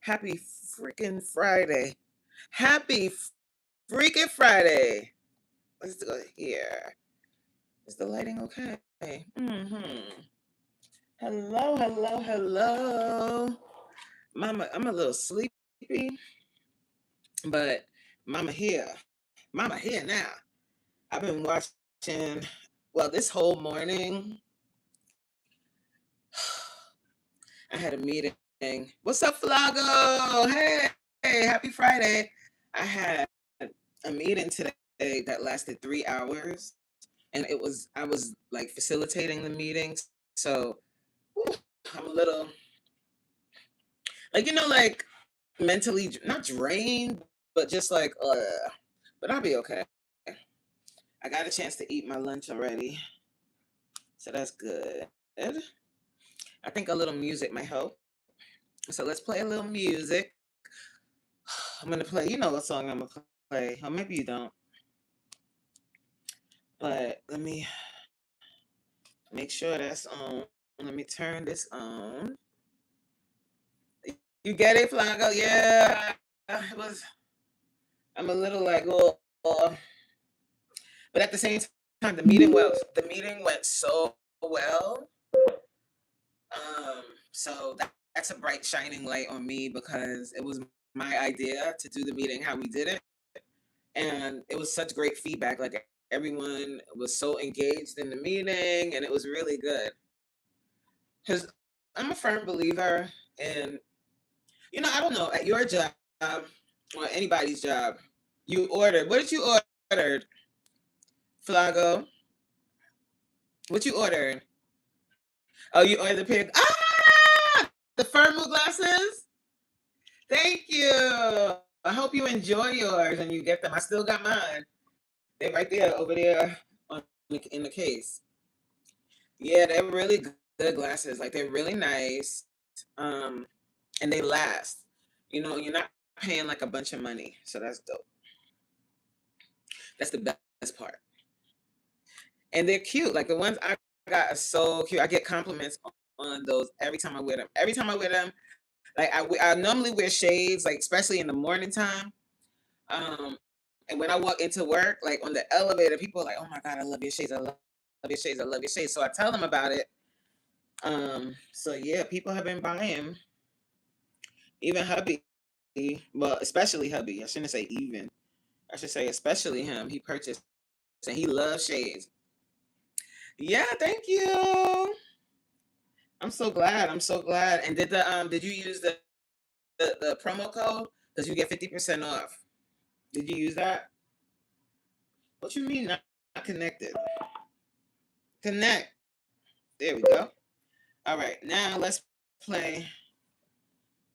Happy freaking Friday. Happy freaking Friday. Let's go here. Is the lighting okay? Hello, hello, hello. Mama, I'm a little sleepy, but Mama here. Mama here now. I've been watching, well, this whole morning, I had a meeting. What's up, Flago? Hey, happy Friday. I had a meeting today that lasted 3 hours, and I was like facilitating the meetings. So whew, I'm a little like mentally not drained, but just like but I'll be okay. I got a chance to eat my lunch already, so that's good. I think a little music might help. So let's play a little music. I'm gonna play, you know what song I'm gonna play, or maybe you don't. But let me make sure that's on. Let me turn this on. You get it, Flago? Yeah. It was. I'm a little like, oh, but at the same time, the meeting went so well. So that's a bright shining light on me because it was my idea to do the meeting how we did it, and it was such great feedback. Like everyone was so engaged in the meeting, and it was really good. Because I'm a firm believer in, I don't know, at your job or anybody's job, you ordered. What did you order, Flago? What you ordered? Oh, you ordered the pig. The Firmoo glasses. Thank you. I hope you enjoy yours and you get them. I still got mine. They're right there, over there in the case. Yeah, they're really good glasses. Like they're really nice, and they last. You're not paying like a bunch of money, so that's dope. That's the best part. And they're cute. Like the ones I got are so cute. I get compliments on those every time I wear them. Every time I wear them, like I normally wear shades, like especially in the morning time. And when I walk into work, like on the elevator, people are like, "Oh my God, I love your shades. I love your shades. I love your shades." So I tell them about it. So yeah, people have been buying. Even hubby, well, especially hubby. I shouldn't say even. I should say especially him. He purchased and he loves shades. Yeah, thank you. I'm so glad. I'm so glad. And did you use the promo code? Because you get 50% off. Did you use that? What you mean not connected? Connect. There we go. All right, now let's play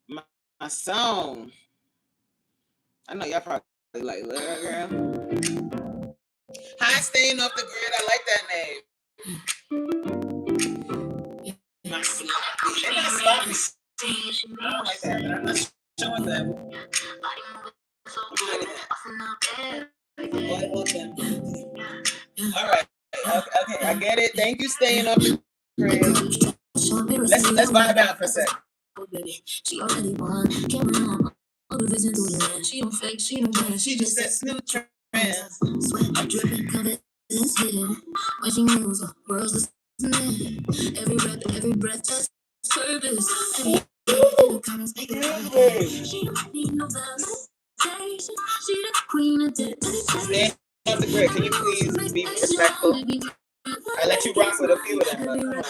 my song. I know y'all probably like, little girl. Hi, staying off the grid. I like that name. My sloppy. They're not sloppy. I don't like that, but I'm not showing them. All right. Okay, I get it. Thank you, staying off the grid. Let's vibe out for a sec. She already won. Camera on. She don't fake. She don't win. She just sets new trends. Sweat dripping, confidence hidden. When she moves, the world's listening. Every breath has purpose. She don't need no validation. She the queen of dedication. Stay on the grid. Can you please be respectful? I let you rock with a few of them.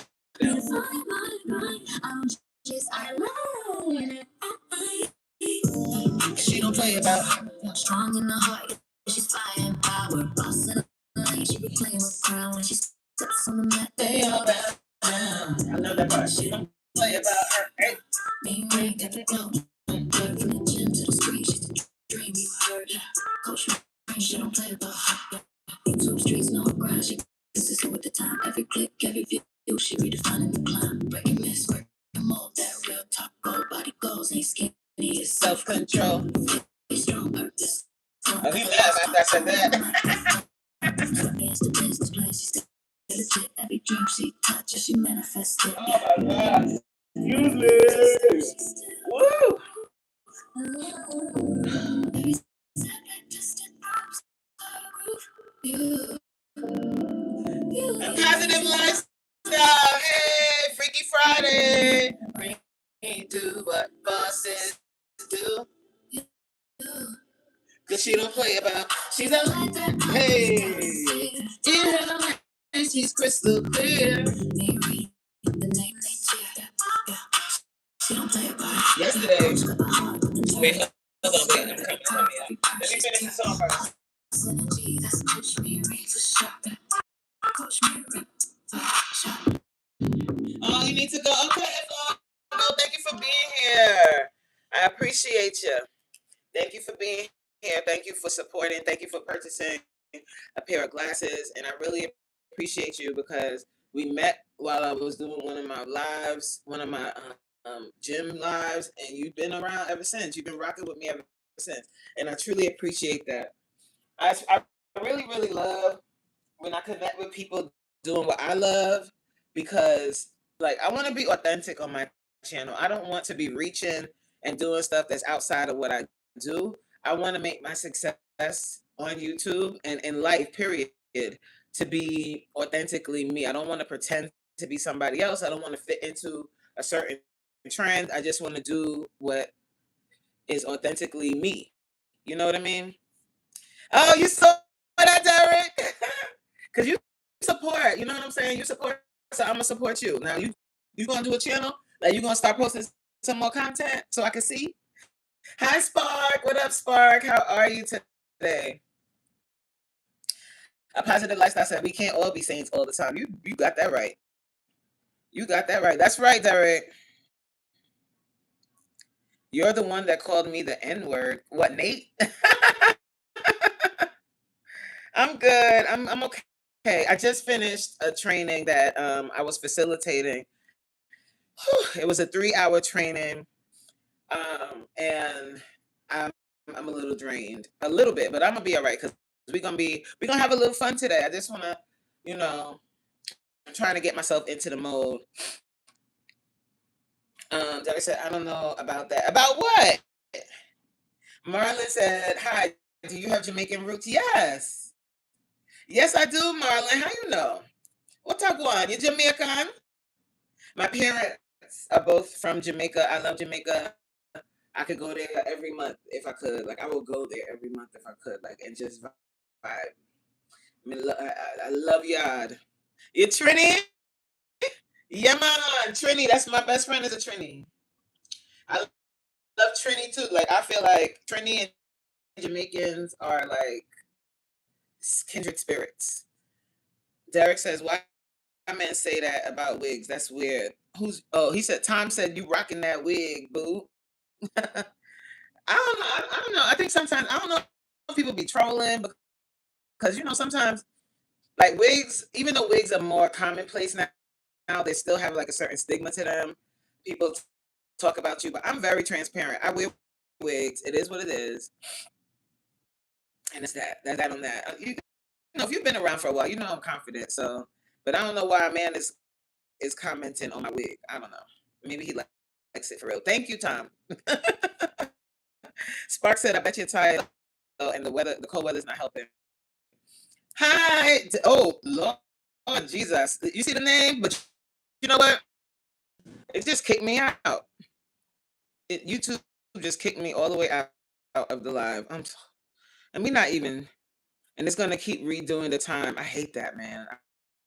She don't play about strong in the heart. She's fire and power. Boss in the line. She be playing with crown when she steps on the mat. They all bow down. I love that part. She don't play about her. Hey. Being ranked at the club. From the gym to the street. She's the dream you heard. Coach, she don't play about her. YouTube streets, no ground. She consistent with the time. Every click, every view. She redefining the climb. Breaking myths, breaking mold. That real talk, gold body goals. Ain't skinny, it's self-control. Strong purpose. Oh, he laughed after I said that. Business plan. She stay legit. Every dream she touches, she manifested. Oh my God. Useless. Woo! A positive lifestyle. Hey, Freaky Friday. Do what bosses do. Cause she don't play about. She's a hey. In her mind, she's crystal clear. Yesterday. Wait, hold on, wait. I'm coming. Let me finish the song first. Oh, you need to go. Okay, no, thank you for being here. I appreciate you. Thank you for being here. Thank you for supporting. Thank you for purchasing a pair of glasses. And I really appreciate you because we met while I was doing one of my lives, one of my gym lives, and you've been around ever since. You've been rocking with me ever since. And I truly appreciate that. I really, really love when I connect with people doing what I love because, like, I want to be authentic on my channel. I don't want to be reaching and doing stuff that's outside of what I do. I want to make my success on YouTube and in life, period, to be authentically me. I don't want to pretend to be somebody else. I don't want to fit into a certain trend. I just want to do what is authentically me. You know what I mean? Oh, you saw that, Derek? Because you support, you know what I'm saying? You support, so I'm gonna support you. Now you gonna do a channel? Like you gonna start posting some more content so I can see? Hi, Spark. What up, Spark? How are you today? A positive lifestyle said we can't all be saints all the time. You got that right. You got that right. That's right, Derek. You're the one that called me the N-word. What, Nate? I'm good. I'm okay. I just finished a training that I was facilitating. It was a 3-hour training, and I'm a little drained, a little bit, but I'm gonna be all right because we're gonna have a little fun today. I just wanna, you know, I'm trying to get myself into the mode. Derek said, I don't know about that. About what? Marlon said, hi, do you have Jamaican roots? Yes. Yes, I do, Marlon. How you know? What talk one? You Jamaican? My parents are both from Jamaica. I love Jamaica. I could go there every month if I could. Like I would go there every month if I could. Like and just vibe. I love Yard. You Trini? Yeah, man. Trini. That's my best friend is a Trini. I love Trini too. Like I feel like Trini and Jamaicans are like kindred spirits. Derek says, "Why men say that about wigs? That's weird." Who's? Oh, he said. Tom said you rocking that wig, boo. I don't know. I don't know. I think sometimes I don't know if people be trolling because sometimes like wigs, even though wigs are more commonplace now, they still have like a certain stigma to them. People talk about you, but I'm very transparent. I wear wigs. It is what it is, and it's that. That's that on that. If you've been around for a while, I'm confident. So, but I don't know why a man is commenting on my wig. I don't know. Maybe he likes it for real. Thank you, Tom. Spark said, "I bet you're tired, and the cold weather's not helping." Hi. Oh, Lord Jesus. You see the name? But you know what? It just kicked me out. YouTube just kicked me all the way out of the live. And we not even, and it's going to keep redoing the time. I hate that, man.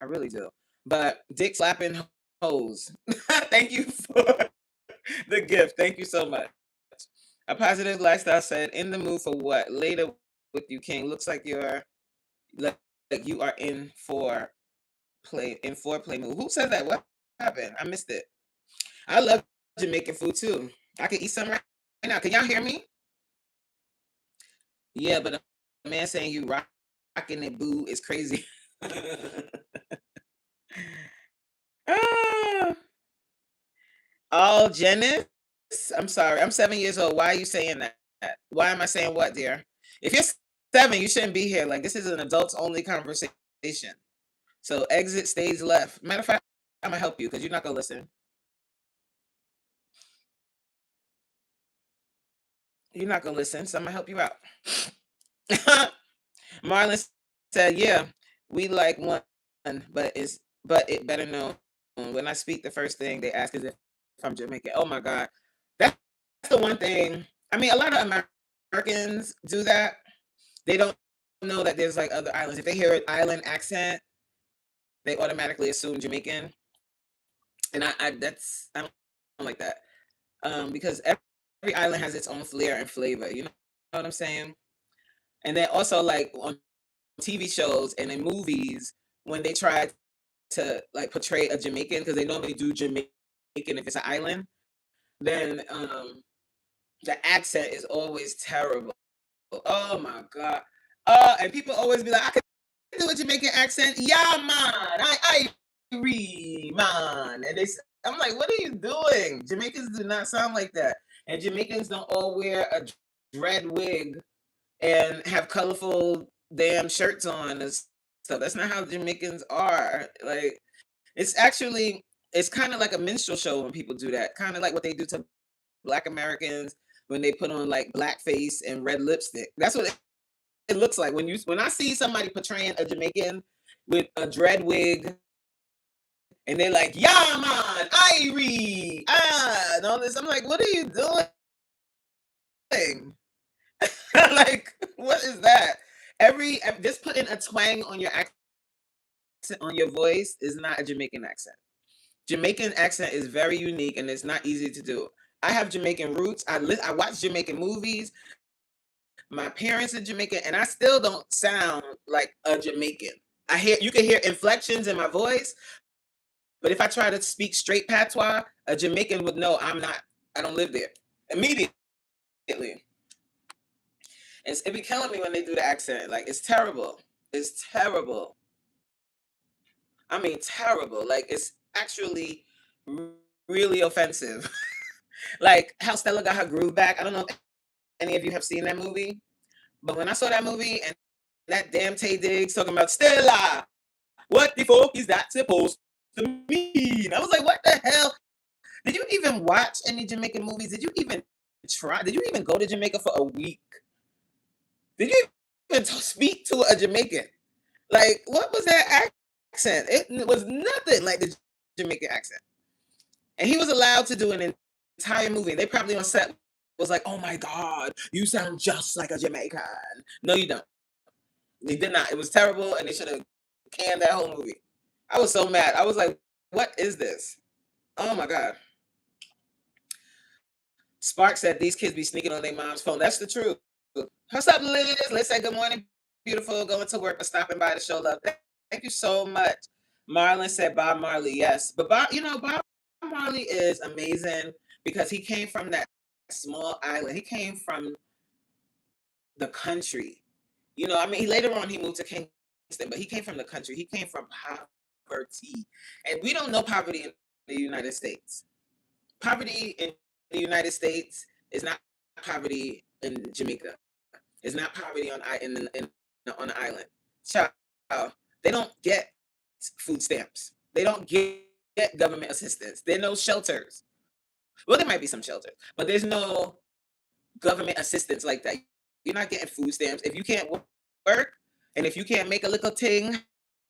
I really do. But dick slapping hoes. Thank you for the gift. Thank you so much. A positive lifestyle said, in the mood for what? Later with you, King. Looks like like you are in for play mood. Who said that? What happened? I missed it. I love Jamaican food too. I can eat some right now. Can y'all hear me? Yeah, but a man saying you rocking it boo is crazy. Ah. Oh, Janice. I'm sorry. I'm 7 years old. Why are you saying that? Why am I saying what, dear? If you're 7, you shouldn't be here. Like this is an adults only conversation. So exit stage left. Matter of fact, I'm gonna help you because you're not gonna listen. You're not gonna listen, so I'm gonna help you out. Marlon said, "Yeah, we like one, but it better known. When I speak, the first thing they ask is if I'm Jamaican. Oh my God, that's the one thing. I mean, a lot of Americans do that. They don't know that there's like other islands. If they hear an island accent, they automatically assume Jamaican. And I don't like that. Because every island has its own flair and flavor. You know what I'm saying? And then also like on TV shows and in movies when they try to like portray a Jamaican because they normally do Jamaican if it's an island, then the accent is always terrible. Oh my God. And people always be like, I can do a Jamaican accent. Yeah, man. I agree, man. I'm like, what are you doing? Jamaicans do not sound like that. And Jamaicans don't all wear a dread wig and have colorful damn shirts on and stuff. That's not how Jamaicans are. Like, it's kind of like a minstrel show when people do that. Kind of like what they do to Black Americans when they put on like blackface and red lipstick. That's what it looks like when I see somebody portraying a Jamaican with a dread wig and they're like, "Yeah, man, Irie, and all this." I'm like, "What are you doing?" Like, what is that? Just putting a twang on your accent on your voice is not a Jamaican accent. Jamaican accent is very unique and it's not easy to do. I have Jamaican roots. I watch Jamaican movies. My parents are Jamaican, and I still don't sound like a Jamaican. You can hear inflections in my voice, but if I try to speak straight patois, a Jamaican would know I'm not. I don't live there immediately. It be killing me when they do the accent. Like it's terrible. It's terrible. I mean, terrible. Like it's actually really offensive. Like how Stella got her groove back. I don't know if any of you have seen that movie, but when I saw that movie and that damn Tay Diggs talking about Stella, what the fuck is that supposed to mean? I was like, what the hell? Did you even watch any Jamaican movies? Did you even try? Did you even go to Jamaica for a week? Did you even speak to a Jamaican? Like, what was that accent? It was nothing like the Jamaican accent. And he was allowed to do an entire movie. They probably on set was like, "Oh my God, you sound just like a Jamaican." No, you don't. They did not. It was terrible, and they should have canned that whole movie. I was so mad. I was like, "What is this?" Oh my God. Spark said these kids be sneaking on their mom's phone. That's the truth. What's up, Liz? Let's say good morning, beautiful. Going to work or stopping by to show love. Thank you so much. Marlon said Bob Marley. Yes, but Bob Marley is amazing because he came from that small island. He came from the country. I mean, later on he moved to Kingston, but he came from the country. He came from poverty, and we don't know poverty in the United States. Poverty in the United States is not poverty in Jamaica. It's not poverty on the island. Child, they don't get food stamps. They don't get government assistance. There are no shelters. Well, there might be some shelters, but there's no government assistance like that. You're not getting food stamps. If you can't work and if you can't make a little thing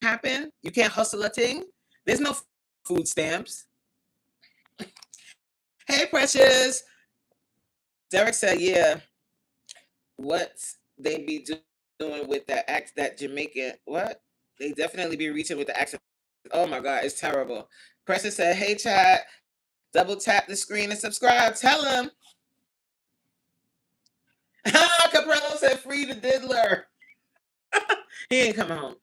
happen, you can't hustle a thing, there's no food stamps. Hey, Precious. Derek said, yeah, what they be doing with that Jamaican, what? They definitely be reaching with the accent. Oh my God, it's terrible. Precious said, hey, chat, double tap the screen and subscribe. Tell them. Caprello said, free the diddler. He ain't coming home.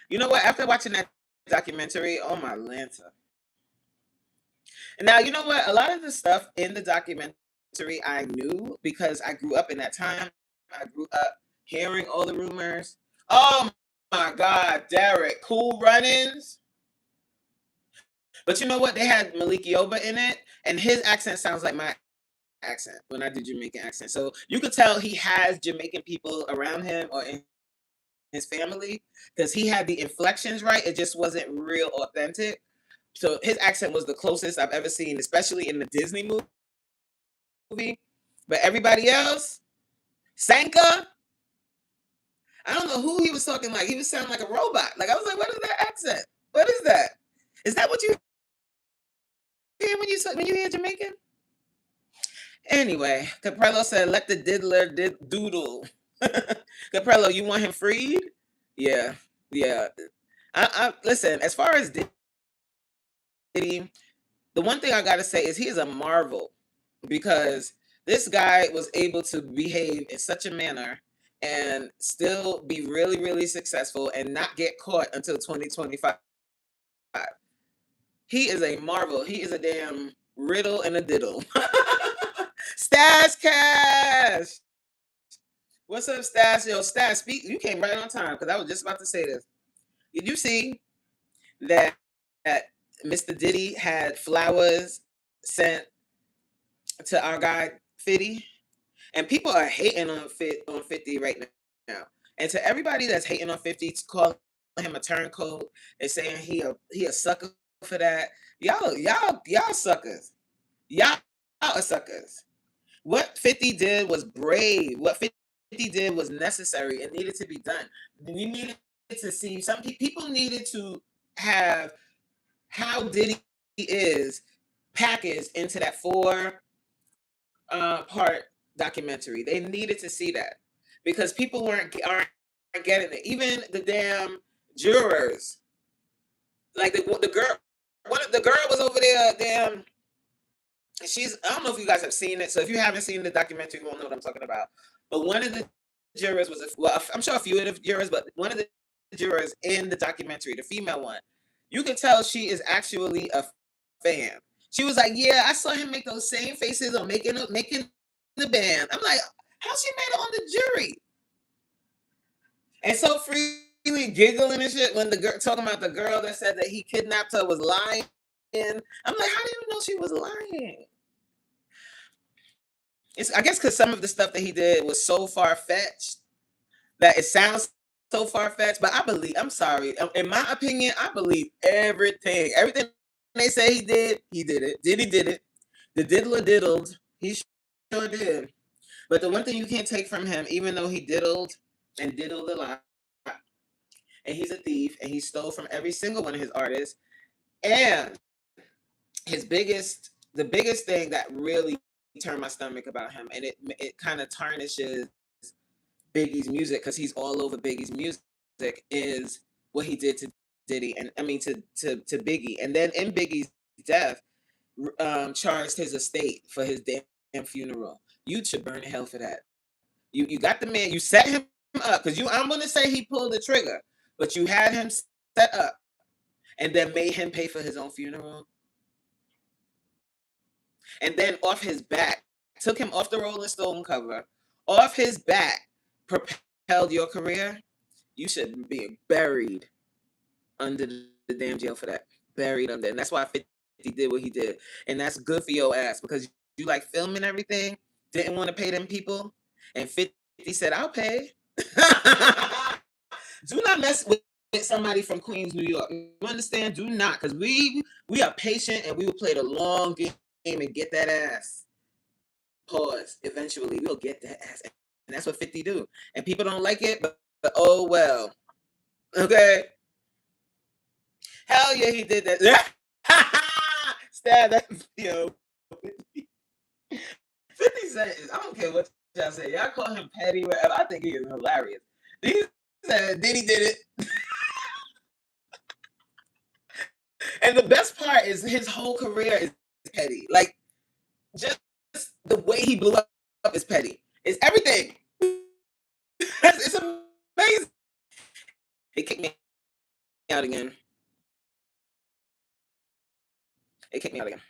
You know what? After watching that documentary, oh my Lanta. Now, you know what? A lot of the stuff in the documentary I knew because I grew up in that time. I grew up hearing all the rumors. Oh my God, Derek, Cool Runnings. But you know what? They had Malik Yoba in it, and his accent sounds like my accent when I do Jamaican accent. So you could tell he has Jamaican people around him or in his family because he had the inflections right. It just wasn't real authentic. So his accent was the closest I've ever seen, especially in the Disney movie. But everybody else, Sanka, I don't know who he was talking like. He was sounding like a robot. Like I was like, what is that accent? What is that? Is that what you hear when you hear Jamaican? Anyway, Caprello said, "Let the diddler doodle." Caprello, you want him freed? Yeah, yeah. I listen. As far as Diddy, the one thing I gotta say is he is a marvel because this guy was able to behave in such a manner and still be really, really successful and not get caught until 2025. He is a marvel. He is a damn riddle and a diddle. Stash Cash. What's up, Stash? Yo, Stash, speak. You came right on time because I was just about to say this. Did you see that Mr. Diddy had flowers sent to our guy 50? And people are hating on 50 right now. And to everybody that's hating on 50, calling him a turncoat and saying he a sucker for that, y'all suckers. Y'all are suckers. What 50 did was brave. What 50 did was necessary and needed to be done. We needed to see some people needed to have how Diddy is packaged into that 4-part documentary. They needed to see that because people aren't getting it. Even the damn jurors, like the girl, the girl was over there. Damn, I don't know if you guys have seen it. So if you haven't seen the documentary, you won't know what I'm talking about. But one of the jurors was I'm sure a few of the jurors, but one of the jurors in the documentary, the female one, you can tell she is actually a fan. She was like, "Yeah, I saw him make those same faces on making the band." I'm like, "How she made it on the jury?" And so freely giggling and shit when the girl talking about the girl that said that he kidnapped her was lying. I'm like, how do you know she was lying? I guess because some of the stuff that he did was so far fetched that it sounds so far fetched. But I'm sorry. In my opinion, I believe everything. Everything they say he did it. Diddy did it. The diddler diddled. He sure did. But the one thing you can't take from him, even though he diddled and diddled a lot, and he's a thief, and he stole from every single one of his artists, and the biggest thing that really turned my stomach about him, and it kind of tarnishes Biggie's music because he's all over Biggie's music, is what he did to Diddy, and I mean to Biggie, and then in Biggie's death, charged his estate for his damn funeral. You should burn in hell for that. You got the man, you set him up because I'm gonna say he pulled the trigger, but you had him set up and then made him pay for his own funeral. And then off his back, took him off the Rolling Stone cover, off his back, propelled your career. You should be buried under the damn jail for that. Buried under. And that's why 50 did what he did. And that's good for your ass because you like filming everything, didn't want to pay them people. And 50 said, I'll pay. Do not mess with somebody from Queens, New York. You understand? Do not, because we are patient and we will play the long game and get that ass. Pause. Eventually, we'll get that ass. And that's what 50 do. And people don't like it, but oh well. Okay. Hell yeah, he did that. Stab that video. 50 Cent is, I don't care what y'all say. Y'all call him petty, whatever. I think he is hilarious. He said Diddy did it. And the best part is his whole career is petty. Like, just the way he blew up is petty. It's everything. It's amazing. It kicked me out again. It kicked me out again.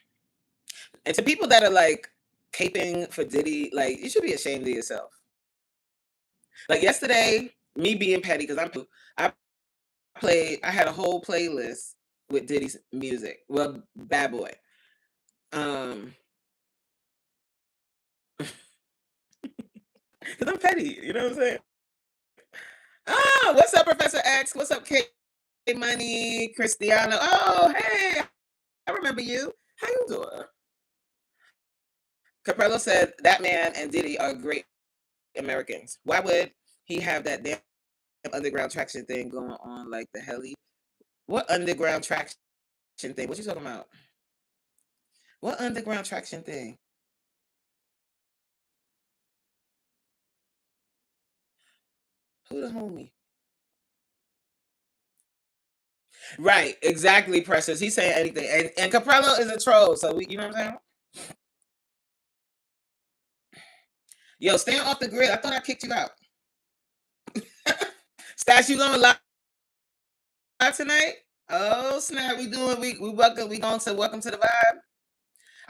And to people that are like caping for Diddy, like, you should be ashamed of yourself. Like yesterday, me being petty, because I had a whole playlist with Diddy's music. Well, Bad Boy. Because I'm petty, you know what I'm saying? What's up, Professor X? What's up, K Money, Cristiano? Oh, hey, I remember you. How you doing? Caprello said that man and Diddy are great Americans. Why would he have that damn underground traction thing going on like the heli? What underground traction thing? What you talking about? What underground traction thing? Who the homie? Right, exactly, Precious. He's saying anything. And Caprello is a troll, so you know what I'm saying? Yo, stay off the grid. I thought I kicked you out. Stash, you going live tonight? Oh snap! We welcome. We going to welcome to the vibe.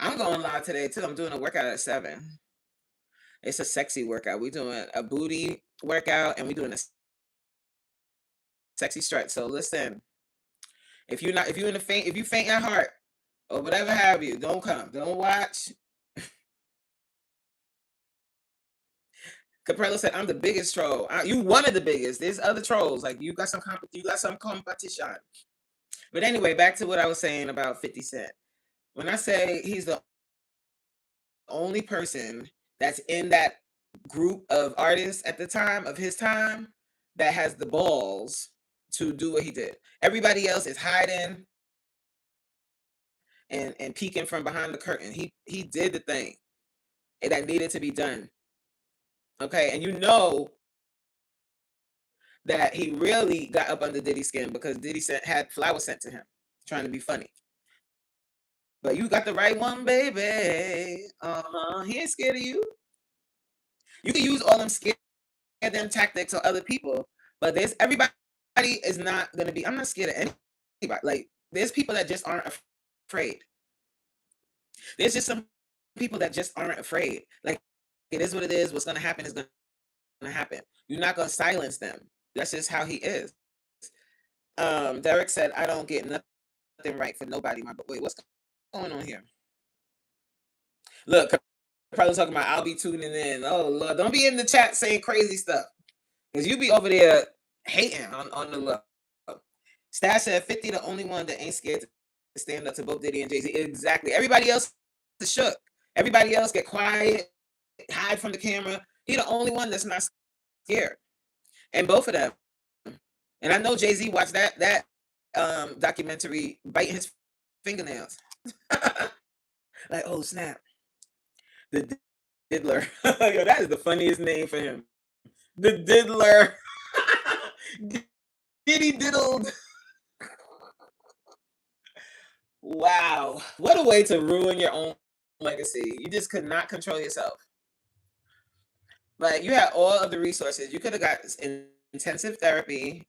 I'm going live today too. I'm doing a workout at 7. It's a sexy workout. We doing a booty workout and we doing a sexy stretch. So listen, if you in the faint, if you faint at heart or whatever have you, don't come. Don't watch. Caprello said, "I'm the biggest troll." You one of the biggest. There's other trolls. Like you got some competition. But anyway, back to what I was saying about 50 Cent. When I say he's the only person that's in that group of artists at the time of his time that has the balls to do what he did. Everybody else is hiding and peeking from behind the curtain. He did the thing that needed to be done. Okay, and you know that he really got up under Diddy's skin because Diddy had flowers sent to him, trying to be funny. But you got the right one, baby. He ain't scared of you. You can use all them scare them tactics on other people, but everybody is not gonna be. I'm not scared of anybody. Like there's people that just aren't afraid. There's just some people that just aren't afraid. Like it is what it is. What's gonna happen is gonna happen. You're not gonna silence them. That's just how he is. Derek said, "I don't get nothing right for nobody." Wait, what's going on here? Look, probably talking about I'll be tuning in. Oh Lord, don't be in the chat saying crazy stuff because you be over there hating on the low. Stash said 50 the only one that ain't scared to stand up to both Diddy and Jay-Z. Exactly. Everybody else is shook. Everybody else get quiet, hide from the camera. He the only one that's not scared. And both of them. And I know Jay-Z watched that documentary biting his fingernails. Like, oh snap. The Diddler. Yo, that is the funniest name for him. The Diddler. Diddy diddled. Wow. What a way to ruin your own legacy. You just could not control yourself. Like you had all of the resources. You could have got intensive therapy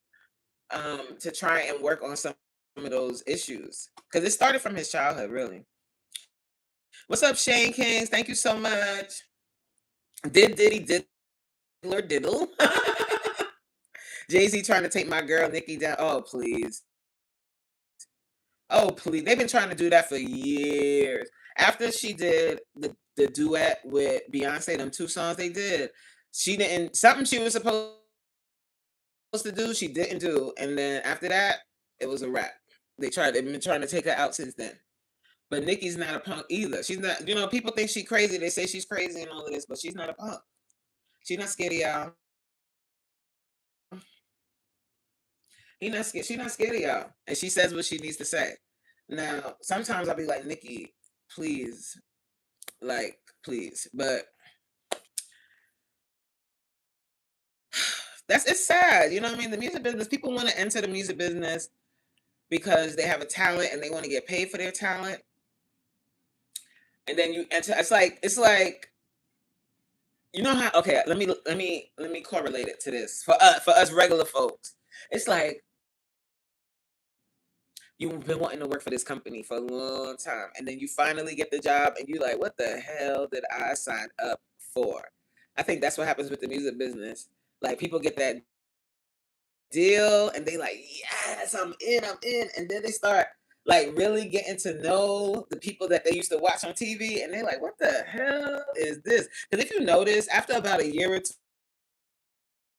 to try and work on some of those issues. Because it started from his childhood, really. What's up, Shane Kings? Thank you so much. Did Diddy diddle? Jay-Z trying to take my girl Nicki down. Oh, please. Oh, please. They've been trying to do that for years. After she did the duet with Beyonce, them 2 songs they did, she didn't, something she was supposed to do, she didn't do. And then after that, it was a wrap. They've been trying to take her out since then. But Nicki's not a punk either. She's not, people think she's crazy. They say she's crazy and all of this, but she's not a punk. She's not scared of y'all. She's not scared of y'all. And she says what she needs to say. Now, sometimes I'll be like, Nicki, please. Like, please. But it's sad. You know what I mean? The music business, people want to enter the music business because they have a talent and they want to get paid for their talent. And then you enter, it's like, you know how, okay, let me correlate it to this. For us regular folks. It's like, you've been wanting to work for this company for a long time, and then you finally get the job, and you're like, what the hell did I sign up for? I think that's what happens with the music business. Like, people get that deal, and they like, yes, I'm in, and then they start, like, really getting to know the people that they used to watch on TV, and they're like, what the hell is this? Because if you notice, after about a year or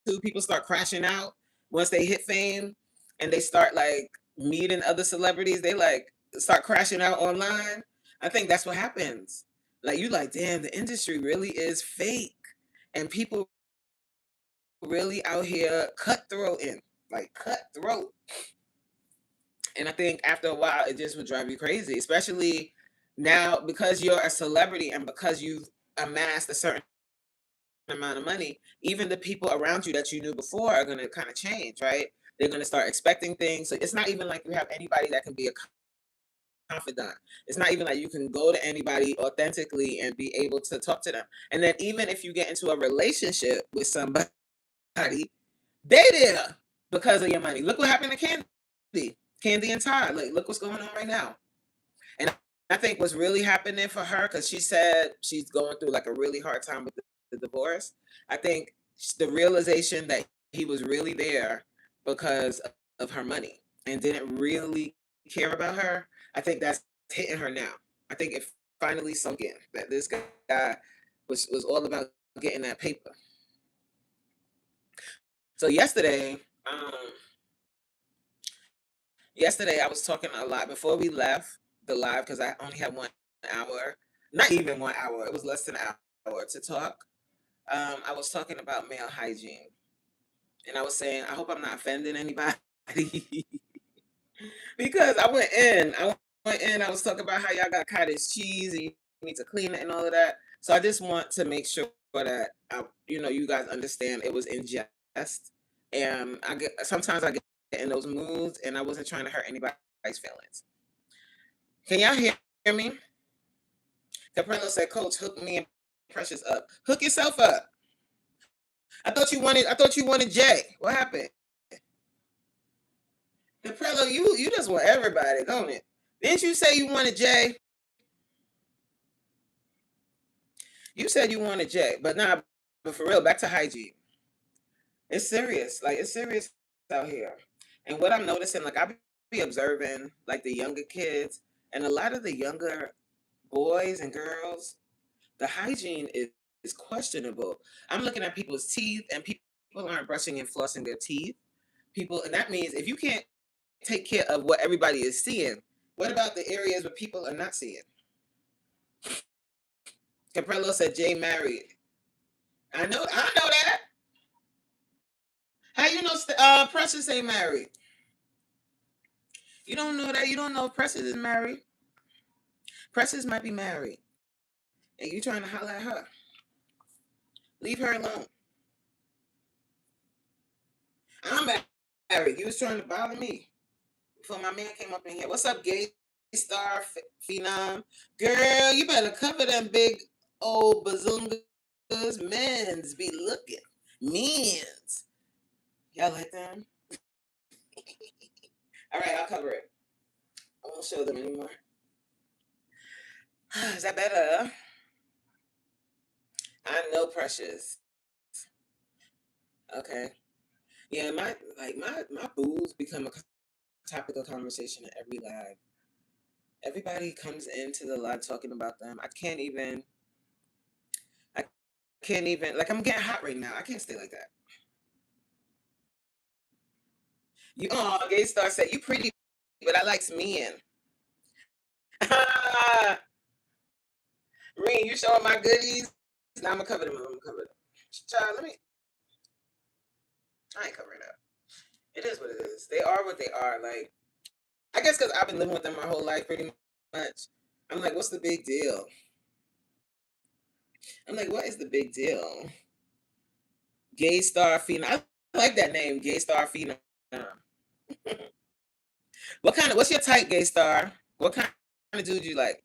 two, people start crashing out once they hit fame, and they start, like, meeting other celebrities, they like start crashing out online. I think that's what happens. Like you like, damn, the industry really is fake. And people really out here cutthroating, like cutthroat. And I think after a while, it just would drive you crazy, especially now because you're a celebrity and because you've amassed a certain amount of money. Even the people around you that you knew before are going to kind of change, right? They're going to start expecting things. So it's not even like you have anybody that can be a confidant. It's not even like you can go to anybody authentically and be able to talk to them. And then even if you get into a relationship with somebody, they there because of your money. Look what happened to Candy and Todd. Like, look what's going on right now. And I think what's really happening for her, because she said she's going through like a really hard time with the divorce. I think the realization that he was really there because of her money and didn't really care about her. I think that's hitting her now. I think it finally sunk in that this guy was all about getting that paper. So um, yesterday I was talking a lot before we left the live because I only had 1 hour, not even 1 hour. It was less than an hour to talk. I was talking about male hygiene, and I was saying I hope I'm not offending anybody because I was talking about how y'all got cottage cheese and you need to clean it and all of that. So I just want to make sure that you guys understand it was in jest, and I get in those moods, and I wasn't trying to hurt anybody's feelings. Can y'all hear me? Caprello said, "Coach, hook me and Precious up. Hook yourself up. I thought you wanted Jay. What happened? Caprello, you just want everybody, don't it? Didn't you say you wanted Jay? You said you wanted Jay, but nah, but for real, back to hygiene. It's serious. Like it's serious out here. And what I'm noticing, like I be observing like the younger kids and a lot of the younger boys and girls, the hygiene is questionable. I'm looking at people's teeth and people aren't brushing and flossing their teeth. People, and that means if you can't take care of what everybody is seeing, what about the areas where people are not seeing? Caprello said Jay married. I know that. How you know Precious ain't married? You don't know that. You don't know if Precious is married. Precious might be married. And you trying to holler at her. Leave her alone. I'm married. You was trying to bother me before my man came up in here. What's up, gay star phenom? Girl, you better cover them big old bazungas. Men's be looking. Men's. Y'all like them? All right, I'll cover it. I won't show them anymore. Is that better? I know, Precious. Okay. Yeah, my booze become a topic of conversation in every live. Everybody comes into the live talking about them. I can't even like I'm getting hot right now. I can't stay like that. Gay Star said you pretty, but I likes men. Reen, you showing my goodies? Now I'm gonna cover them. I'm gonna cover them. Child, I ain't covering up. It is what it is. They are what they are. Like I guess because I've been living with them my whole life, pretty much. I'm like, what's the big deal? I'm like, what is the big deal? Gay Star Phenom. I like that name, Gay Star Phenom. What's your type, Gay Star? What kind of dude you like?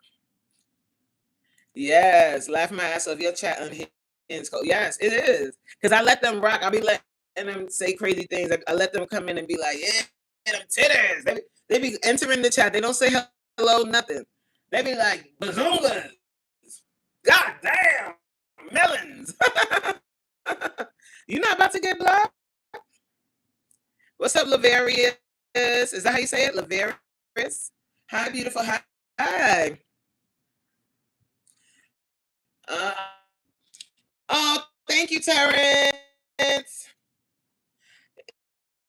Yes, laugh my ass off. Your chat unhinged. Yes, it is. Because I let them rock. I be letting them say crazy things. I let them come in and be like, yeah, them titties. They be entering the chat. They don't say hello, nothing. They be like, bazongas. God damn. Melons. You not about to get blocked? What's up, Lavarius? Is that how you say it? Lavarius? Hi, beautiful. Hi. Uh, oh, thank you, Terrence.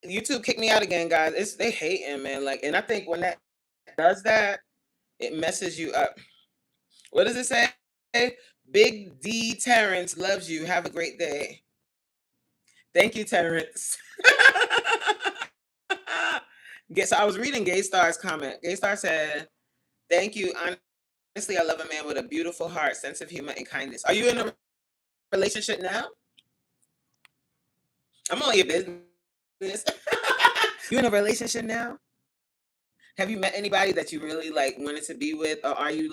YouTube kicked me out again, guys. They hating, man. Like, and I think when that does that, it messes you up. What does it say? Big D Terrence loves you. Have a great day. Thank you, Terrence. So I was reading Gay Star's comment. Gay Star said, "Thank you. Honestly, I love a man with a beautiful heart, sense of humor, and kindness." Are you in a relationship now? I'm on your business. You in a relationship now? Have you met anybody that you really like wanted to be with, or are you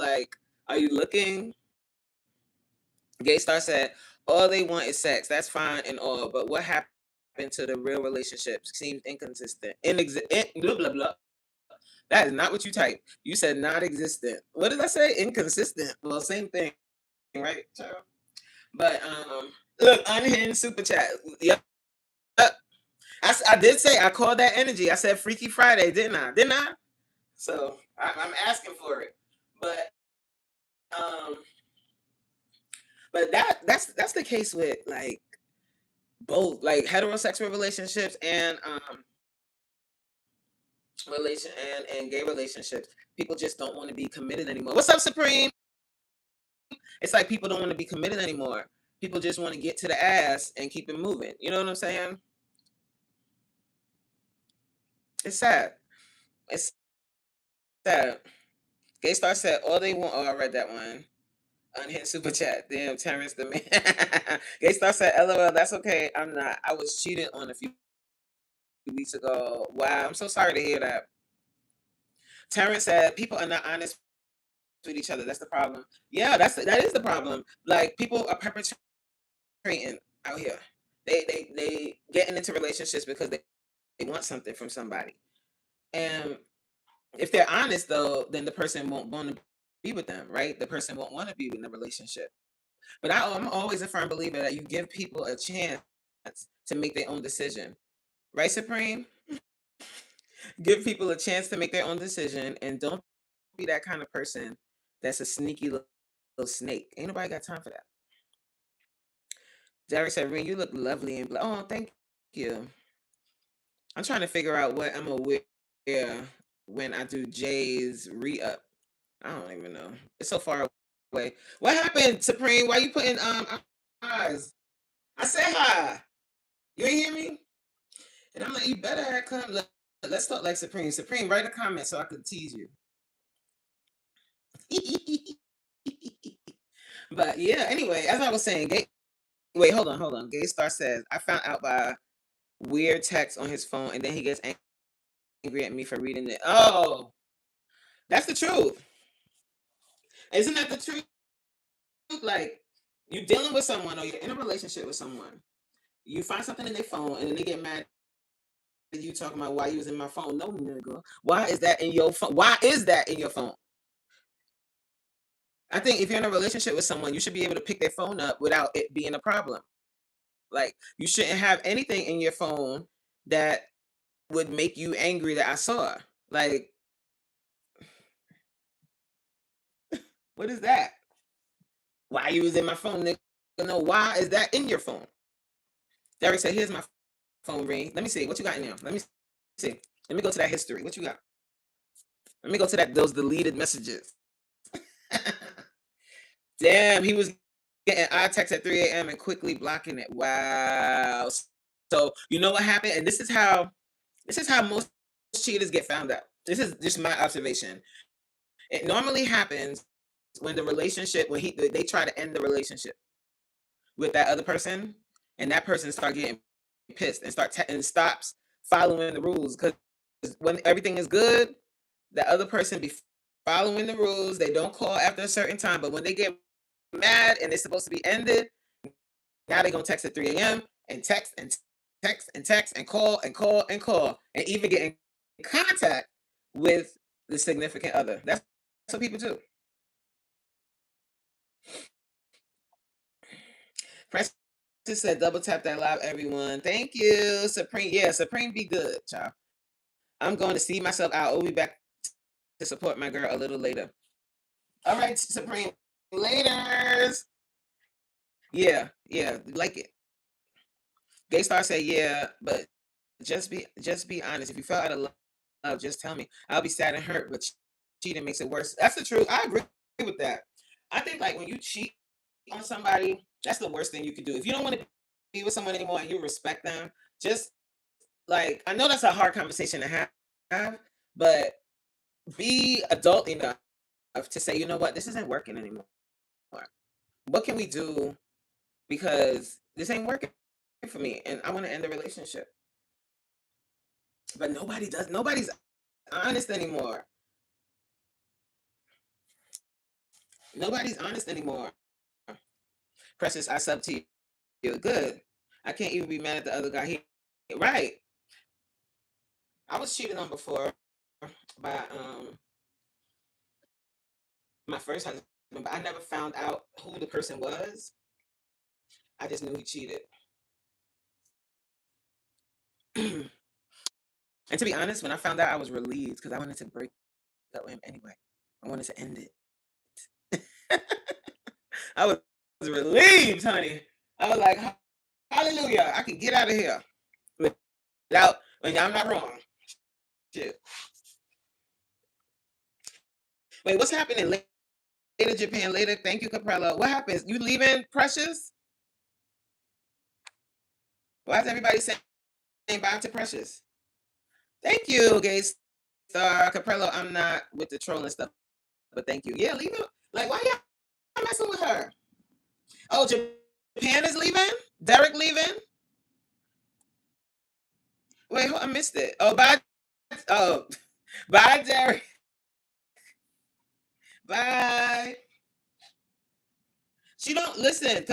looking? Gay Star said, "All they want is sex. That's fine and all, but what happened to the real relationships? Seems inconsistent. Blah blah blah. That is not what you typed. You said not existent. What did I say? Inconsistent. Well, same thing, right, child? But look, unhinged super chat. Yep. I did say I called that energy. I said Freaky Friday, didn't I? Didn't I? So I'm asking for it. But um, but that's the case with like both like heterosexual relationships and and gay relationships. People just don't want to be committed anymore. What's up, Supreme? It's like people don't want to be committed anymore. People just want to get to the ass and keep it moving. You know what I'm saying? It's sad. It's sad. Gay Star said all they want. Oh, I read that one. Unhinged super chat. Damn, Terrence the man. Gay Star said, "LOL, that's okay. I'm not. I was cheated on a few weeks ago. Wow, I'm so sorry to hear that." Terrence said, "People are not honest with each other. That's the problem." Yeah, that is the problem. Like people are perpetrating out here. They getting into relationships because they want something from somebody. And if they're honest though, then the person won't want to be with them, right? The person won't want to be in a relationship. But I'm always a firm believer that you give people a chance to make their own decision. Right, Supreme? Give people a chance to make their own decision and don't be that kind of person that's a sneaky little snake. Ain't nobody got time for that. Derek said, "Ring, you look lovely and oh, thank you." I'm trying to figure out what I'm gonna wear when I do Jay's re-up. I don't even know. It's so far away. What happened, Supreme? Why you putting eyes? I said hi. You ain't hear me? And I'm like, you better come. Let's talk like Supreme. Supreme, write a comment so I can tease you. But yeah, anyway, as I was saying, wait, hold on. Gay Star says, I found out by weird text on his phone, and then he gets angry at me for reading it. Oh, that's the truth. Isn't that the truth? Like, you're dealing with someone or you're in a relationship with someone. You find something in their phone, and then they get mad at you talking about why you was in my phone. No, nigga. Why is that in your phone? Why is that in your phone? I think if you're in a relationship with someone, you should be able to pick their phone up without it being a problem. Like, you shouldn't have anything in your phone that would make you angry that I saw. Like, what is that? Why you was in my phone, nigga? No, why is that in your phone? Derek said, here's my phone ring. Let me see. What you got in there? Let me see. Let me go to that history. What you got? Let me go to those deleted messages. Damn, he was getting eye text at 3 a.m. and quickly blocking it. Wow. So you know what happened? And this is how most cheaters get found out. This is just my observation. It normally happens when the relationship, when they try to end the relationship with that other person, and that person start getting pissed and stops following the rules. Because when everything is good, the other person be following the rules. They don't call after a certain time, but when they get mad and it's supposed to be ended, now they're gonna text at 3 a.m. and text and text and text and call and call and call and even get in contact with the significant other. That's what people do. Francis said, "Double tap that live, everyone. Thank you, Supreme. Yeah, Supreme be good, child. I'm going to see myself out. I'll be back to support my girl a little later. All right, Supreme. Laters. Yeah, like it. Gay Star said, yeah, but just be honest. If you fell out of love, just tell me. I'll be sad and hurt, but cheating makes it worse. That's the truth. I agree with that. I think like when you cheat on somebody, that's the worst thing you could do. If you don't want to be with someone anymore and you respect them, just like I know that's a hard conversation to have, but be adult enough to say, you know what, this isn't working anymore. What can we do? Because this ain't working for me, and I want to end the relationship. But nobody does. Nobody's honest anymore. Nobody's honest anymore. Precious, I sub to you. Good. I can't even be mad at the other guy. Right. I was cheated on before by my first husband, but I never found out who the person was. I just knew he cheated. And to be honest, when I found out, I was relieved because I wanted to break up with him anyway. I wanted to end it. I was relieved, honey. I was like, hallelujah, I can get out of here without, and I'm not wrong. Shit. Wait, what's happening later, Japan? Later, thank you, Caprella. What happens? You leaving, Precious? Why is everybody saying bye to Precious? Thank you, Gay Star Caprella. I'm not with the trolling stuff, but thank you. Yeah, leave it. Like, why y'all messing with her? Oh, Japan is leaving? Derek leaving? Wait, I missed it. Oh, bye. Oh, bye, Derek. Bye. She don't listen.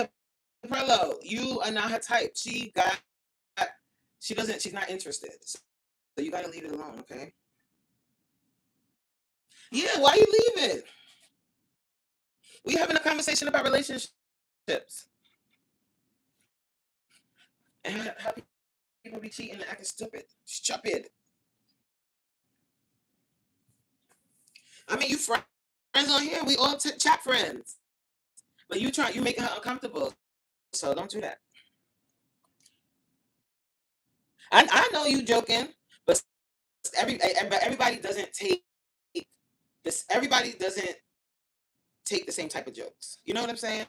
Caprello, you are not her type. She doesn't, she's not interested. So you gotta leave it alone, okay? Yeah, why you leaving? We having a conversation about relationships and how people be cheating and acting stupid. Stupid. I mean, you friends on here. We all chat friends, but you making her uncomfortable. So don't do that. I know you joking, but everybody doesn't take this. Everybody doesn't take the same type of jokes. You know what I'm saying?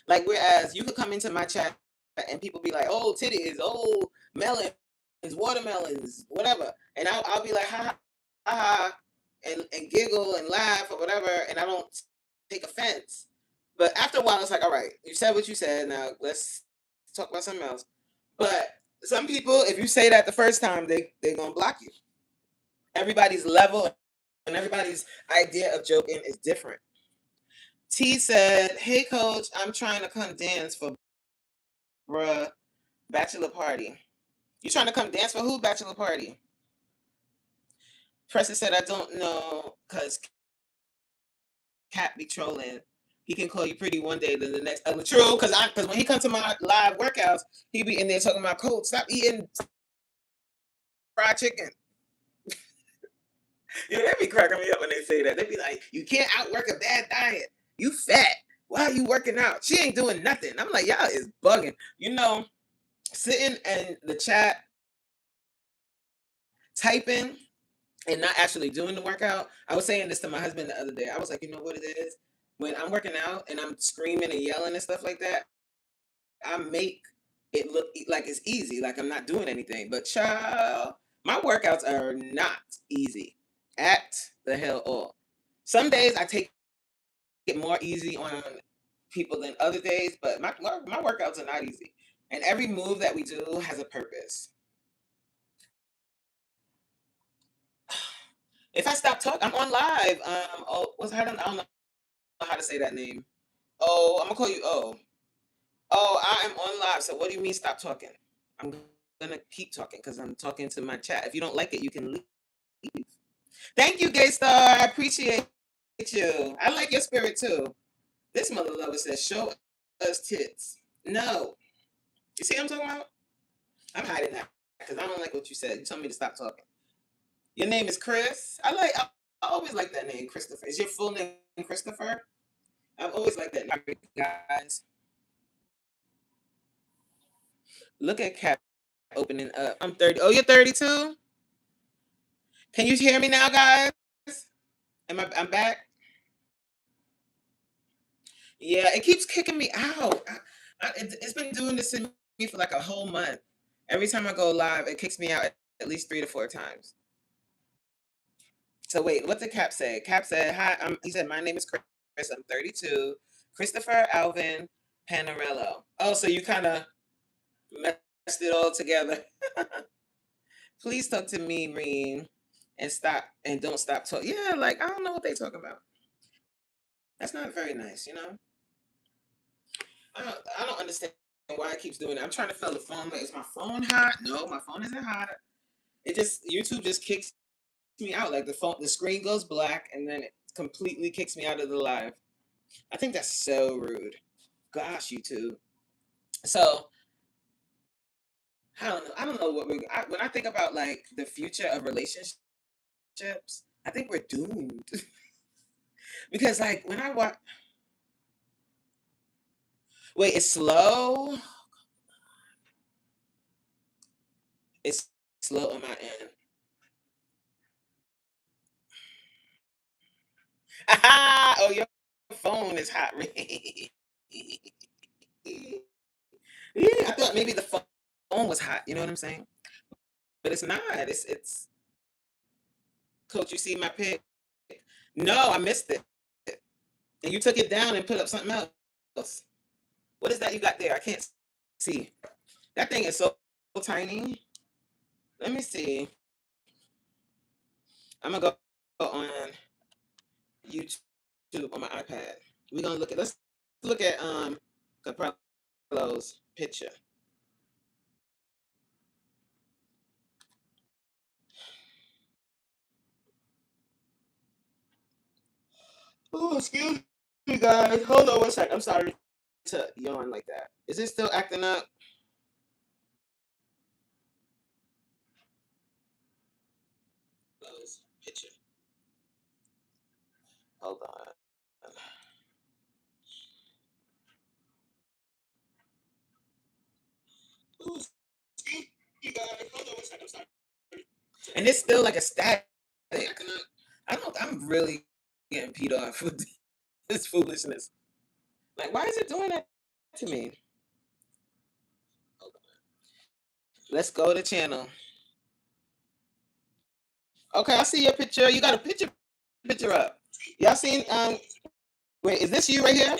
Like, whereas you could come into my chat and people be like, "Oh, titties, oh, melons, watermelons, whatever," and I'll be like, "Ha ha ha," and giggle and laugh or whatever, and I don't take offense. But after a while, it's like, all right, you said what you said. Now let's talk about something else. But some people, if you say that the first time, they're gonna block you. Everybody's level and everybody's idea of joking is different. T said, "Hey coach, I'm trying to come dance for bruh bachelor party." You trying to come dance for who bachelor party? Preston said, "I don't know because Cat be trolling. He can call you pretty one day, then the next." True, because when he comes to my live workouts, he be in there talking about, "Coach, stop eating fried chicken." You know, they be cracking me up when they say that. They be like, "You can't outwork a bad diet. You fat. Why are you working out? She ain't doing nothing." I'm like, y'all is bugging. You know, sitting in the chat, typing, and not actually doing the workout. I was saying this to my husband the other day. I was like, you know what it is? When I'm working out and I'm screaming and yelling and stuff like that, I make it look like it's easy, like I'm not doing anything. But child, my workouts are not easy at the hell all. Some days I take it more easy on people than other days, but my workouts are not easy. And every move that we do has a purpose. If I stop talking, I'm on live. I don't know how to say that name. Oh, I'm gonna call you O. Oh, I am on live. So what do you mean stop talking? I'm gonna keep talking because I'm talking to my chat. If you don't like it, you can leave. Thank you, Gay Star. I appreciate you. I like your spirit too. This mother lover says, "Show us tits." No. You see what I'm talking about? I'm hiding that because I don't like what you said. You told me to stop talking. Your name is Chris. I always like that name, Christopher. Is your full name Christopher? I've always liked that name, guys. Look at Cat opening up. I'm 30. Oh, you're 32? Can you hear me now, guys? I'm back? Yeah, it keeps kicking me out. It's been doing this to me for like a whole month. Every time I go live, it kicks me out at least 3 to 4 times. So wait, what did Cap say? Cap said, "Hi." He said, "My name is Chris. I'm 32. Christopher Alvin Panarello." Oh, so you kind of messed it all together. Please talk to me, Reen, and stop and don't stop talking. Yeah, like I don't know what they talk about. That's not very nice, you know. I don't understand why it keeps doing it. I'm trying to fill the phone. Like, is my phone hot? No, my phone isn't hot. It just YouTube just kicks me out. Like the screen goes black, and then it completely kicks me out of the live. I think that's so rude. Gosh, YouTube. So I don't know. I don't know when I think about like the future of relationships. I think we're doomed because like when I watch. Wait, it's slow. It's slow on my end. Oh, your phone is hot. Yeah, I thought maybe the phone was hot. You know what I'm saying? But it's not. It's Coach. You see my pic? No, I missed it. And you took it down and put up something else. What is that you got there? I can't see. That thing is so tiny. Let me see. I'm gonna go on YouTube on my iPad. We're gonna let's look at Caprello's picture. Oh, excuse me, guys. Hold on one sec. I'm sorry to yawn like that. Is it still acting up? Picture. Hold on. Oh, excuse me, guys. Hold on one sec. I'm sorry. And it's still like a static. I don't. I'm really getting peed off with this foolishness. Like, why is it doing that to me? Let's go to channel. Okay, I see your picture. You got a picture up. Y'all seen wait, is this you right here?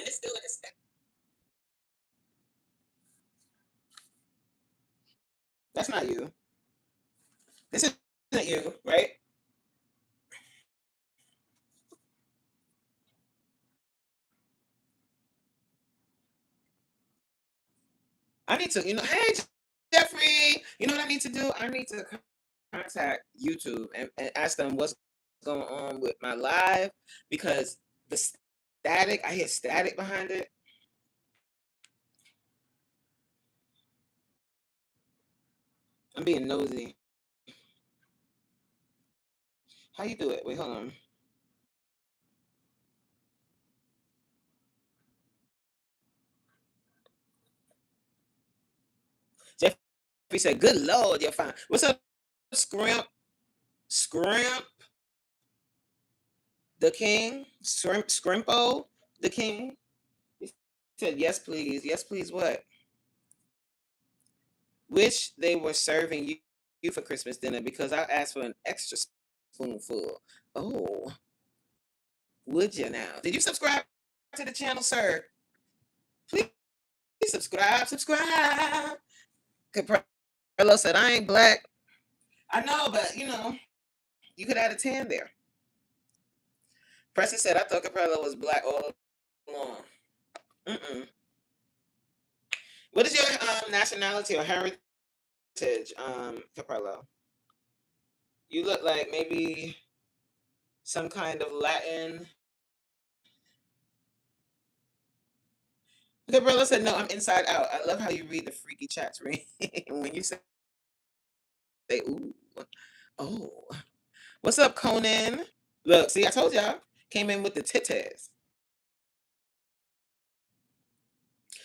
That's not you. This isn't you, right? I need to, hey Jeffrey, you know what I need to do? I need to contact YouTube and ask them what's going on with my live because the static, I hear static behind it. I'm being nosy. How you do it? Wait, hold on. Jeffrey said, "Good Lord, you're fine." What's up, Scrimp? Scrimp, the king. Scrimpo, the king. He said, "Yes, please. Yes, please." What? Wish they were serving you for Christmas dinner because I asked for an extra spoonful. Oh, would you now? Did you subscribe to the channel, sir? Please subscribe. Subscribe. Caprello said, "I ain't black." I know, but you could add a 10 there. Preston said, "I thought Caprello was black all along." Mm-mm. What is your nationality or heritage, Caprello? You look like maybe some kind of Latin. Caprello said, "No, I'm inside out." I love how you read the freaky chats, right? When you say, "Ooh, oh, what's up, Conan?" Look, see, I told y'all. Came in with the titties.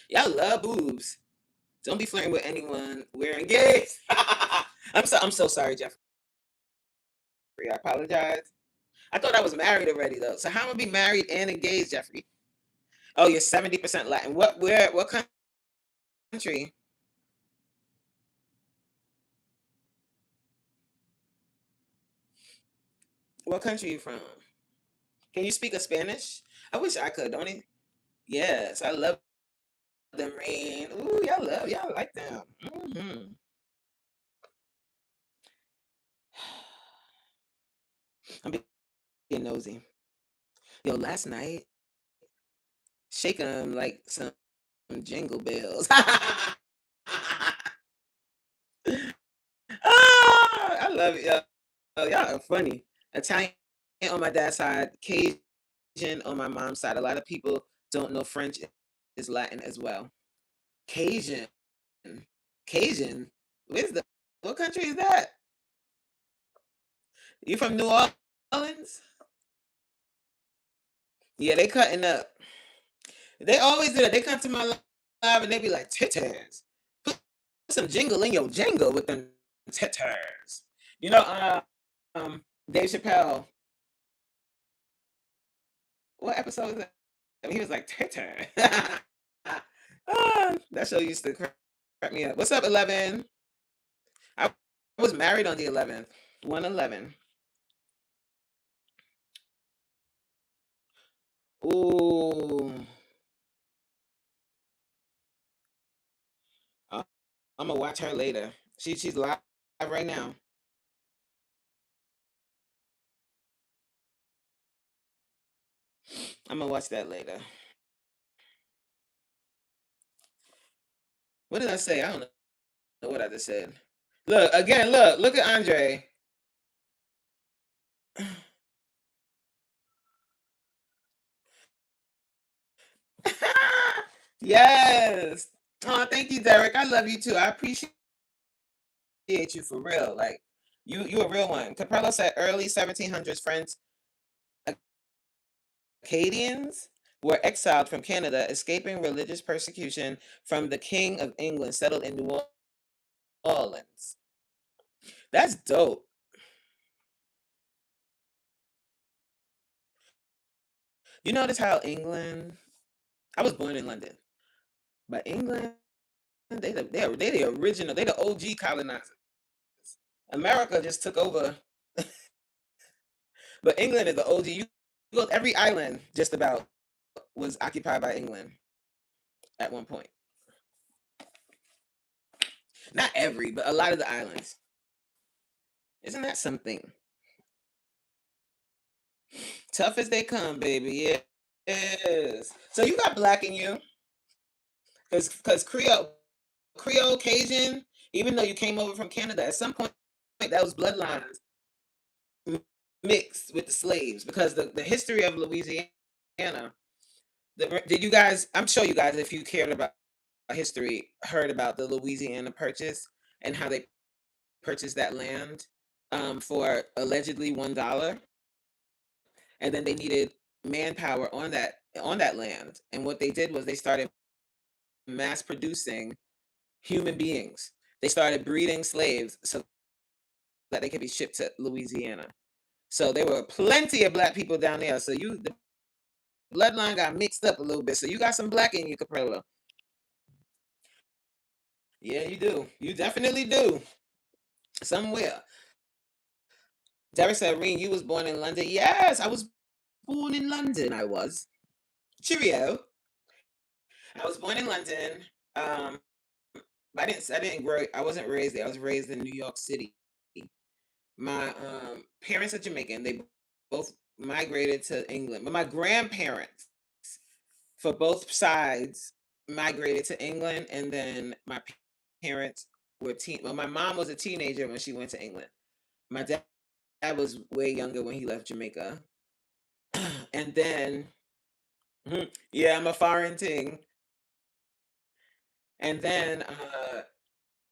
Y'all love boobs. Don't be flirting with anyone wearing gays. I'm so sorry, Jeffrey. I apologize. I thought I was married already though. So how am I be married and engaged, Jeffrey? Oh, you're 70% Latin. What country? What country you from? Can you speak a Spanish? I wish I could. Don't you? Yes, I love them rain. Ooh, y'all like them. I'm being nosy. Yo, last night, shake 'em like some jingle bells. I love it. Y'all are funny. Italian on my dad's side, Cajun on my mom's side. A lot of people don't know French is Latin as well. Cajun. Cajun? Where's the what country is that? You from New Orleans? Yeah, they cutting up. They always do that. They come to my live and they be like, titties. Put some jingle in your jingle with them titties. You know, Dave Chappelle, what episode is that? He was like, titties. That show used to crack me up. What's up, 11? I was married on the 11th. 111. Ooh. I'm gonna watch her later. She's live right now. I'm gonna watch that later. What did I say? I don't know what I just said. Look again. Look at Andre. Yes. Oh, thank you, Derek. I love you too. I appreciate you for real. Like you a real one. Capello said early 1700s French Acadians were exiled from Canada, escaping religious persecution from the King of England, settled in New Orleans. That's dope. You notice how England? I was born in London, but England, they the original. They the OG colonizers. America just took over, but England is the OG. You go every island just about was occupied by England at one point. Not every, but a lot of the islands. Isn't that something? Tough as they come, baby. Yeah. Yes. So you got black in you, because Creole, Cajun. Even though you came over from Canada, at some point that was bloodlines mixed with the slaves, because the history of Louisiana. Did you guys? I'm sure you guys, if you cared about history, heard about the Louisiana Purchase and how they purchased that land for allegedly $1, and then they needed manpower on that land, and what they did was they started mass producing human beings. They started breeding slaves so that they could be shipped to Louisiana. So there were plenty of black people down there. So the bloodline got mixed up a little bit. So you got some black in you, Caprella. Yeah, you do. You definitely do. Somewhere. Derek said, Reen, you was born in London. Yes, I was born in London. I was. Cheerio. I was born in London. Um, I didn't grow. I wasn't raised there. I was raised in New York City. My parents are Jamaican. They both migrated to England, but my grandparents, for both sides, migrated to England, and then my parents were teen. Well, my mom was a teenager when she went to England. My dad was way younger when he left Jamaica, and then yeah, I'm a foreign ting. And then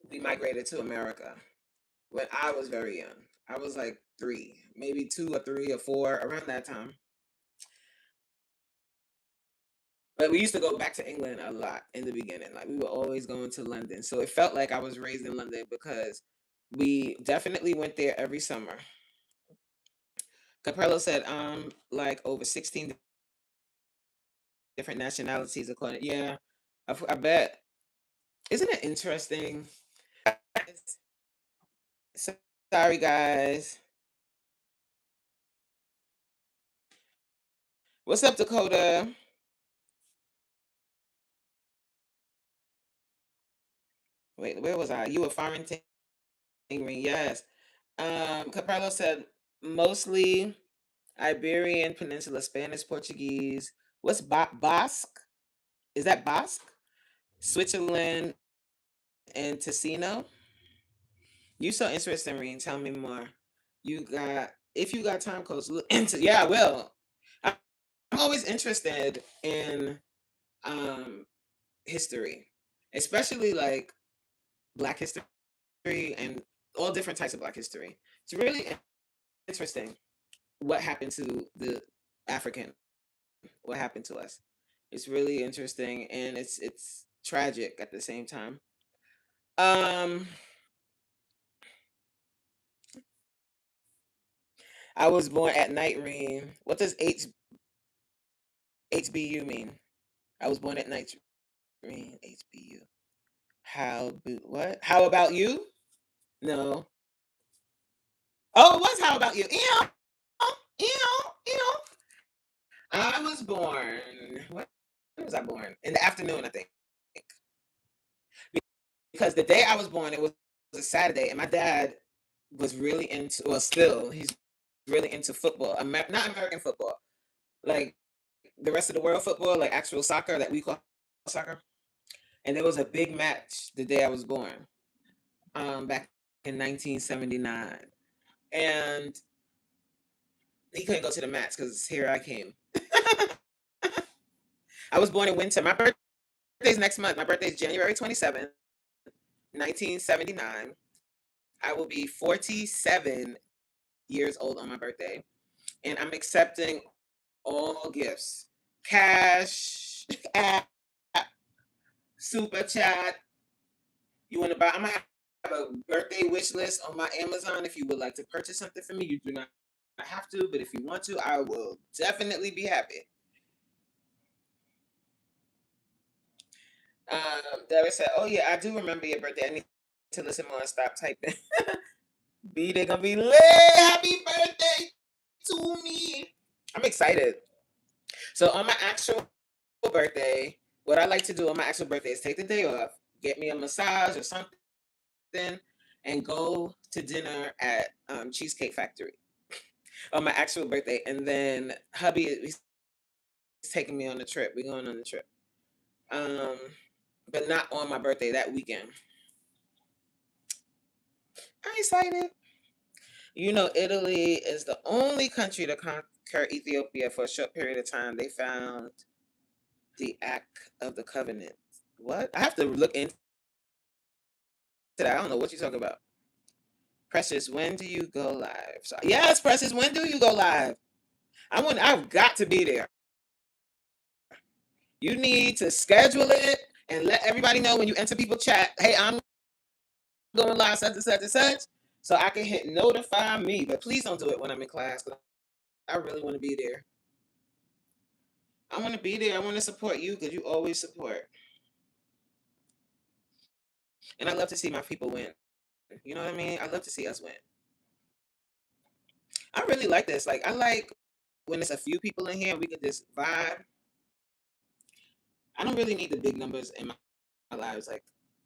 we migrated to America when I was very young. I was like three, maybe two or three or four around that time. But we used to go back to England a lot in the beginning. Like we were always going to London. So it felt like I was raised in London because we definitely went there every summer. Caprello said, like over 16 different nationalities according. Yeah, I bet. Isn't it interesting? So- Sorry, guys. What's up, Dakota? Wait, where was I? You were farming ring. Yes. Caparlo said mostly Iberian Peninsula, Spanish, Portuguese. What's Basque? Is that Basque? Switzerland and Ticino. You so interesting, Reen. Tell me more. You got if you got time codes, look into yeah, I will. I'm always interested in um history, especially like Black history and all different types of Black history. It's really interesting what happened to the African, what happened to us. It's really interesting and it's tragic at the same time. Um, I was born at night, Reen. What does HBU mean? I was born at night, Reen. HBU. What? How about you? No. Oh, it was how about you? Ew, ew, ew. I was born. When was I born? In the afternoon, I think. Because the day I was born, it was a Saturday, and my dad was really into, well, still, he's really into football. Not American football, like the rest of the world football, like actual soccer that we call soccer. And there was a big match the day I was born, back in 1979, and he couldn't go to the match because here I came. I was born in winter. My birthday's next month. My birthday's January 27th, 1979. I will be 47 years old on my birthday, and I'm accepting all gifts, cash, app, super chat. You want to buy? I'm gonna have a birthday wish list on my Amazon. If you would like to purchase something for me, you do not have to, but if you want to, I will definitely be happy. Derek said, "Oh yeah, I do remember your birthday. I need to listen more and stop typing." B, they gonna be lit. Happy birthday to me. I'm excited. So on my actual birthday, what I like to do on my actual birthday is take the day off, get me a massage or something, and go to dinner at Cheesecake Factory on my actual birthday. And then hubby is taking me on the trip. We're going on the trip. Um, but not on my birthday, that weekend. I'm excited. You know, Italy is the only country to conquer Ethiopia for a short period of time. They found the Act of the Covenant. What? I have to look into that. I don't know what you're talking about. Precious, when do you go live? So, yes, Precious, when do you go live? I've got to be there. You need to schedule it and let everybody know when you enter people chat, hey, I'm going live such and such and such. So I can hit notify me. But please don't do it when I'm in class. I really want to be there. I want to be there. I want to support you because you always support. And I love to see my people win. You know what I mean? I love to see us win. I really like this. Like I like when it's a few people in here and we can just vibe. I don't really need the big numbers in my lives. Like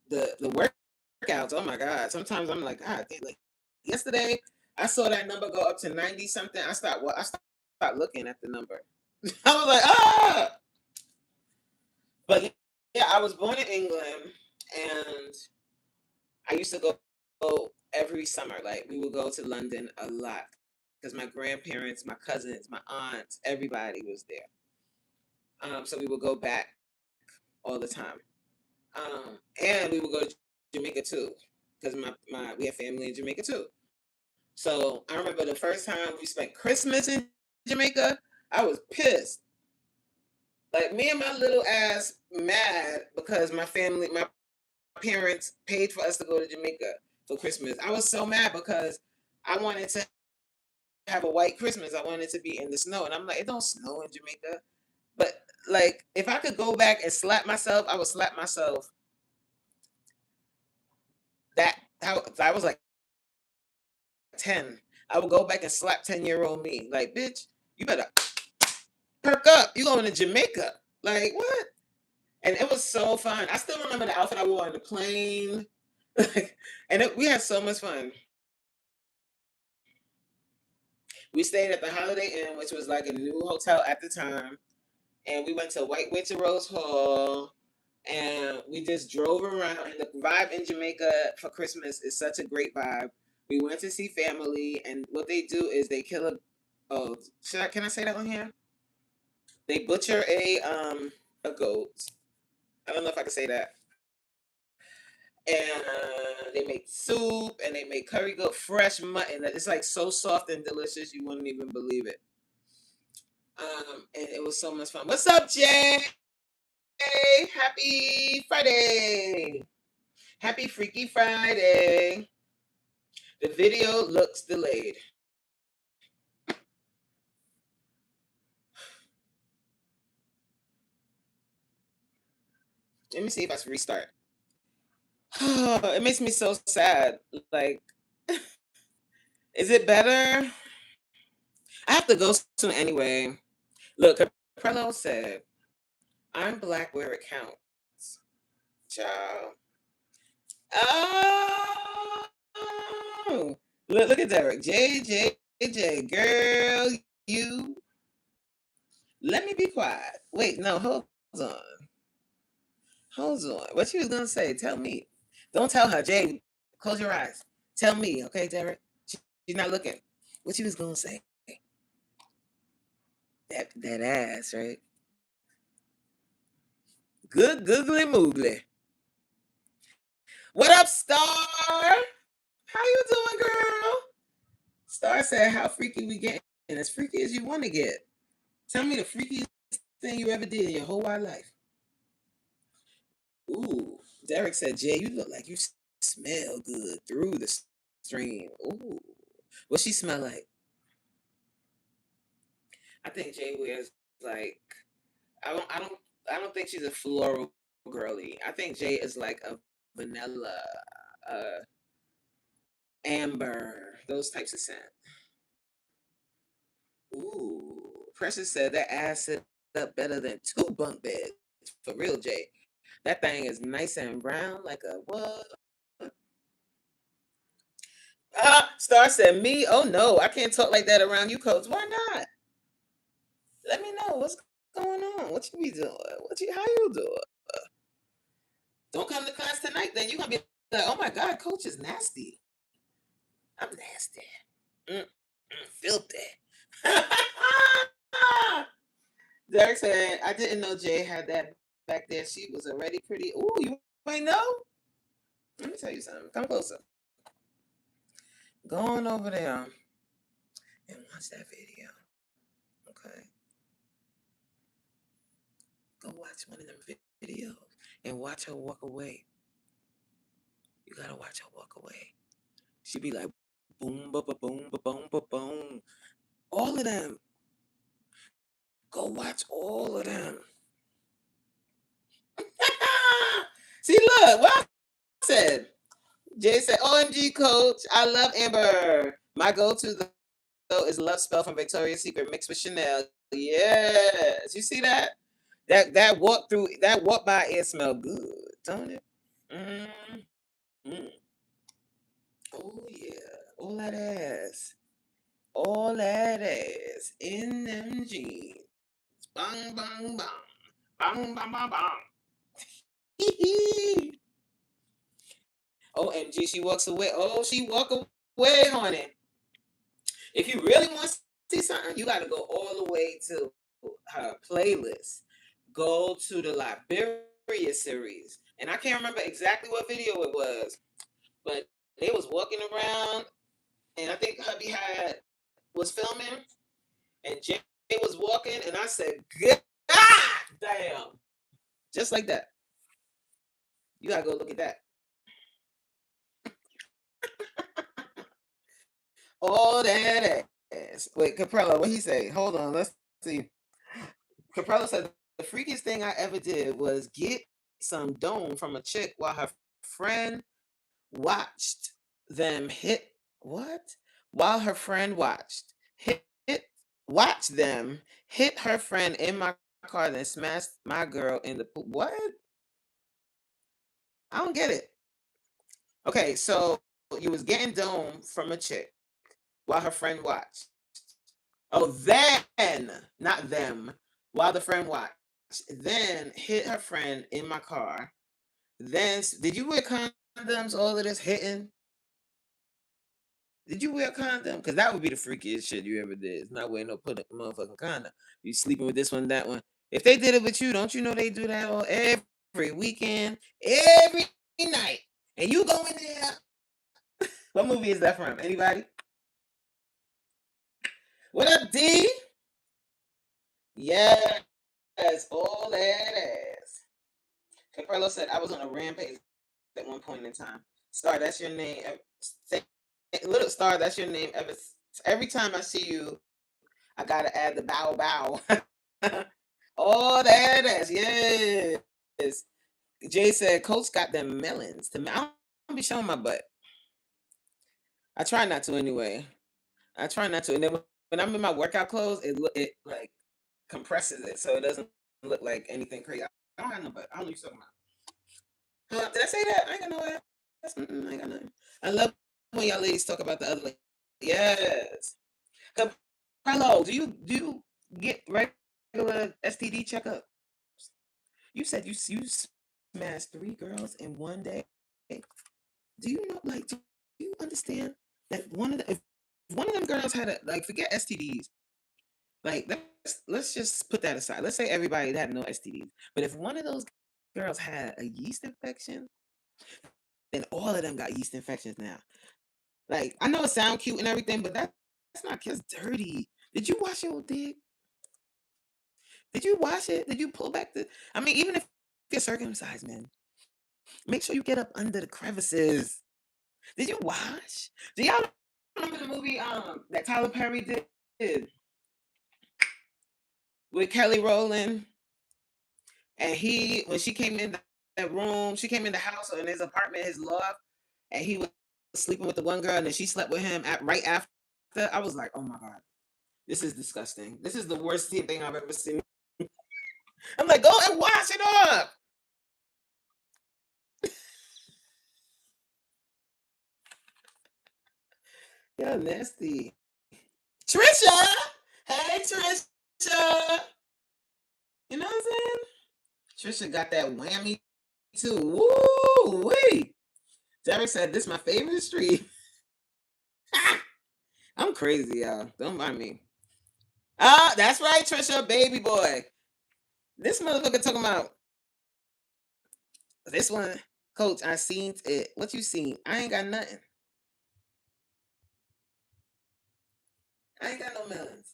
the workouts. Oh my god! Sometimes I'm like, God, like yesterday I saw that number go up to 90 something. I stopped looking at the number. I was like, ah. But yeah, I was born in England, and I used to go every summer. Like we would go to London a lot because my grandparents, my cousins, my aunts, everybody was there. So we would go back all the time. And we would go to Jamaica too because my we have family in Jamaica too. So I remember the first time we spent Christmas in Jamaica, I was pissed. Like me and my little ass mad because my parents paid for us to go to Jamaica for Christmas. I was so mad because I wanted to have a white Christmas. I wanted to be in the snow, and I'm like, it don't snow in Jamaica. But like, if I could go back and slap myself, I would slap myself. That how I was like 10. I would go back and slap 10-year-old me. Like, bitch, you better perk up. You going to Jamaica? Like what? And it was so fun. I still remember the outfit I wore on the plane. We had so much fun. We stayed at the Holiday Inn, which was like a new hotel at the time, and we went to White Witch Rose Hall, and we just drove around. And the vibe in Jamaica for Christmas is such a great vibe. We went to see family, and what they do is they kill a. Oh, can I say that on here? They butcher a goat. I don't know if I can say that. And they make soup and they make curry goat, fresh mutton. It's like so soft and delicious, you wouldn't even believe it. And it was so much fun. What's up, Jay? Happy Friday. Happy Freaky Friday. The video looks delayed. Let me see if I can restart. It makes me so sad. Like, is it better? I have to go soon anyway. Look, Caprello said, I'm black where it counts. Ciao. Oh, look at Derek. JJ, girl, you. Let me be quiet. Wait, no, hold on. Hold on. What you was gonna say? Tell me. Don't tell her, Jay. Close your eyes. Tell me, okay, Derek? She's not looking. What you was gonna say? That ass, right? Good googly moogly. What up, Star? How you doing, girl? Star said, how freaky we getting? As freaky as you want to get. Tell me the freakiest thing you ever did in your whole wide life. Ooh. Derek said, Jay, you look like you smell good through the stream. Ooh. What she smell like? I think Jay wears like I don't think she's a floral girly. I think Jay is like a vanilla, uh, amber, those types of scent. Ooh. Precious said that ass sit up better than 2 bunk beds. For real, Jay. That thing is nice and brown like a what? Star said, me? Oh no, I can't talk like that around you, coach. Why not? Let me know what's going on. What you be doing? How you doing? Don't come to class tonight, then you're gonna be like, oh my god, coach is nasty. I'm nasty. Filthy. Derek said, I didn't know Jay had that back there. She was already pretty. Ooh, you might know? Let me tell you something. Come closer. Go on over there and watch that video. Okay. Go watch one of them videos and watch her walk away. You gotta watch her walk away. She be like, boom, ba, ba, boom, ba, boom, ba, boom. All of them. Go watch all of them. See, look, what I said. Jay said, OMG, coach, I love Amber. My go-to, though, is Love Spell from Victoria's Secret mixed with Chanel. Yes. You see that? That walk by air smell good, don't it? Mm. Oh yeah. All that ass. All that ass in them jeans. Bang bang bang. Bang bang bang bang. OMG, she walks away. Oh, she walk away, honey. If you really want to see something, you got to go all the way to her playlist. Go to the Liberia series. And I can't remember exactly what video it was, but they was walking around, and I think hubby was filming, and Jay was walking, and I said, "God damn!" Just like that. You gotta go look at that. All that ass. Wait, Caprella, what he say? Hold on, let's see. Caprella said the freakiest thing I ever did was get some dome from a chick while her friend watched them hit what? While her friend hit watch them hit her friend in my car, then smashed my girl in the what? I don't get it. Okay, so you was getting dome from a chick while her friend watched. Oh, then, not them. While the friend watched, then hit her friend in my car. Then, did you wear condoms? All of this hitting? Did you wear a condom? Because that would be the freakiest shit you ever did. It's not wearing no put motherfucking condom. You sleeping with this one, that one. If they did it with you, don't you know they do that all every weekend, every night? And you go in there. What movie is that from? Anybody? What up, D? Yes, all that ass. Caprello said I was on a rampage at one point in time. Star, that's your name. Little Star, that's your name. Every time I see you, I gotta add the bow bow. All that ass, yes. Jay said, Coach got them melons. I don't be showing my butt. I try not to anyway. I try not to. And then when I'm in my workout clothes, it like compresses it so it doesn't look like anything crazy. I don't have no butt. I don't know what you're talking about. Did I say that? I ain't got no ass. I ain't got nothing. I love when y'all ladies talk about the other lady. Yes. Hello, do you get regular STD checkup? You said you smashed 3 girls in one day. Do you know, like, do you understand that if one of them girls had forget STDs, like let's just put that aside. Let's say everybody had no STDs, but if one of those girls had a yeast infection, then all of them got yeast infections now. Like, I know it sounds cute and everything, but that's not just dirty. Did you wash your dick? Did you wash it? Did you pull back I mean, even if you're circumcised, man, make sure you get up under the crevices. Did you wash? Do y'all remember the movie that Tyler Perry did with Kelly Rowland? And when she came in that room, she came in the house or in his apartment, his loft, and he was sleeping with the one girl, and then she slept with him right after. I was like, oh my God, this is disgusting. This is the worst thing I've ever seen. I'm like, go and wash it up. Yeah, nasty. Trisha! Hey, Trisha! You know what I'm saying? Trisha got that whammy too. Woo! Wee! Derek said, this is my favorite street. I'm crazy, y'all. Don't mind me. Ah, that's right, Trisha, baby boy. This motherfucker talking about this one. Coach, I seen it. What you seen? I ain't got nothing. I ain't got no melons.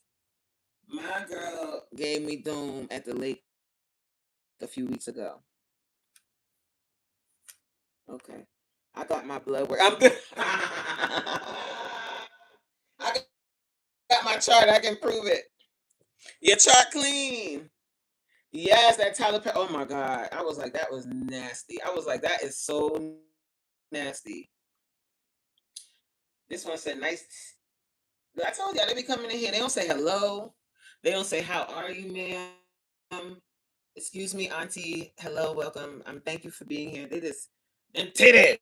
My girl gave me doom at the lake a few weeks ago. Okay. I got my blood work. I'm good. I got my chart. I can prove it. Your chart clean. Yes, that Tyler Perry. Oh my God. I was like, that was nasty. I was like, that is so nasty. This one said, nice. I told y'all, they be coming in here. They don't say hello. They don't say, how are you, ma'am? Excuse me, auntie. Hello, welcome. Thank you for being here. They just, and titties.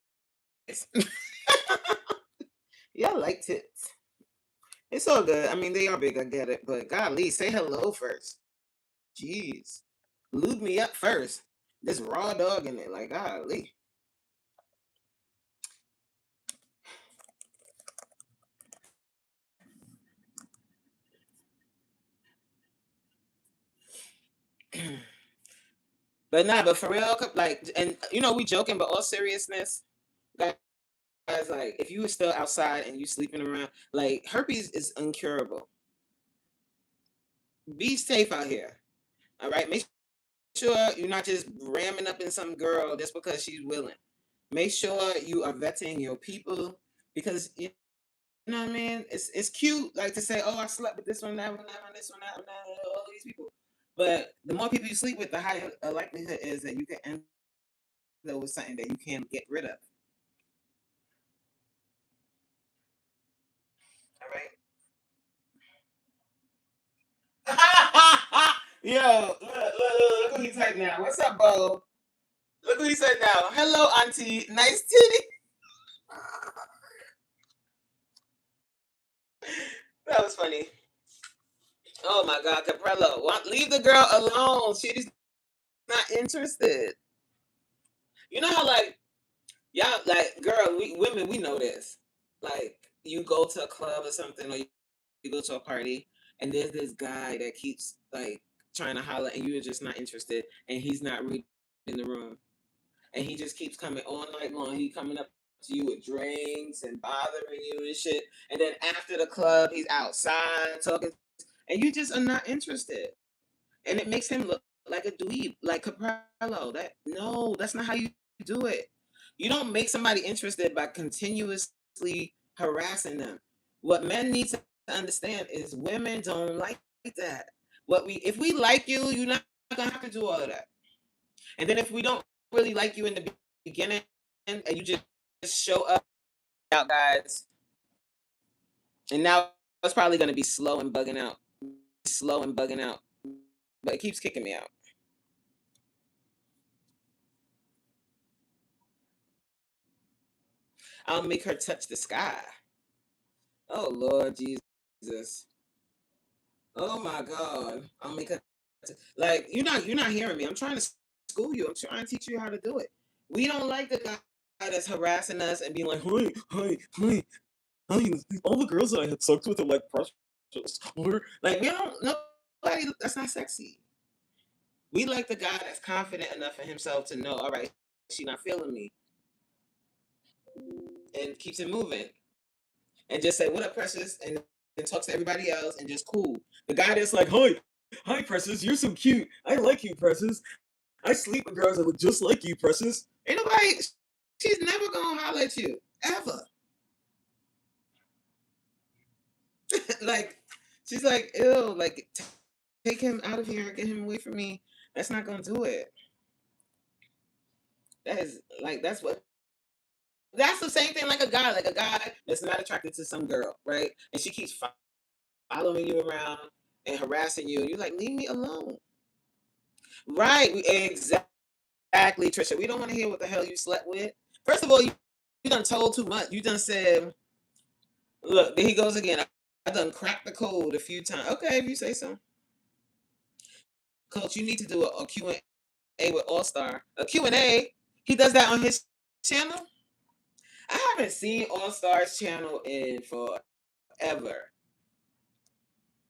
Y'all like tits. It's all good. I mean, they are big. I get it. But golly, say hello first. Jeez. Lube me up first. This raw dog in it. Like, golly. But nah, but for real, like, and we joking, but all seriousness, guys, like, if you were still outside and you sleeping around, like, herpes is incurable. Be safe out here. All right, make sure you're not just ramming up in some girl just because she's willing. Make sure you are vetting your people because you know what I mean. It's cute, like, to say, oh, I slept with this one, that one, this one, that one, all these people. But the more people you sleep with, the higher likelihood is that you can end up with something that you can't get rid of. All right. Yo, look what he said now. What's up, Bo? Look what he said now. Hello, Auntie. Nice titty. That was funny. Oh my God, Caprello. Leave the girl alone. She's not interested. You know how like y'all like girl, we women we know this. Like you go to a club or something or you go to a party and there's this guy that keeps like trying to holler and you're just not interested and he's not reading the room. And he just keeps coming all night long. He coming up to you with drinks and bothering you and shit. And then after the club, he's outside talking and you just are not interested. And it makes him look like a dweeb, like Caprello. That no, that's not how you do it. You don't make somebody interested by continuously harassing them. What men need to understand is women don't like that. What we if we like you, you're not gonna have to do all of that. And then if we don't really like you in the beginning and you just show up out guys, and now it's probably gonna be slow and bugging out. Slow and bugging out. But it keeps kicking me out. I'll make her touch the sky. Oh Lord Jesus. Oh my God. I'll make her like you're not hearing me. I'm trying to school you. I'm trying to teach you how to do it. We don't like the guy that's harassing us and being like, hey, all the girls that I had sex with are like precious. Like we don't nobody that's not sexy. We like the guy that's confident enough in himself to know, all right, she not feeling me. And keeps it moving. And just say, what up, Precious? And talk to everybody else and just cool. The guy that's like, hi, Precious, you're so cute. I like you, Precious. I sleep with girls that look just like you, Precious. Ain't nobody, she's never gonna holler at you. Ever. Like, she's like, ew, like, take him out of here, get him away from me. That's not gonna do it. That is like that's the same thing like a guy that's not attracted to some girl, right? And she keeps following you around and harassing you, and you're like, leave me alone. Right. Exactly, Trisha. We don't want to hear what the hell you slept with. First of all, you done told too much. You done said, look, there he goes again. I done cracked the code a few times. Okay, if you say so. Coach, you need to do a Q&A with All Star. A Q&A? He does that on his channel? I haven't seen All Star's channel in forever.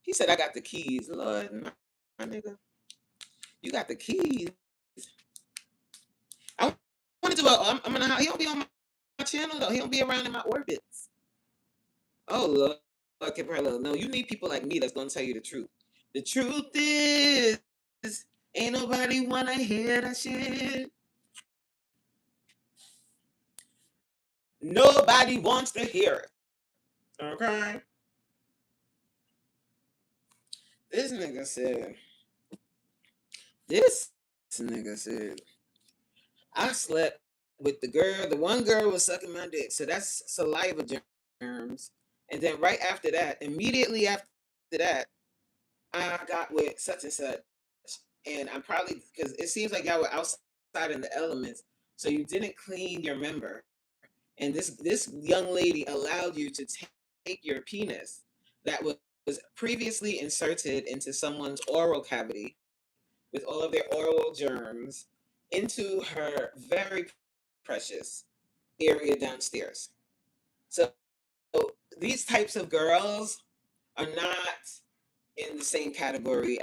He said, I got the keys. Lord, my nigga. You got the keys. I want to do I'm gonna, he don't be on my channel though. He don't be around in my orbits. Oh, Lord. Okay, parallel. No, you need people like me that's gonna tell you the truth. The truth is, ain't nobody wanna hear that shit. Nobody wants to hear it. Okay. This nigga said. This nigga said. I slept with the girl. The one girl was sucking my dick. So that's saliva germs. And then right after that, immediately after that, I got with such and such. And I'm probably because it seems like y'all were outside in the elements. So you didn't clean your member. And this young lady allowed you to take your penis that was previously inserted into someone's oral cavity with all of their oral germs into her very precious area downstairs. So these types of girls are not in the same category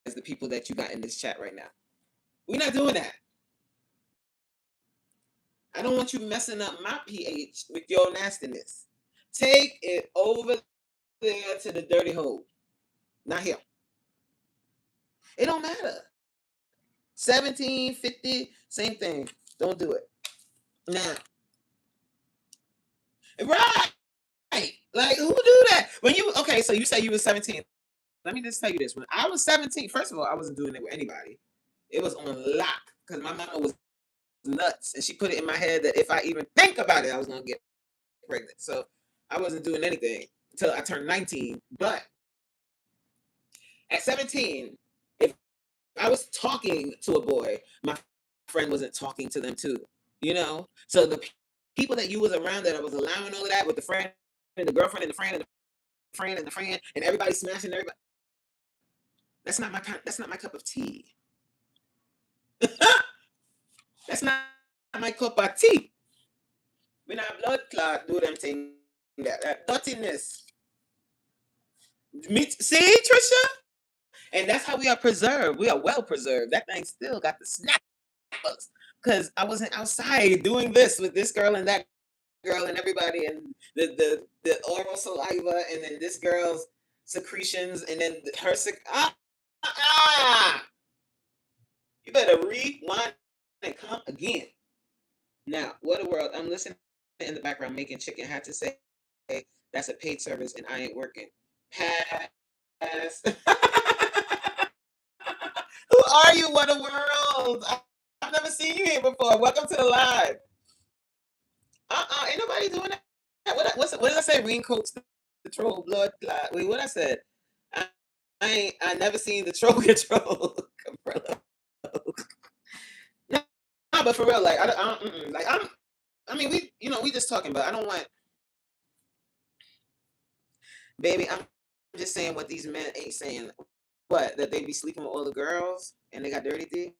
as the people that you got in this chat right now. We're not doing that. I don't want you messing up my pH with your nastiness. Take it over there to the dirty hole. Not here. It don't matter. 17, 50, same thing. Don't do it. Nah. Right. Like, who do that? When you, okay, so you say you were 17. let me just tell you this. When I was 17, first of all, I wasn't doing it with anybody. It was on lock because my mama was nuts and she put it in my head that if I even think about it, I was gonna get pregnant. So I wasn't doing anything until I turned 19. But at 17, if I was talking to a boy, my friend wasn't talking to them too. You know? So the people that you was around that I was allowing all of that with the friend and the girlfriend and the friend and the friend and the friend and everybody smashing everybody. That's not my cup of tea. That's not my cup of tea. When our blood clot do them thing that dirtiness. See, Trisha? And that's how we are preserved. We are well preserved. That thing still got the snappers. Because I wasn't outside doing this with this girl and that girl and everybody and the oral saliva and then this girl's secretions and then her you better rewind and come again. Now, what a world. I'm listening in the background making chicken. Had to say that's a paid service and I ain't working. Pass. Who are you? What a world. I've never seen you here before. Welcome to the live. Ain't nobody doing that. What did I say? Raincoats, the troll, blood. Wait, what I said? I never seen the troll control. No, but for real, like I mean, we just talking, but I don't want, baby. I'm just saying what these men ain't saying. What, that they be sleeping with all the girls and they got dirty dick?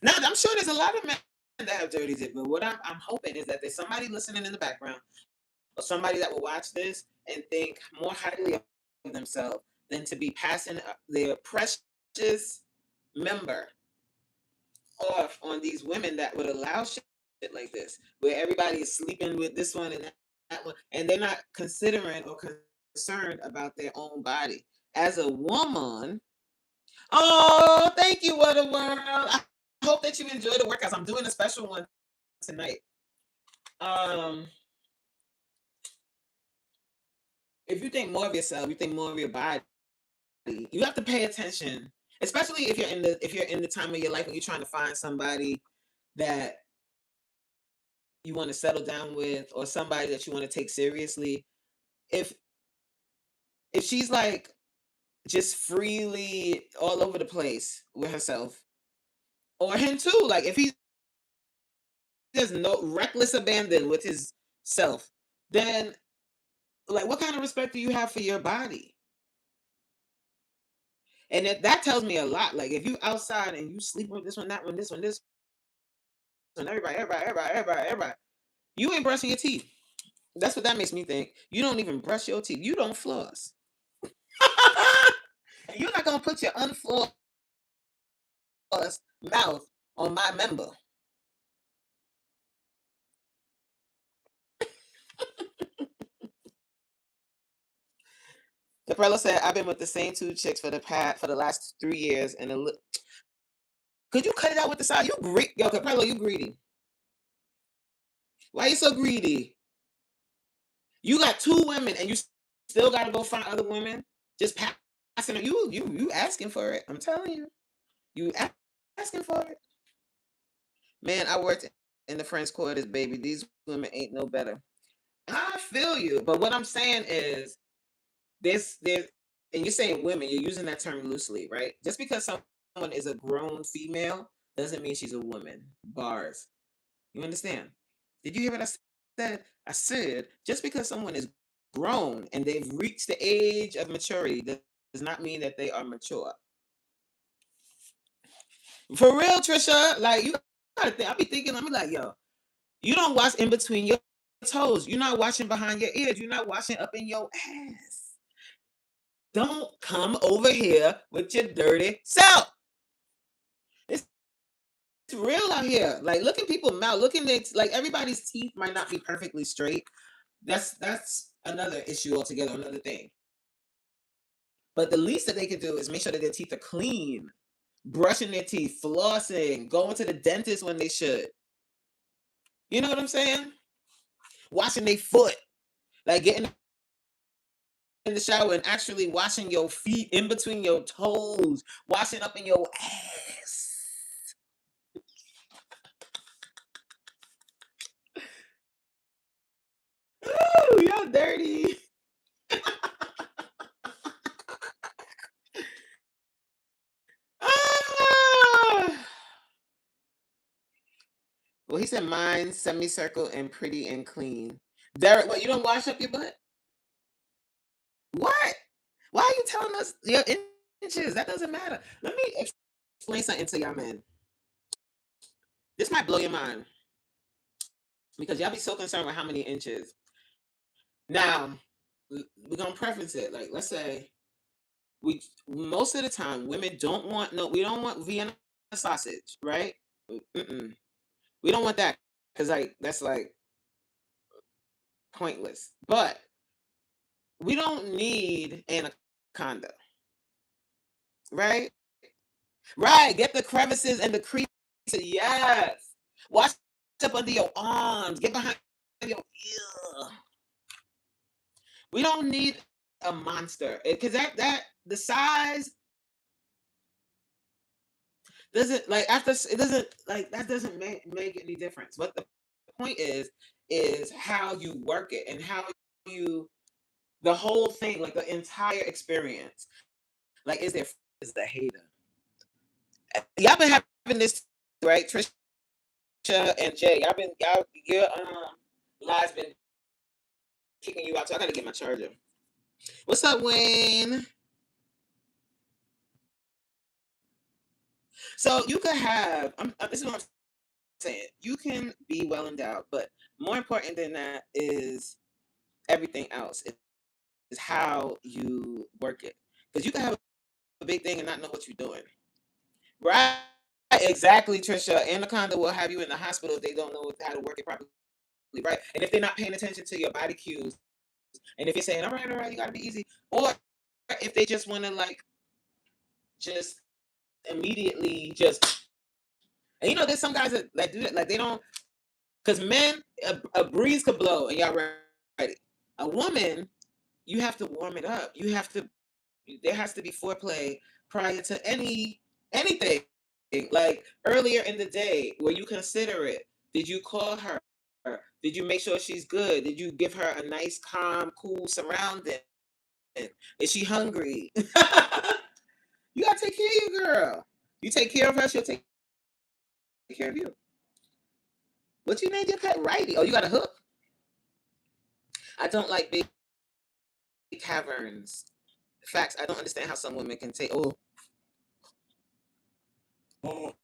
Now, I'm sure there's a lot of men that have dirty dick, but what I'm hoping is that there's somebody listening in the background or somebody that will watch this and think more highly of themselves than to be passing their precious member off on these women that would allow shit like this, where everybody is sleeping with this one and that one, and they're not considering or concerned about their own body. As a woman, oh, thank you, what a world. I hope that you enjoy the workouts. I'm doing a special one tonight. If you think more of yourself, you think more of your body, you have to pay attention, especially if you're in the time of your life when you're trying to find somebody that you want to settle down with or somebody that you want to take seriously. If she's like just freely all over the place with herself, or him too, like if he's just no reckless abandon with his self, then like what kind of respect do you have for your body? And that tells me a lot. Like if you outside and you sleep with this one, that one, this one, this one, everybody, you ain't brushing your teeth. That's what that makes me think. You don't even brush your teeth. You don't floss. You're not gonna put your unflossed mouth on my member. Caprella said, "I've been with the same two chicks for the last 3 years, and could you cut it out with the side? You greedy, yo, Caprella, you greedy. Why you so greedy? You got 2 women, and you still got to go find other women. Just passing them. You asking for it. I'm telling you, you asking for it. Man, I worked in the French quarters, baby. These women ain't no better. I feel you, but what I'm saying is, there's and you're saying women, you're using that term loosely, right? Just because someone is a grown female doesn't mean she's a woman. Bars. You understand? Did you hear what I said? I said just because someone is grown and they've reached the age of maturity does not mean that they are mature. For real, Trisha, like you gotta think. I'll be thinking, I'm like, yo, you don't wash in between your toes. You're not washing behind your ears. You're not washing up in your ass. Don't come over here with your dirty self. It's real out here. Like, look at people's mouth. Look at it. Like, everybody's teeth might not be perfectly straight. That's another issue altogether, another thing. But the least that they can do is make sure that their teeth are clean, brushing their teeth, flossing, going to the dentist when they should. You know what I'm saying? Washing their foot, like getting in the shower and actually washing your feet in between your toes, washing up in your ass. Ooh, you're dirty. Ah! Well, he said mine semicircle and pretty and clean. Derek, what, you don't wash up your butt? What? Why are you telling us your inches? That doesn't matter. Let me explain something to y'all, man. This might blow your mind because y'all be so concerned with how many inches. Now, we're gonna preference it. Like, let's say we most of the time women don't want we don't want Vienna sausage, right? Mm-mm. We don't want that because like that's like pointless. But we don't need anaconda, right? Right. Get the crevices and the creases. Yes. Wash up under your arms. Get behind your ear. We don't need a monster because that the size doesn't like after it doesn't like that doesn't make any difference. What the point is how you work it and how you the whole thing, like the entire experience. Like, is the hater? Y'all been having this right, Trisha and Jay. Your lies been kicking you out. So I gotta get my charger. What's up, Wayne? So you could have. This is what I'm saying. You can be well endowed, but more important than that is everything else. Is how you work it. Because you can have a big thing and not know what you're doing. Right. Exactly, Trisha. Anaconda will have you in the hospital if they don't know how to work it properly. Right. And if they're not paying attention to your body cues, and if you're saying, all right, you gotta be easy, or if they just want to like just immediately just, and there's some guys that do that, like they don't, because men, a breeze could blow and y'all ready. A woman, you have to warm it up. There has to be foreplay prior to anything. Like earlier in the day, were you considerate? Did you call her? Did you make sure she's good? Did you give her a nice, calm, cool surrounding? Is she hungry? You gotta take care of your girl. You take care of her, she'll take care of you. What you named your pet Righty? Oh, you got a hook? I don't like big caverns. Facts. I don't understand how some women can say, oh, oh,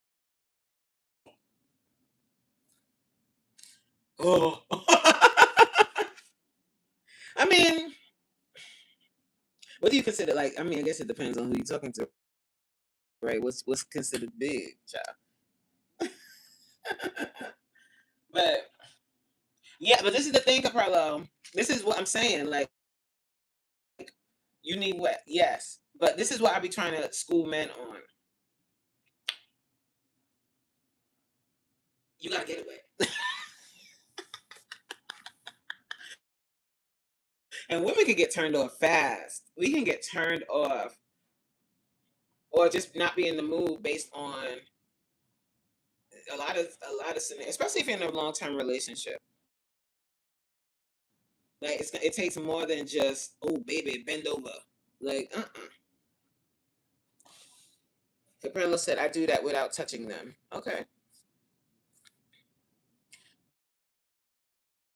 oh. I mean, what do you consider like? I mean, I guess it depends on who you're talking to, right? What's considered big, child? But yeah, but this is the thing, Caprello. This is what I'm saying. Like, you need what? Yes, but this is what I be trying to school men on. You gotta get away. And women can get turned off fast. We can get turned off, or just not be in the mood based on a lot of scenarios, especially if you're in a long term relationship. Like it takes more than just baby bend over. Like Caprello said I do that without touching them. Okay,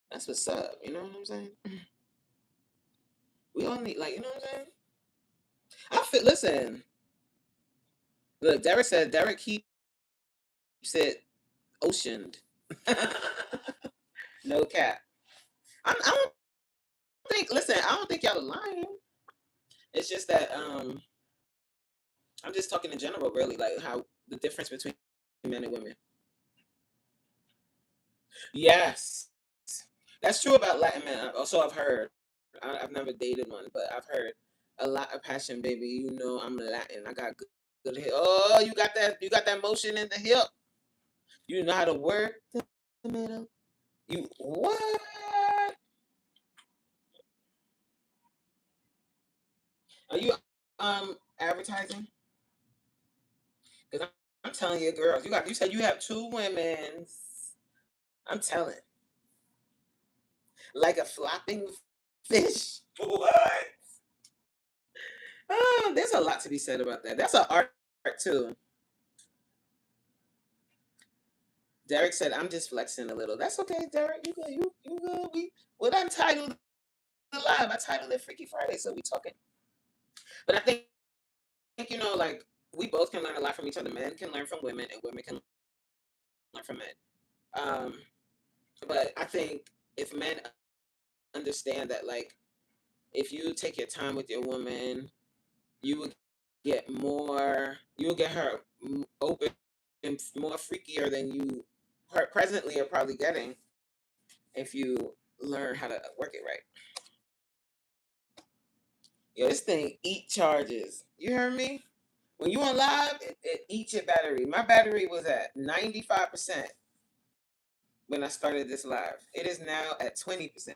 that's what's up. You know what I'm saying? We all need you know what I'm saying. Listen. Look, Derek keeps it oceaned. No cap. I don't think. Listen, I don't think y'all are lying. It's just that I'm just talking in general, really, like how the difference between men and women. Yes, that's true about Latin men. Also, I've heard. I've never dated one, but I've heard a lot of passion, baby. I'm Latin. I got good hip. Oh, you got that. You got that motion in the hip. You know how to work the middle. You what? advertising? Because I'm telling you, girls, you said you have two women. I'm telling, like a flopping fish. What? Oh, there's a lot to be said about that. That's an art too. Derek said, "I'm just flexing a little." That's okay, Derek. You good? You good? What I titled the live? I titled it Freaky Friday, so we talking. But I think like we both can learn a lot from each other. Men can learn from women, and women can learn from men. Um, but I think if men understand that, like, if you take your time with your woman, you will get more. You will get her open and more freakier than you presently are probably getting if you learn how to work it right. Yo, this thing eat charges. You heard me? When you on live, it eats your battery. My battery was at 95% when I started this live. It is now at 20%.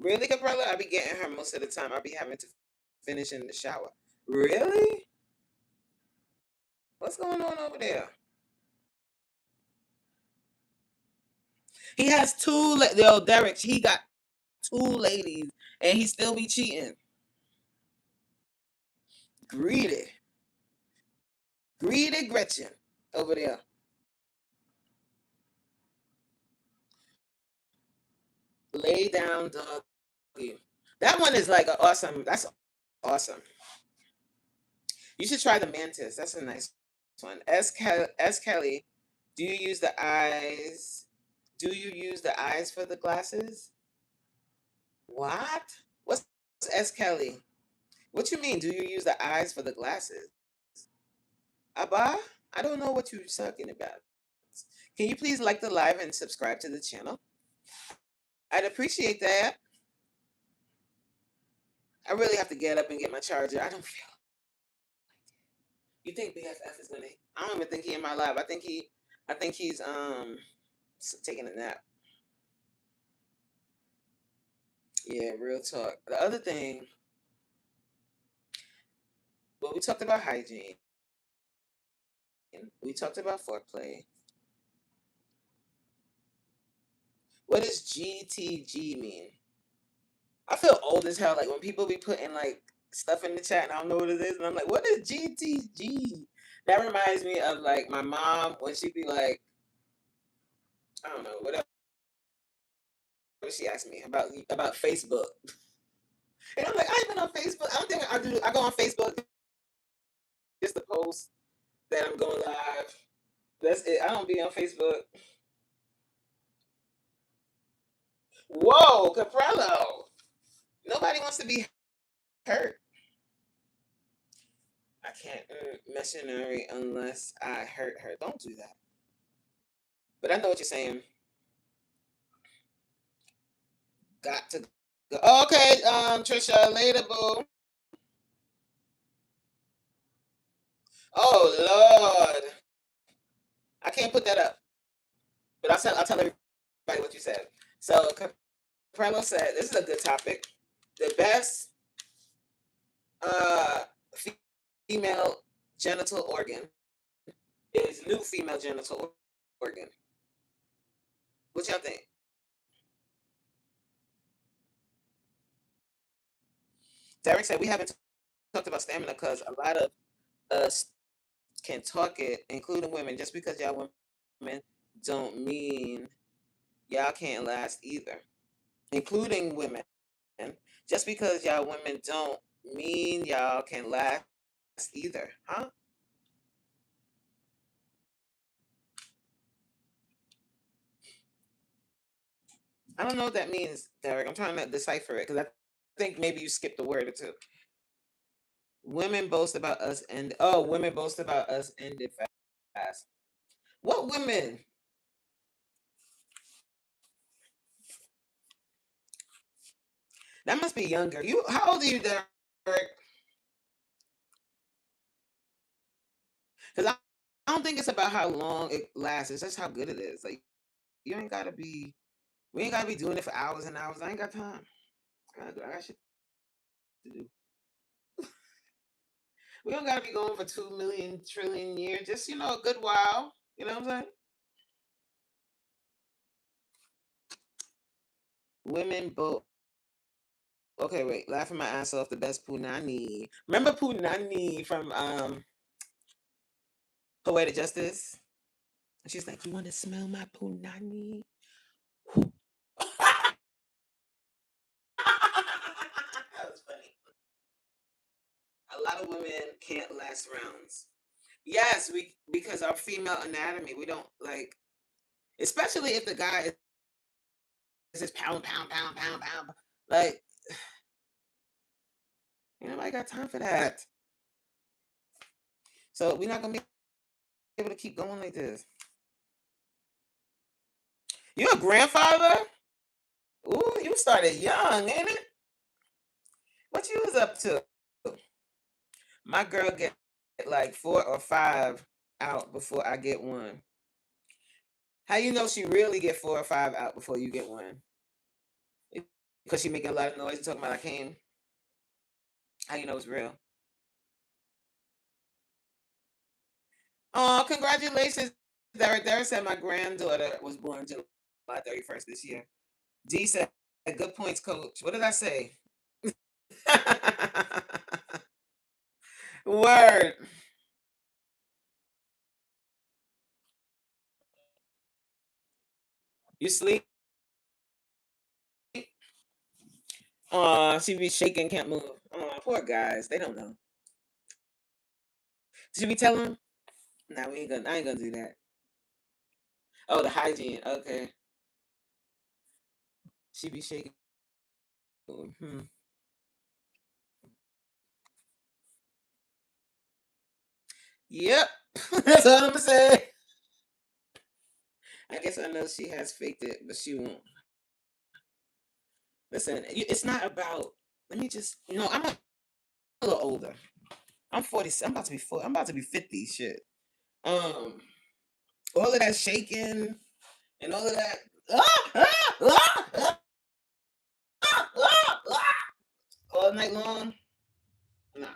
Really, Caprella? I be getting her most of the time. I be having to finish in the shower. Really? What's going on over there? He has yo, Derek, he got two ladies and he still be cheating. Greedy. Greedy Gretchen over there. Lay down, doggy. That one is like awesome. That's awesome. You should try the mantis. That's a nice one. S. Kelly, do you use the eyes? Do you use the eyes for the glasses? What? What's S. Kelly? What you mean? Do you use the eyes for the glasses? Abba? I don't know what you're talking about. Can you please like the live and subscribe to the channel? I'd appreciate that. I really have to get up and get my charger. I don't feel. You think BFF is gonna? I don't even think he in my live. I think he's taking a nap. Yeah, real talk. The other thing, well, we talked about hygiene. We talked about foreplay. What does GTG mean? I feel old as hell. Like when people be putting like stuff in the chat and I don't know what it is, and I'm like, what is GTG? That reminds me of like my mom when she be like, I don't know, whatever she asked me about Facebook. And I'm like, I ain't been on Facebook. I don't think I do. I go on Facebook just to post that I'm going live. That's it. I don't be on Facebook. Whoa, Caprello. Nobody wants to be hurt. I can't missionary unless I hurt her. Don't do that. But I know what you're saying. Got to go. Okay, Trisha, later, boo. Oh Lord, I can't put that up. But I'll tell everybody what you said. So Caprello said this is a good topic. The best uh female genital organ is new female genital organ. What y'all think? Derek said we haven't talked about stamina because a lot of us can talk it, including women. Just because y'all women don't mean y'all can't last either, including women. Just because y'all women don't mean y'all can last either, huh? I don't know what that means, Derek. I'm trying to decipher it because I think maybe you skipped a word or two. Women boast about us ended fast. What women? That must be younger. How old are you, Derek? Because I don't think it's about how long it lasts. It's just how good it is. Like You ain't gotta be. We ain't gotta be doing it for hours and hours. I ain't got time. I got shit to do. We don't gotta be going for 2 million trillion years. Just a good while. You know what I'm saying? Women both. Okay, wait. Laughing my ass off. The best punani. Remember punani from Poetic Justice? And she's like, "You want to smell my punani?" That was funny. A lot of women can't last rounds. Yes, we because our female anatomy, we don't like, especially if the guy is just pound, pound, pound, pound, pound. Like, nobody got time for that. So we're not gonna be able to keep going like this. You a grandfather? Ooh, you started young, ain't it? What you was up to? My girl get like 4 or 5 out before I get one. How you know she really get 4 or 5 out before you get one? Because she making a lot of noise talking about I came. How you know it's real? Oh, congratulations, Derek. Derek said my granddaughter was born July 31st this year. D said, good points, coach. What did I say? Word. You sleep? She be shaking, can't move. Oh, poor guys. They don't know. Should we tell them? Nah, we ain't gonna. I ain't gonna do that. Oh, the hygiene. Okay. She be shaking. Hmm. Yep. That's all I'm saying. I guess I know she has faked it, but she won't. Listen, it's not about. Let me just. I'm a little older. I'm 40. I'm about to be 40. I'm about to be 50. Shit. Um, all of that shaking and all of that. All night long. Nah.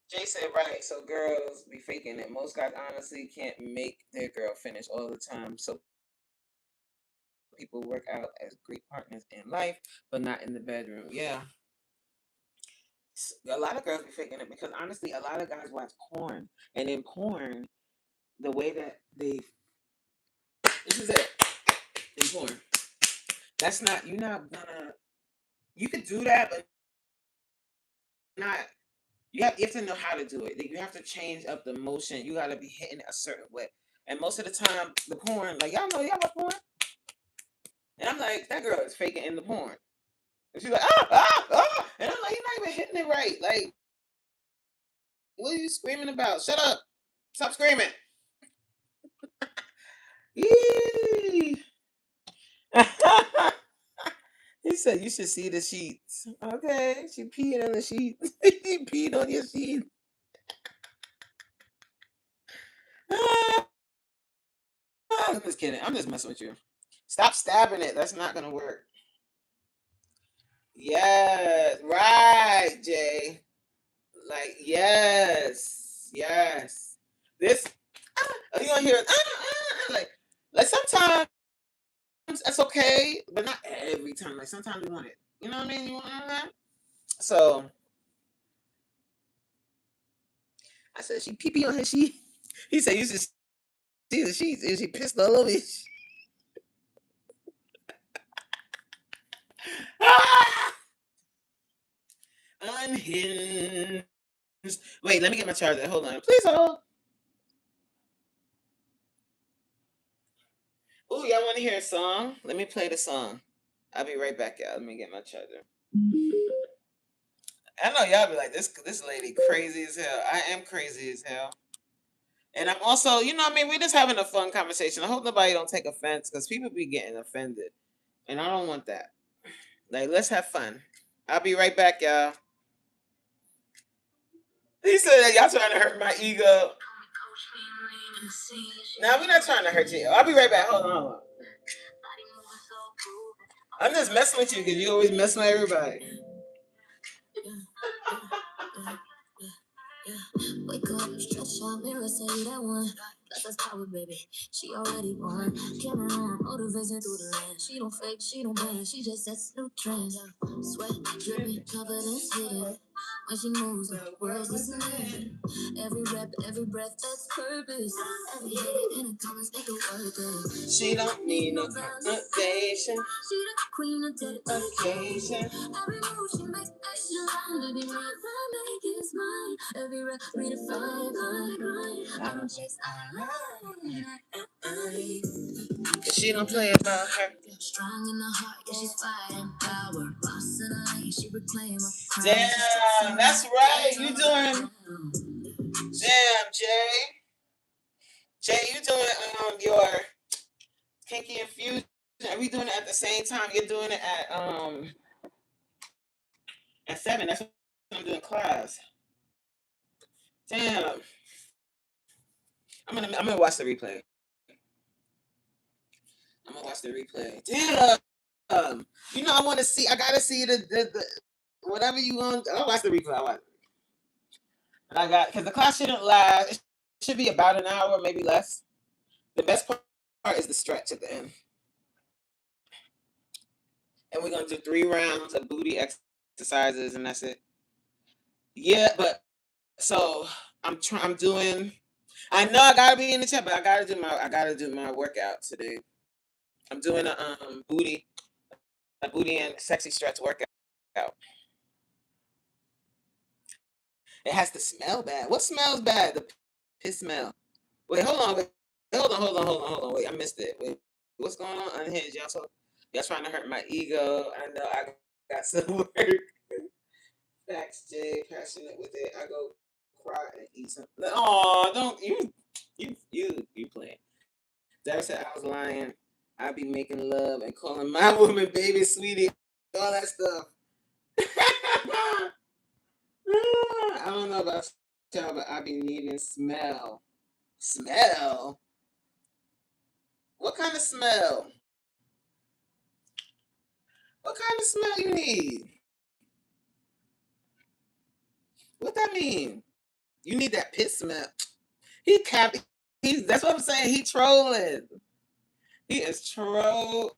Jay said right. So girls be faking it. Most guys honestly can't make their girl finish all the time. So people work out as great partners in life, but not in the bedroom. Yeah. A lot of girls be faking it because honestly, a lot of guys watch porn, and in porn, the way that they this is it in porn. That's not you're not gonna. You could do that, but not. You have to know how to do it. You have to change up the motion. You got to be hitting it a certain way. And most of the time, the porn, like y'all watch porn, and I'm like, that girl is faking in the porn. And she's like, and I'm like, you're not even hitting it right. Like, what are you screaming about? Shut up! Stop screaming! Yee. He said you should see the sheets. Okay, she peed on the sheets. She peed on your sheets. I'm just kidding. I'm just messing with you. Stop stabbing it. That's not gonna work. Yes, right, Jay. Like, yes, yes. This, you gonna hear it? Like sometimes that's okay, but not every time. Like sometimes you want it. You know what I mean? You want that. So I said she pee pee on her sheet. He said you should see the sheets, and she pissed all over it. Unhinged. Wait, let me get my charger. Hold on, please hold. Oh, y'all want to hear a song? Let me play the song. I'll be right back, y'all. Let me get my charger. I know y'all be like, this lady crazy as hell. I am crazy as hell. And I'm also, what I mean, we just having a fun conversation. I hope nobody don't take offense because people be getting offended. And I don't want that. Like, let's have fun. I'll be right back, y'all. He said that y'all trying to hurt my ego. Now we're not trying to hurt you. I'll be right back. Hold on. I'm just messing with you because you always mess with everybody. Wake up, stretch out, mirror, say you that one. That's power, baby. She already won. Camera on, motivation through the land. She don't fake, she don't bend, she just sets new trends. Sweat, dripping, confidence hidden. When she moves, the world's listening. Every rep, every breath, that's purpose. Every hit in the comments make it worth it. She don't need no conversation. She the queen of dedication. Every move she makes extra. Living right, I make it mine. Every rep, redefine, I don't chase, she don't play about her. Strong in the heart, yeah, she's fighting power. Boss in the lane, she reclaim her crown. Damn, that's right. You doing? Damn, Jay. Jay, you doing your kinky infusion? Are we doing it at the same time? You're doing it at 7. That's when I'm doing class. Damn. I'm gonna watch the replay. I'm gonna watch the replay. Damn. You know I want to see. I gotta see the whatever you want. I'll watch the replay. I'll watch it. And I got because the class shouldn't last. It should be about an hour, maybe less. The best part is the stretch at the end. And we're gonna do 3 rounds of booty exercises, and that's it. Yeah, but so I'm doing. I know I gotta be in the chat, but I gotta do my workout today. I'm doing a booty and sexy stretch workout. It has to smell bad. What smells bad? The piss smell. Wait, hold on. Wait, hold on. Wait, I missed it. Wait, what's going on? Unhinged, y'all trying to hurt my ego. I know I got some work. Facts, Jay. Passionate with it. I go cry and eat something. Oh, don't you playing? Dad said I was lying. I be making love and calling my woman baby sweetie, all that stuff. I don't know about y'all, but I be needing smell. Smell? What kind of smell? What kind of smell you need? What that mean? You need that piss smell. That's what I'm saying. He trolling. He is trolling.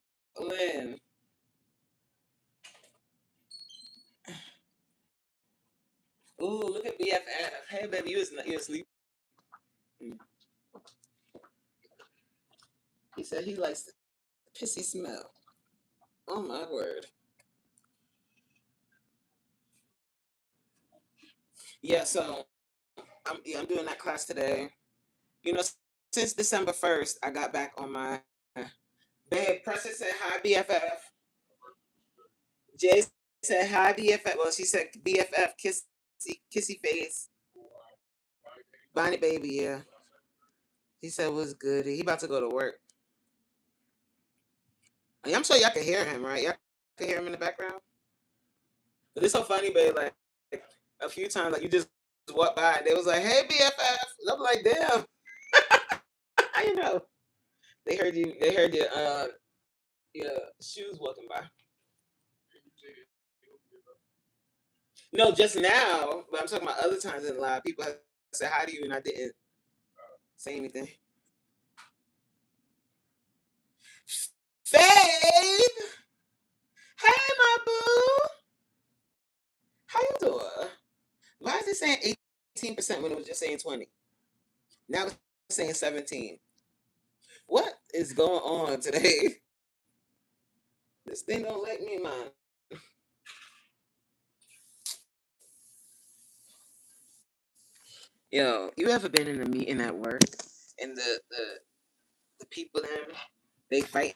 Ooh, look at BFF. Hey baby, you asleep. He said he likes the pissy smell. Oh my word. Yeah, so I'm doing that class today. You know, since December 1st, I got back on my babe. Preston said hi BFF. Jay said hi BFF. Well, she said BFF, kissy face. Bonnie baby, yeah. He said what's good. He about to go to work. I'm sure y'all can hear him, right? Y'all can hear him in the background. But it's so funny, babe. Like a few times, like you just walk by, and they was like, "Hey BFF." And I'm like, "Damn." How you know? They heard you. They heard your shoes walking by. No, just now. But I'm talking about other times in live. People have said hi to you, and I didn't say anything. Faith, hey my boo, how you doing? Why is it saying 18% when it was just saying 20? Now it's saying 17. What is going on today? This thing don't let me, man. Yo, you ever been in a meeting at work and the people there, they fighting,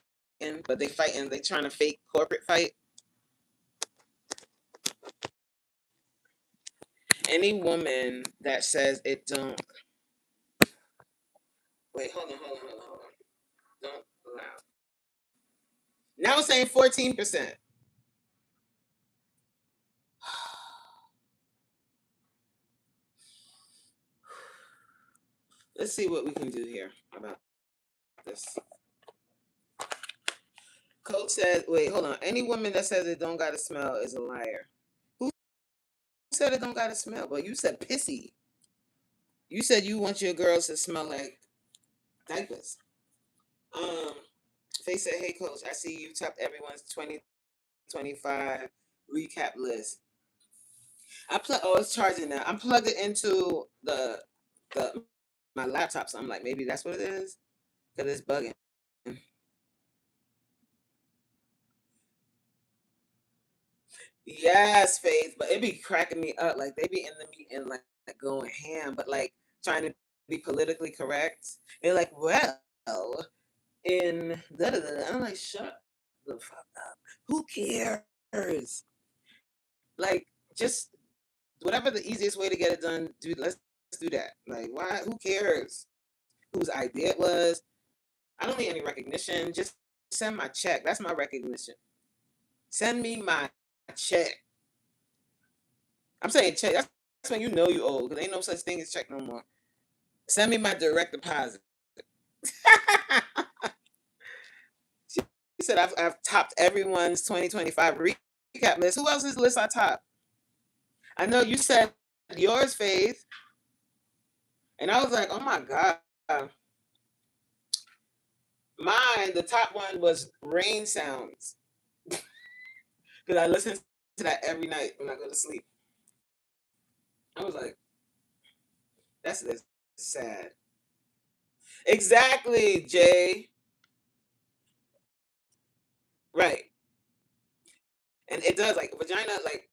but they trying to fake corporate fight? Any woman that says it don't wait, hold on. Don't allow. Now it's saying 14%. Let's see what we can do here about this. Coach said, wait, hold on. Any woman that says it don't gotta smell is a liar. Who said it don't gotta smell? But you said pissy. You said you want your girls to smell like diapers. Faye said, hey coach, I see you topped everyone's 2025 recap list. It's charging now. I'm plugged it into the my laptop, so I'm like, maybe that's what it is. Because it's bugging. Yes, Faith, but it be cracking me up. Like they be in the meeting like going ham, but like trying to be politically correct. They're like, well, in da da da. I'm like, shut the fuck up. Who cares? Like, just whatever the easiest way to get it done, dude. Let's do that. Like, why? Who cares? Whose idea it was? I don't need any recognition. Just send my check. That's my recognition. Send me my check. I'm saying check. That's when you know you old because ain't no such thing as check no more. Send me my direct deposit. She said I've topped everyone's 2025 recap list. Who else's list I topped? I know you said yours, Faith. And I was like, oh my God. Mine, the top one was rain sounds. Because I listen to that every night when I go to sleep. I was like, that's sad. Exactly, Jay. Right. And it does, like, vagina, like,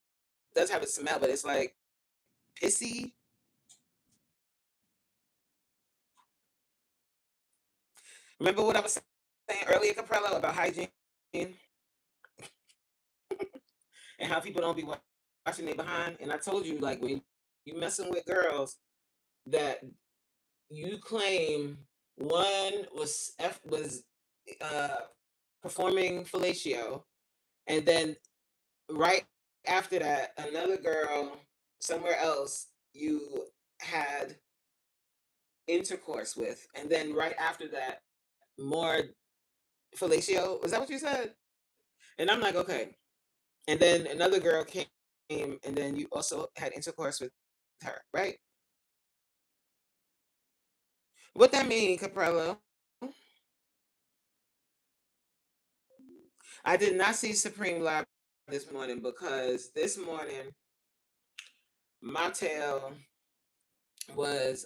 does have a smell, but it's like pissy. Remember what I was saying earlier, Caprello, about hygiene and how people don't be washing their behind? And I told you, like, when you messing with girls that you claim one was uh, performing fellatio, and then right after that, another girl somewhere else you had intercourse with, and then right after that, more fellatio. Was that what you said? And I'm like, okay. And then another girl came, and then you also had intercourse with her, right? What that mean, Caprello? I did not see Supreme live this morning because this morning my tail was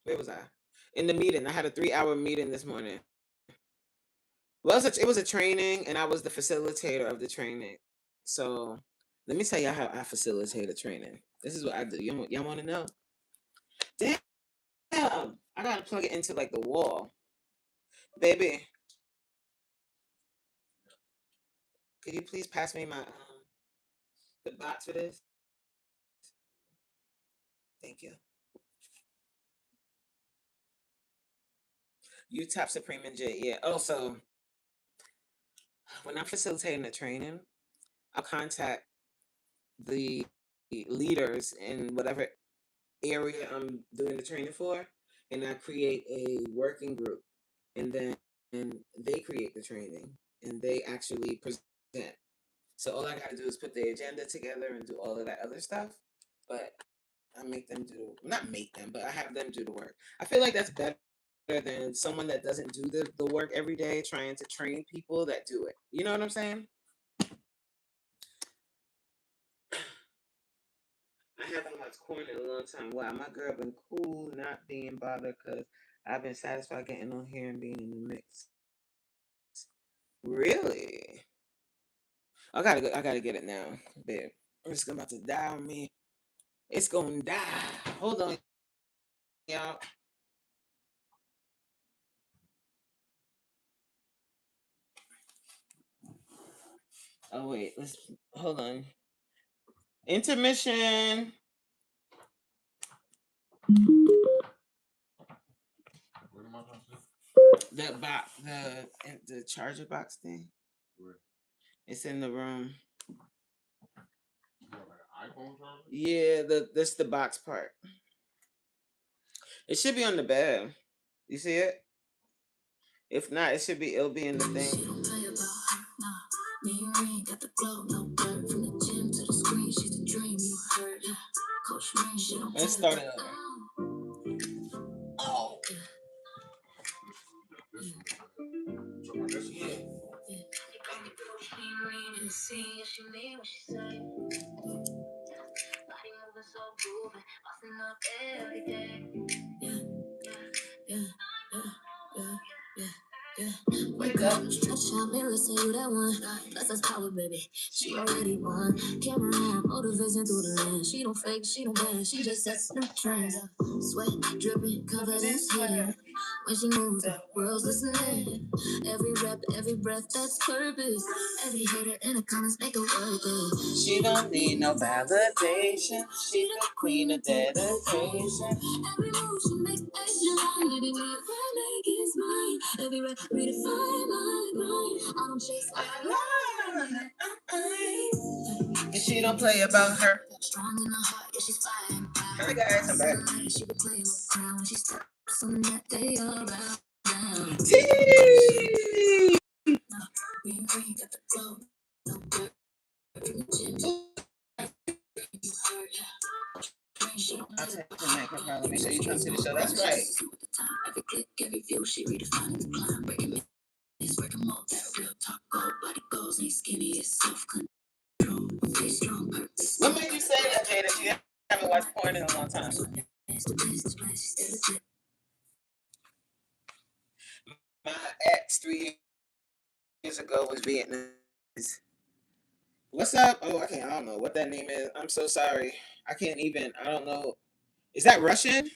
where was I? In the meeting. I had a 3-hour meeting this morning. Well, it was a training, and I was the facilitator of the training. So let me tell y'all how I facilitate a training. This is what I do. Y'all want to know? Damn, I gotta plug it into like the wall, baby. Could you please pass me my the box for this? Thank you. You top Supreme and J. Yeah. Oh, so when I'm facilitating the training, I'll contact the leaders in whatever area I'm doing the training for, and I create a working group, and then they create the training, and they actually present. So all I got to do is put the agenda together and do all of that other stuff. But I make them do, not make them, but I have them do the work. I feel like that's better than someone that doesn't do the work every day trying to train people that do it. You know what I'm saying? I haven't watched corn in a long time. Wow, my girl been cool, not being bothered because I've been satisfied getting on here and being in the mix. Really? I gotta get it now, babe. It's about to die on me. It's gonna die. Hold on, y'all. Oh wait, let's hold on. Intermission. That box, the charger box thing. Where? It's in the room. Like Yeah, this the box part. It should be on the bed. You see it? If not, it'll be in the thing. She don't play about her, nah. Me and Rain got the glow, no dirt. From the gym to the screen, she's the dream you heard. Yeah. Coach Rain, she don't Let's start it over. Oh. Wake up, stretch out, mirror, say you that one. Plus that's power, baby. She already won. Camera on, motivation through the lens. She don't fake, she don't bend, she just sets new trends. Sweat dripping, confidence hidden. When she moves, the world's listening. Every rep, every breath, that's purpose. Every hater in the comments make her work it. She don't need no validation. She's the queen of dedication. Every move she makes extra. Baby, when I make it mine. Every rep redefine my mind. I don't chase and she don't play about her. Strong in the heart, yeah, she's flying. Hi guys, I'm back. She be playing with the crown when she steps on that day around. I'll take the mic, no problem. Make sure you come to the show. That's right. Every click, every view, she redefining the climb, breaking me. It's working more. That real talk, gold body goals, ain't skinny, it's self control. Strong purpose. What made you say that, Jay? That you haven't watched porn in a long time? My ex 3 years ago was Vietnamese. What's up? Oh, I don't know what that name is. I'm so sorry. I don't know. Is that Russian?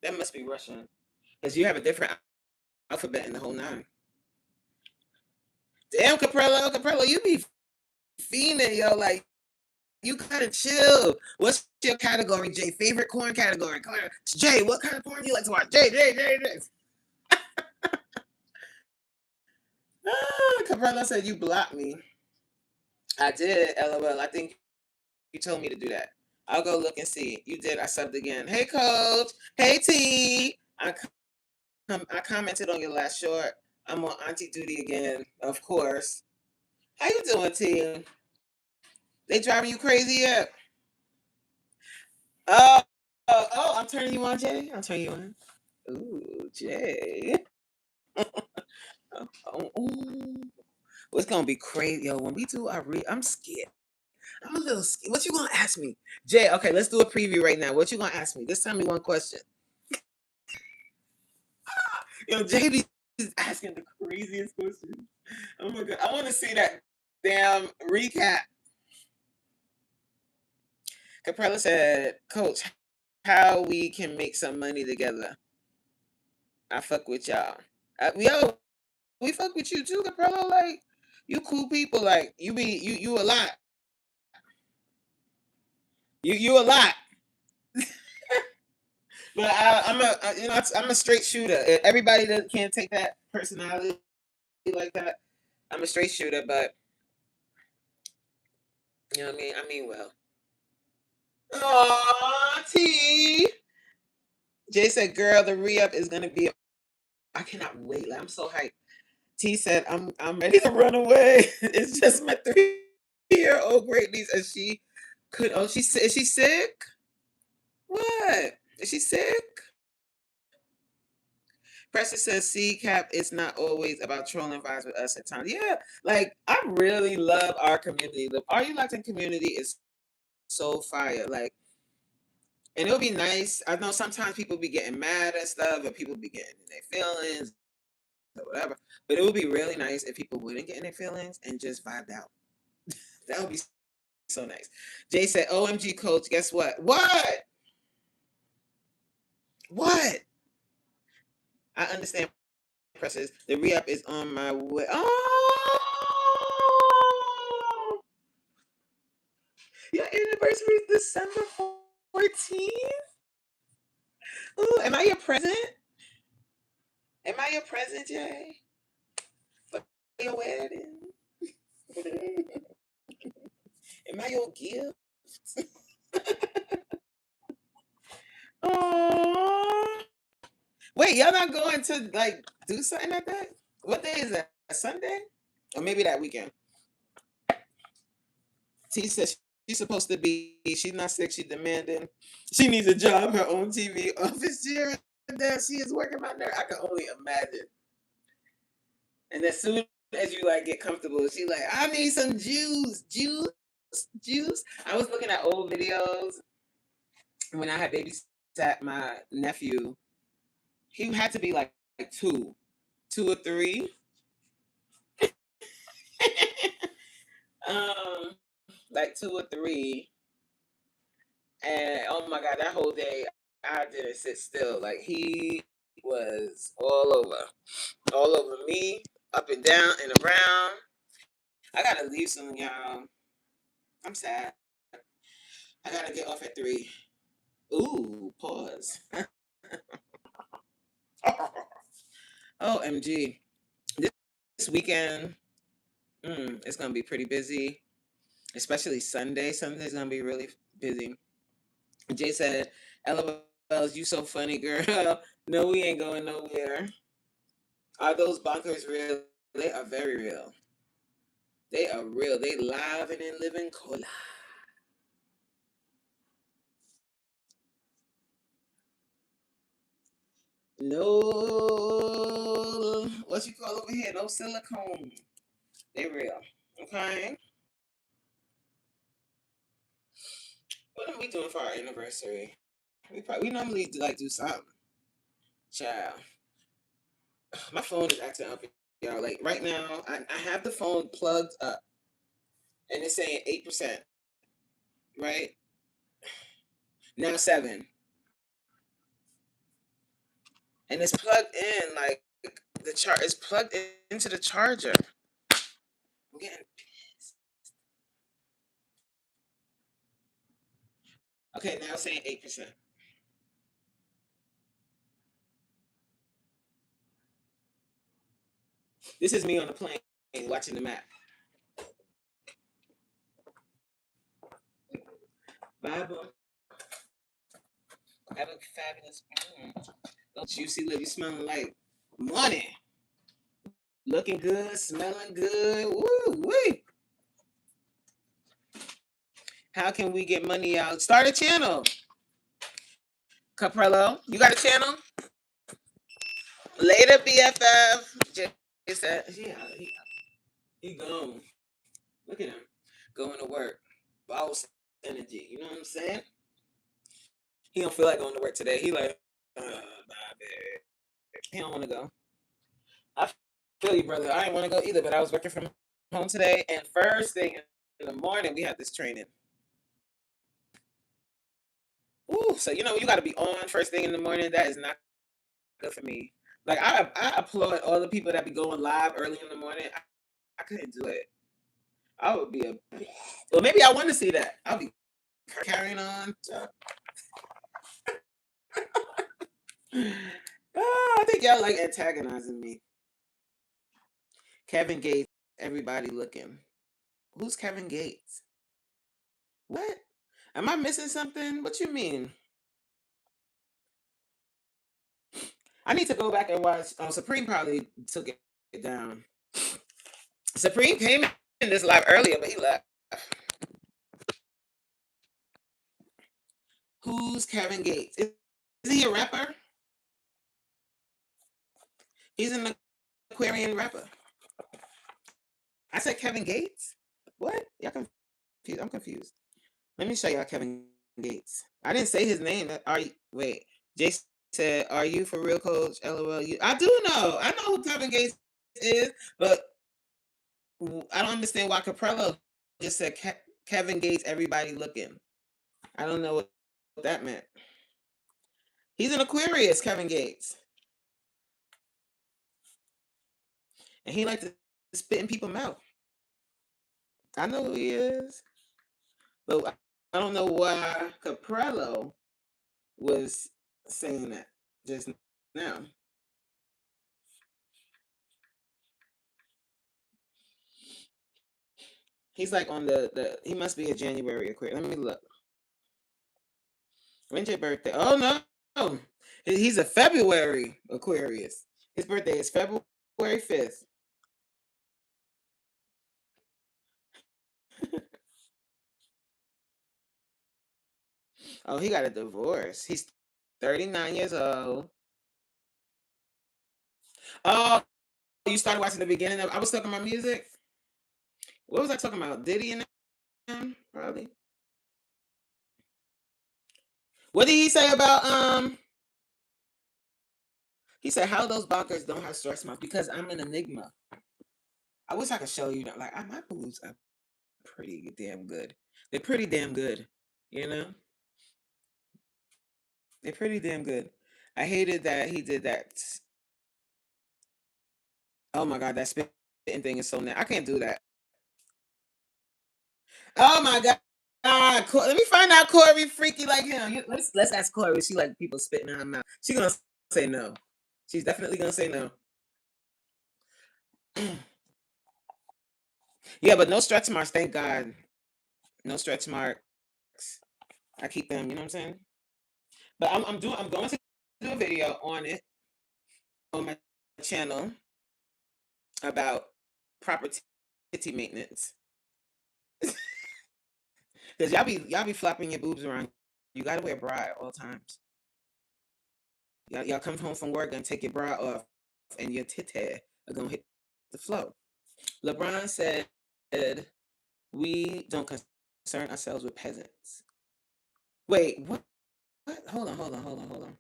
That must be Russian. Because you have a different alphabet in the whole nine. Damn, Caprello, you be fiending, yo. Like, you gotta chill. What's your category, Jay? Favorite corn category? Jay, what kind of porn do you like to watch? Jay. Caprello said you blocked me. I did, LOL. I think you told me to do that. I'll go look and see. You did. I subbed again. Hey, Coach. Hey, T. I commented on your last short. I'm on auntie duty again, of course. How you doing, T? They driving you crazy yet? Oh, I'm turning you on, Jay. I'll turn you on. Ooh, Jay. Ooh. What's gonna be crazy, yo? When we do our I'm scared. I'm a little scared. What you gonna ask me, Jay? Okay, let's do a preview right now. What you gonna ask me? Just tell me one question. Yo, JB is asking the craziest questions. Oh my god, I want to see that damn recap. Caprella said, "Coach, how we can make some money together? I fuck with y'all. We fuck with you too, Caprella. Like, you cool people. Like, you a lot. You a lot." But I'm a straight shooter. Everybody that can't take that personality like that. I'm a straight shooter, but you know what I mean. I mean well. Aw, T. Jay said, "Girl, the re-up is gonna be. I cannot wait. Like, I'm so hyped." T said, "I'm ready to run away. It's just my 3-year-old great niece, and she could. Oh, is she sick? What? Is she sick?" Preston says, "C Cap, it's not always about trolling vibes with us at times." Yeah, like I really love our community. The Are You Locked In community is so fire. Like, and it'll be nice. I know sometimes people be getting mad and stuff, and people be getting their feelings or whatever. But it would be really nice if people wouldn't get in their feelings and just vibed out. That would be so nice. Jay said, "OMG, Coach, guess what? What? What? I understand, Precious. The re-up is on my way." Oh, your anniversary is December 14th. Ooh, am I your present? Am I your present, Jay? For your wedding? Am I your gift? Oh, wait, y'all not going to like do something like that? What day is that? A Sunday? Or maybe that weekend? T says she's supposed to be. She's not sick. She's demanding. She needs a job, her own TV office chair. And there she is working my nerve. I can only imagine. And as soon as you like get comfortable, she like, I need some juice. I was looking at old videos when I had babysat my nephew. He had to be like two or three. um, like two or three. And oh my god, that whole day I didn't sit still. Like he was all over me, up and down and around. I gotta leave soon, y'all. I'm sad. I gotta get off at 3. Ooh, pause. OMG. This weekend, it's gonna be pretty busy, especially Sunday. Sunday's gonna be really busy. Jay said, LOLs, you so funny, girl. No, we ain't going nowhere. Are those bunkers real? They are very real. They are real. They live and in living color. No, what you call over here? No silicone. They real. Okay. What are we doing for our anniversary? We normally do something. Child, my phone is acting up, y'all. Like right now, I have the phone plugged up, and it's saying 8%. Right now, 7, and it's plugged in. Like the chart is plugged into the charger. I'm getting pissed. Okay, now it's saying 8%. This is me on the plane watching the map. Bye, bye. Have a fabulous. Don't juicy live. You smelling like money. Looking good, smelling good. Woo wee. How can we get money out? Start a channel. Caprello, you got a channel? Later, BFF. Jay said, he gone. Look at him. Going to work. Boss energy. You know what I'm saying? He don't feel like going to work today. He like, bye, babe. He don't want to go. I feel you, brother. I didn't want to go either, but I was working from home today, and first thing in the morning, we had this training. Ooh, so you know you got to be on first thing in the morning. That is not good for me. Like I applaud all the people that be going live early in the morning. I couldn't do it. I would be a well. Maybe I want to see that. I'll be carrying on. I think y'all like antagonizing me. Kevin Gates. Everybody looking. Who's Kevin Gates? What? Am I missing something? What you mean? I need to go back and watch. Oh, Supreme probably took it down. Supreme came in this live earlier, but he left. Who's Kevin Gates? Is he a rapper? He's an Aquarian rapper. I said Kevin Gates? What? Y'all confused. I'm confused. Let me show y'all Kevin Gates. I didn't say his name. Are you wait. Jason said, "Are you for real, coach?" LOL. I do know. I know who Kevin Gates is, but I don't understand why Caprello just said Kevin Gates, everybody looking. I don't know what that meant. He's an Aquarius, Kevin Gates. And he likes to spit in people's mouth. I know who he is. But I don't know why Caprello was saying that just now. He's like on the. He must be a January Aquarius. Let me look. When's your birthday? Oh no, he's a February Aquarius. His birthday is February 5th. Oh, he got a divorce. He's 39 years old. Oh, you started watching the beginning of. I was talking about music. What was I talking about? Diddy and them, probably. What did he say about He said how those bonkers don't have stretch marks because I'm an enigma. I wish I could show you that. Like my boobs are pretty damn good. They're pretty damn good. You know, they're pretty damn good. I hated that he did that. Oh my god, that spitting thing is so I can't do that. Oh my god. Let me find out Corey freaky like him. Let's ask Corey. She like people spitting in her mouth. She gonna say no. She's definitely gonna say no. Yeah, but no stretch marks. Thank God. No stretch marks. I keep them. You know what I'm saying? But I'm going to do a video on it on my channel about proper titty maintenance. Cause y'all be flopping your boobs around. You gotta wear a bra at all times. Y'all come home from work and take your bra off, and your titty are gonna hit the floor. LeBron said, "We don't concern ourselves with peasants." Wait, what? What? Hold on.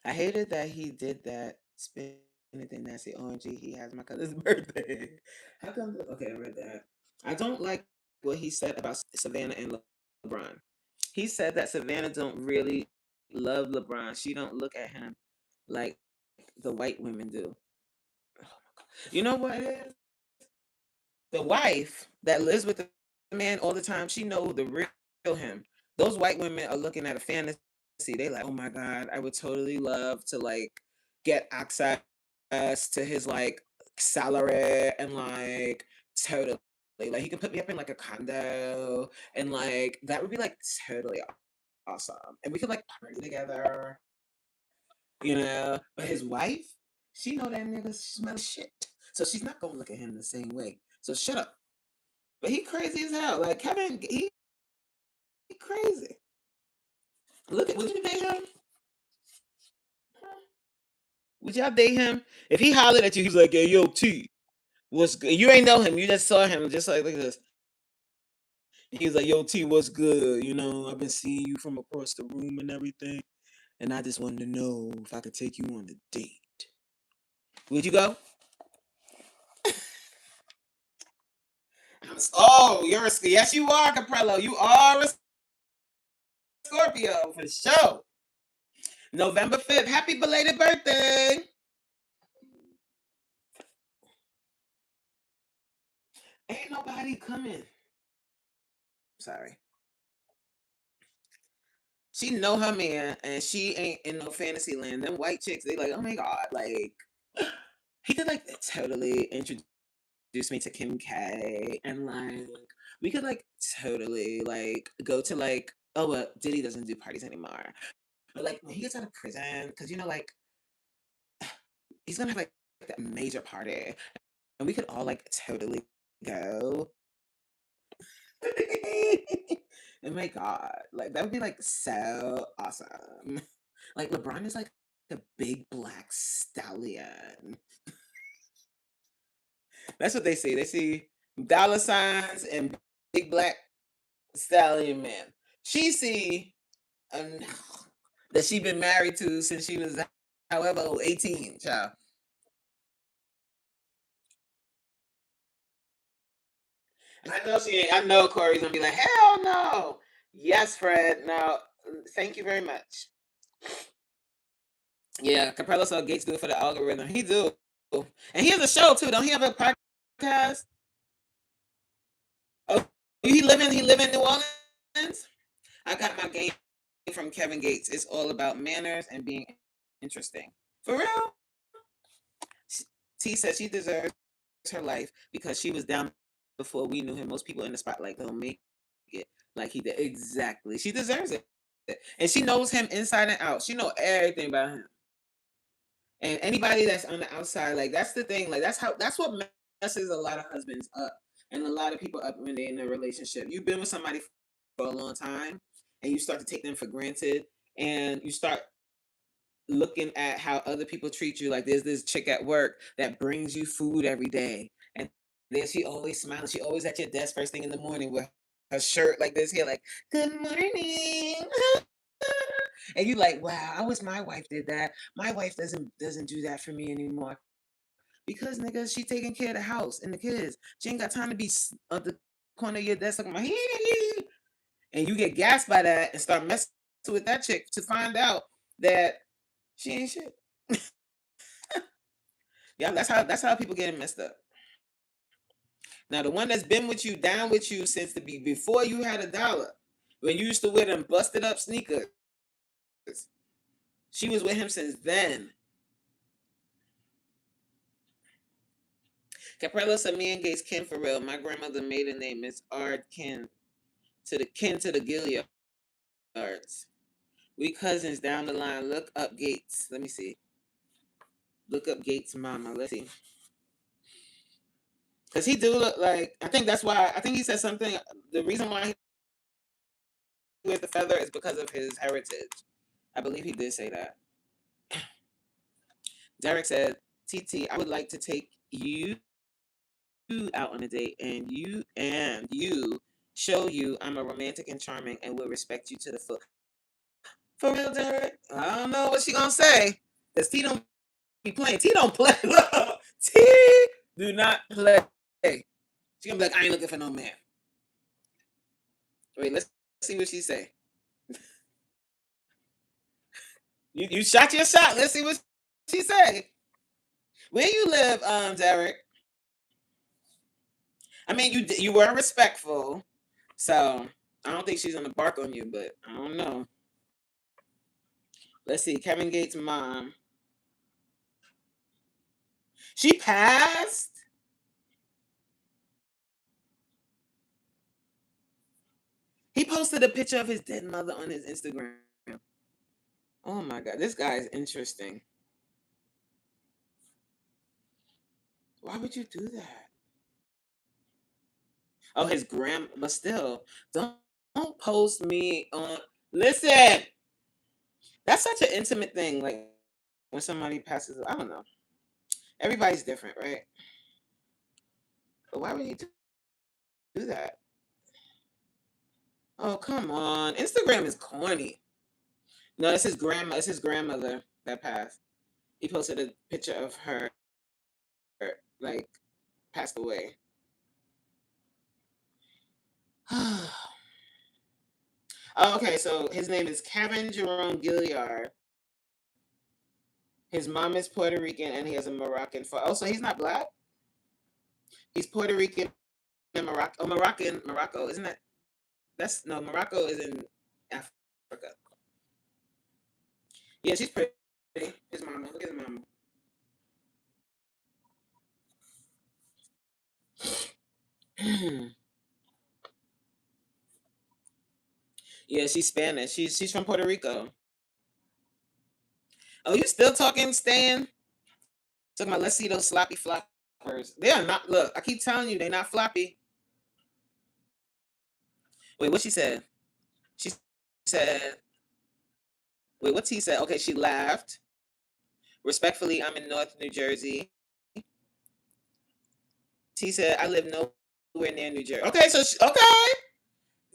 I hated that he did that. Spin anything nasty. OMG, he has my cousin's birthday. How come? Okay, I read that. I don't like what he said about Savannah and LeBron. He said that Savannah don't really love LeBron. She don't look at him like the white women do. You know what it is? The wife that lives with the man all the time, she know the real him. Those white women are looking at a fantasy. They like, oh my god, I would totally love to like get access to his like salary and like totally like he could put me up in like a condo and like that would be like totally awesome. And we could like party together, you know. But his wife, she know that nigga smell shit. So she's not gonna look at him the same way. So shut up. But he crazy as hell. Like Kevin, he crazy. Look at would you date him? Would y'all date him? If he hollered at you, he's like, "Hey, yo, T, what's good?" You ain't know him. You just saw him. Just like look at this. He was like, "Yo, T, what's good? You know, I've been seeing you from across the room and everything, and I just wanted to know if I could take you on a date. Would you go?" Oh, you're a yes, you are, Caprello. You are a Scorpio for sure. November 5th. Happy belated birthday. Ain't nobody coming. Sorry. She know her man and she ain't in no fantasy land. Them white chicks, they like, oh my god, like he could like totally introduce me to Kim K and like we could like totally like go to like oh well Diddy doesn't do parties anymore. But like when he gets out of prison, because you know, like he's gonna have like a major party and we could all like totally go. Oh my god, like that would be like so awesome. Like LeBron is like a big black stallion. That's what they see. They see dollar signs and big black stallion man. She see um, that she been married to since she was however old, 18, child. And I know she ain't. I know Corey's gonna be like, hell no. Yes, Fred. No, thank you very much. Yeah, Capello saw Gates do it for the algorithm. He do. And he has a show too. Don't he have a podcast? Oh, he live in New Orleans? I got my game from Kevin Gates. It's all about manners and being interesting. For real? T said she deserves her life because she was down before we knew him. Most people in the spotlight don't make it like he did. Exactly. She deserves it. And she knows him inside and out. She know everything about him. And anybody that's on the outside, like that's the thing. Like that's what messes a lot of husbands up and a lot of people up when they're in a relationship. You've been with somebody for a long time and you start to take them for granted and you start looking at how other people treat you. Like there's this chick at work that brings you food every day. And then she always smiling. She always at your desk first thing in the morning with her shirt like this here, like, good morning. And you like, wow, I wish my wife did that. My wife doesn't do that for me anymore. Because nigga, she taking care of the house and the kids. She ain't got time to be at the corner of your desk looking my hey. And you get gassed by that and start messing with that chick to find out that she ain't shit. Yeah, that's how people getting messed up. Now the one that's been with you, down with you since before you had a dollar, when you used to wear them busted up sneakers, she was with him since then. Caprella said, me and Gates kin for real. My grandmother maiden name is Ard kin to the Gilliards. We cousins down the line. Look up Gates. Let me see. Look up Gates' mama. Let's see. Because he do look like, I think that's why, I think he said something, the reason why he wears the feather is because of his heritage. I believe he did say that. Derek said, TT, I would like to take you out on a date and you show you I'm a romantic and charming and will respect you to the full. For real, Derek? I don't know what she gonna say. Because T don't be playing. T don't play. T do not play. She gonna be like, I ain't looking for no man. Wait, let's see what she say. You shot your shot. Let's see what she say. Where you live, Derek? I mean, you were respectful, so I don't think she's gonna bark on you, but I don't know. Let's see, Kevin Gates' mom. She passed. He posted a picture of his dead mother on his Instagram. Oh my God, this guy is interesting. Why would you do that? Oh, his grandma, but still, don't post me on. Listen, that's such an intimate thing. Like when somebody passes, I don't know. Everybody's different, right? But why would he do that? Oh, come on. Instagram is corny. No, it's his grandma. It's his grandmother that passed. He posted a picture of her, like, passed away. Oh, okay, so his name is Kevin Jerome Gilliard. His mom is Puerto Rican and he has a Moroccan father. Oh, so he's not black? He's Puerto Rican and Morocco. Oh, Morocco. Isn't that? No, Morocco is in Africa. Yeah, she's pretty. His mama. Look at his mama. Yeah, she's Spanish. She's from Puerto Rico. Oh, you still talking, Stan? Talking about, let's see those sloppy floppers. They are not. Look, I keep telling you, they're not floppy. Wait, what she said? She said, wait, what T said? Okay, she laughed. Respectfully, I'm in North New Jersey. T said, I live nowhere near New Jersey. Okay, so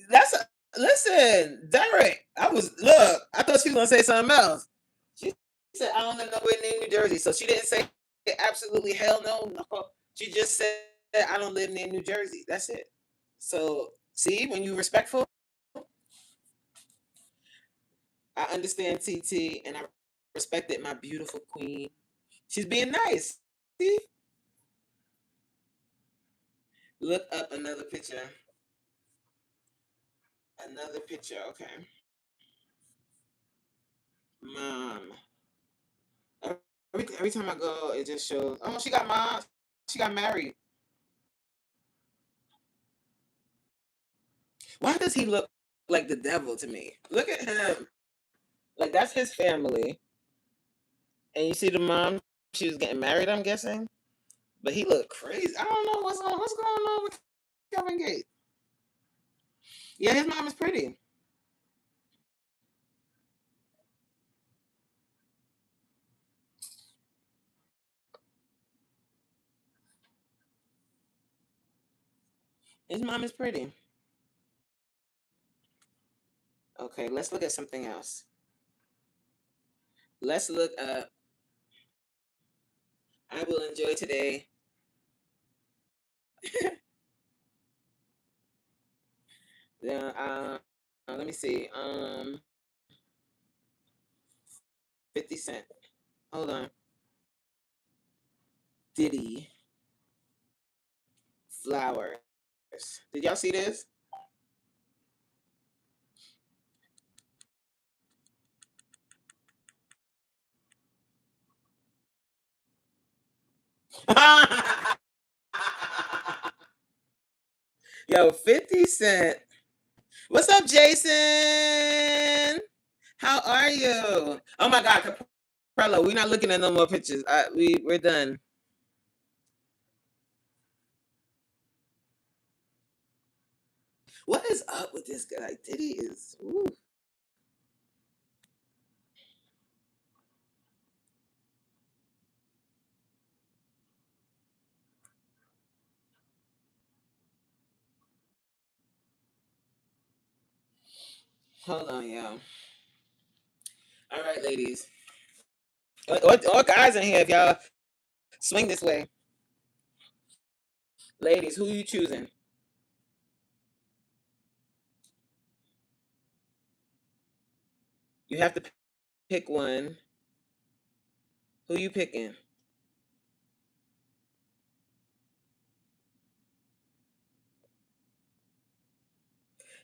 that's listen, Derek. I thought she was gonna say something else. She said, I don't live nowhere near New Jersey, so she didn't say absolutely hell no. She just said, I don't live near New Jersey. That's it. So see, when you're respectful, I understand TT and I respected my beautiful queen. She's being nice. See? Look up another picture. Another picture, okay. Mom. Every time I go, it just shows. Oh, she got married. Why does he look like the devil to me? Look at him. Like that's his family. And you see the mom, she was getting married, I'm guessing. But he looked crazy. I don't know what's going on with Kevin Gates. Yeah, his mom is pretty. His mom is pretty. Okay, let's look at something else. Let's look up I will enjoy today. Yeah, let me see. 50 Cent. Hold on. Diddy Flowers. Did y'all see this? Yo, 50 Cent. What's up, Jason? How are you? Oh my God, Caprella, we're not looking at no more pictures. We're done. What is up with this guy? Diddy is. Ooh. Hold on, y'all. All right, ladies. Or guys in here, if y'all swing this way. Ladies, who you choosing? You have to pick one. Who you picking?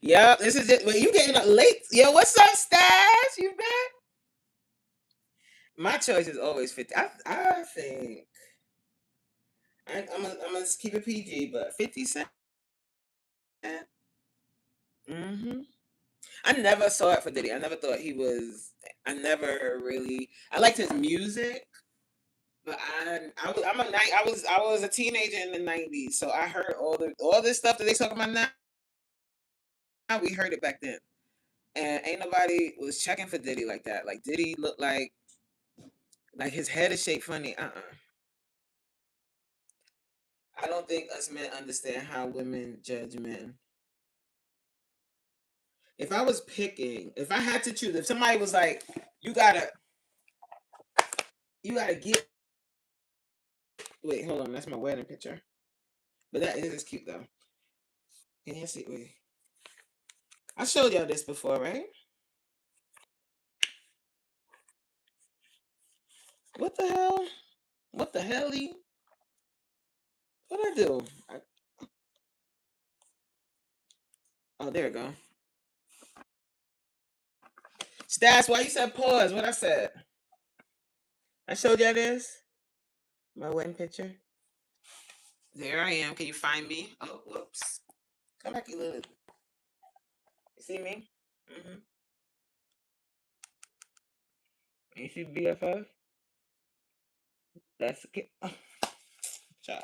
Yeah, this is it. Well, you getting up late. Yo, what's up, Stash? You back? My choice is always 50. I think I'm gonna keep it PG, but 50 Cent. Mm-hmm. I never saw it for Diddy. I never thought he was. I never really. I liked his music, but I was a teenager in the '90s, so I heard all this stuff that they talking about now. We heard it back then, and ain't nobody was checking for Diddy like that. Like Diddy looked like his head is shaped funny. I don't think us men understand how women judge men. If I was picking, if I had to choose, if somebody was like, you gotta, you gotta get. Wait, hold on, that's my wedding picture. But that is cute though. Can you see? Wait, I showed y'all this before, right? What the hell? What the hell? What I do? Oh, there we go. Stats, why you said pause? What I said? I showed y'all this. My wedding picture. There I am. Can you find me? Oh, whoops. Come back, you little. You see me? Mm-hmm. You see BFF? That's the child.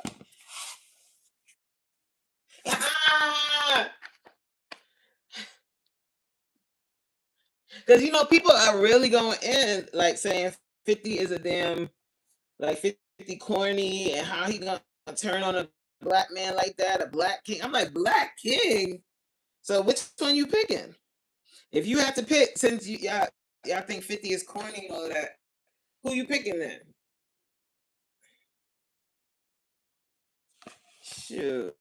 Because people are really going in like saying 50 is a damn like 50 corny and how he gonna turn on a black man like that, a black king. I'm like, black king. So which one you picking? If you have to pick, since y'all think 50 is corny and all that, who you picking then? Shoot.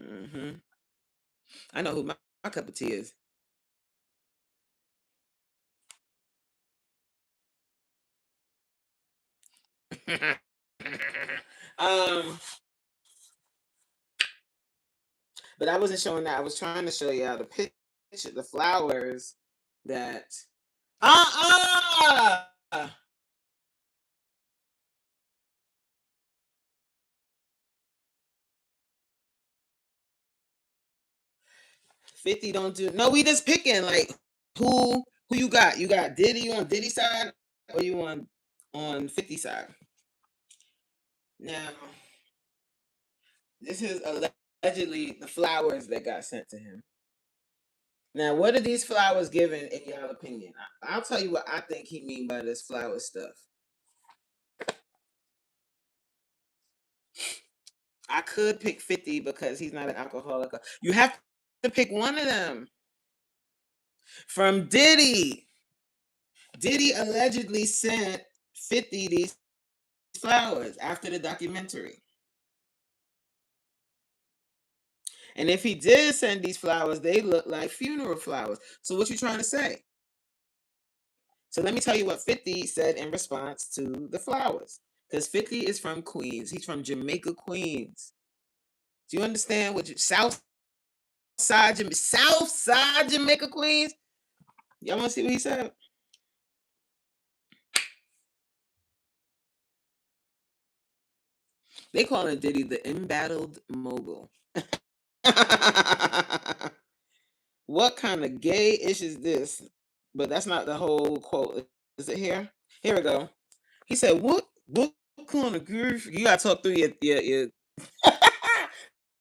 Hmm. I know who my cup of tea is. um, but I wasn't showing that. I was trying to show y'all the picture, the flowers that. Uh uh 50 don't do no, we just picking like who you got? You got Diddy, you on Diddy side or you on 50 side? Now, this is allegedly the flowers that got sent to him. Now, what are these flowers giving in your opinion? I'll tell you what I think he mean by this flower stuff. I could pick 50 because he's not an alcoholic. You have to pick one of them. From Diddy. Diddy allegedly sent 50 these flowers after the documentary. And if he did send these flowers, they look like funeral flowers. So what you trying to say? So let me tell you what 50 said in response to the flowers. Because 50 is from Queens. He's from Jamaica, Queens. Do you understand what South side Jamaica, Queens? Y'all want to see what he said? They calling Diddy the embattled mogul. What kind of gay ish is this? But that's not the whole quote. Is it here? Here we go. He said, "What kind of gay? You gotta talk through your."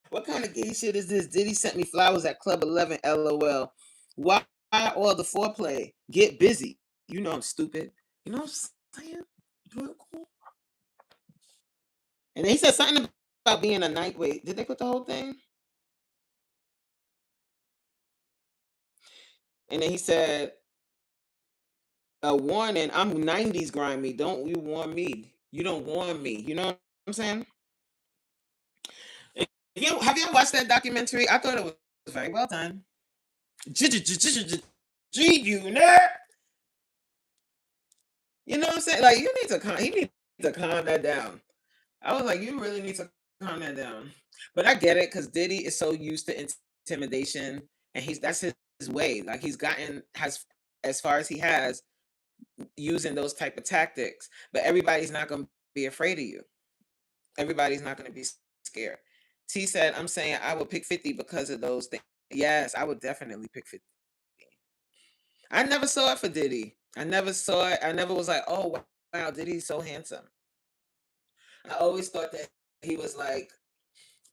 What kind of gay shit is this? Diddy sent me flowers at Club 11. LOL. Why all the foreplay? Get busy. You know I'm stupid. You know what I'm saying? Cool. And then he said something about being a night. Wait, did they put the whole thing? And then he said, a warning, I'm 90s grimy. Don't you warn me. You don't warn me. You know what I'm saying? Have you ever watched that documentary? I thought it was very well done. You know? You know what I'm saying? Like, you need to he needs to calm that down. I was like, you really need to calm that down. But I get it because Diddy is so used to intimidation, and that's his way. Like has as far as he has using those type of tactics. But everybody's not going to be afraid of you. Everybody's not going to be scared. T said, I'm saying I would pick 50 because of those things. Yes, I would definitely pick 50. I never saw it for Diddy. I never saw it. I never was like, oh, wow, Diddy's so handsome. I always thought that he was like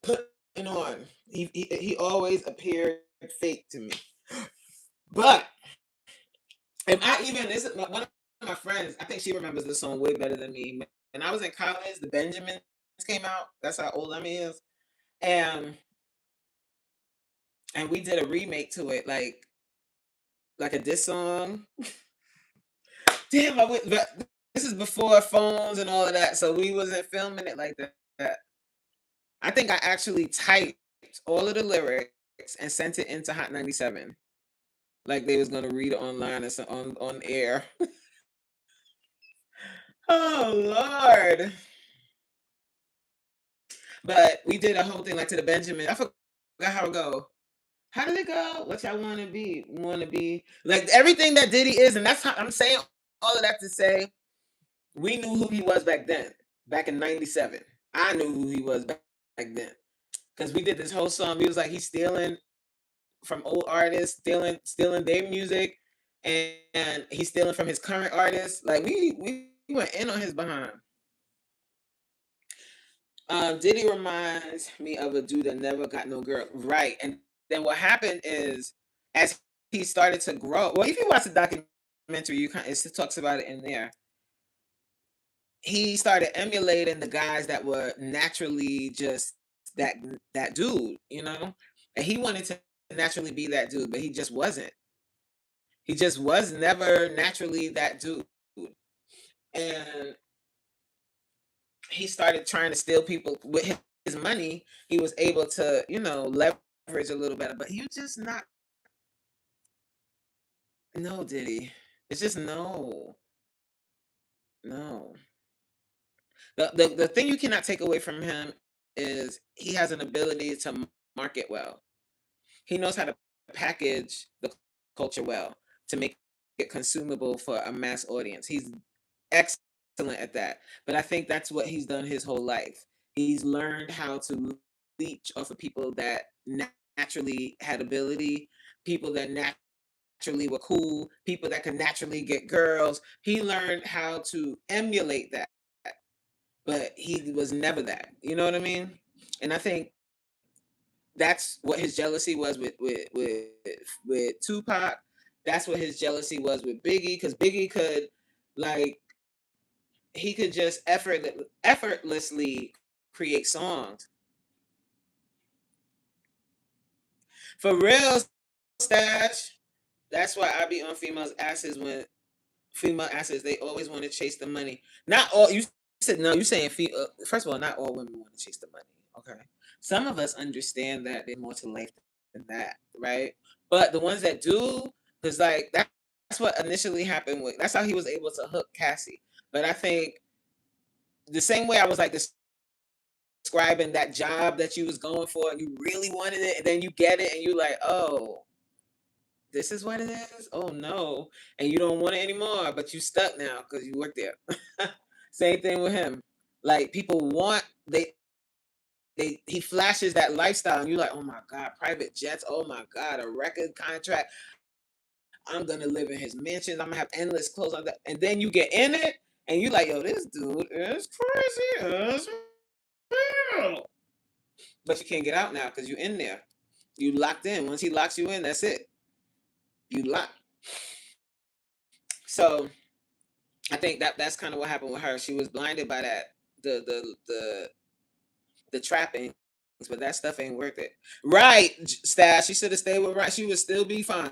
putting on. He always appeared fake to me. But if I even, this is one of my friends, I think she remembers this song way better than me. When I was in college, the Benjamins came out. That's how old Emmy is. And we did a remake to it, like a diss song. Damn, this is before phones and all of that, so we wasn't filming it like that. I think I actually typed all of the lyrics and sent it into Hot 97, like they was gonna read it online or on air. Oh Lord! But we did a whole thing like to the Benjamin. I forgot how it go. How did it go? What y'all want to be? Want to be like everything that Diddy is, and that's how I'm saying all of that to say we knew who he was back then, back in '97. I knew who he was back then because we did this whole song. He was like he's stealing from old artists, stealing their music, and he's stealing from his current artists. Like we went in on his behind. Diddy reminds me of a dude that never got no girl. Right. And then what happened is as he started to grow, well, if you watch the documentary, it talks about it in there. He started emulating the guys that were naturally just that dude, you know? And he wanted to naturally be that dude, but he just wasn't. He just was never naturally that dude. And he started trying to steal people with his money. He was able to, leverage a little better, but he was just not. No, Diddy. It's just no. The thing you cannot take away from him is he has an ability to market well. He knows how to package the culture well to make it consumable for a mass audience. He's excellent at that. But I think that's what he's done his whole life. He's learned how to leech off of people that naturally had ability people that naturally were cool, people that could naturally get girls. He learned how to emulate that, but he was never that. You know what I mean? And I think that's what his jealousy was with Tupac. That's what his jealousy was with Biggie, because Biggie could, like, he could just effortlessly create songs. For real, Stash. That's why I be on females' asses when female asses, they always want to chase the money. Not all, you said no, you saying first of all, not all women want to chase the money. Okay. Some of us understand that there's more to life than that, right? But the ones that do, because like that's what initially happened with, that's how he was able to hook Cassie. But I think the same way I was like describing that job that you was going for and you really wanted it, and then you get it and you like, oh, this is what it is. Oh no. And you don't want it anymore, but you stuck now because you work there. Same thing with him. Like, people want, he flashes that lifestyle and you're like, oh my God, private jets, oh my God, a record contract. I'm gonna live in his mansions, I'm gonna have endless clothes on that. And then you get in it and you like, yo, this dude is crazy as hell. But you can't get out now because you're in there. You locked in. Once he locks you in, that's it. You locked. So I think that's kind of what happened with her. She was blinded by that, the trappings, but that stuff ain't worth it. Right, Stash. She should have stayed with Ryan. She would still be fine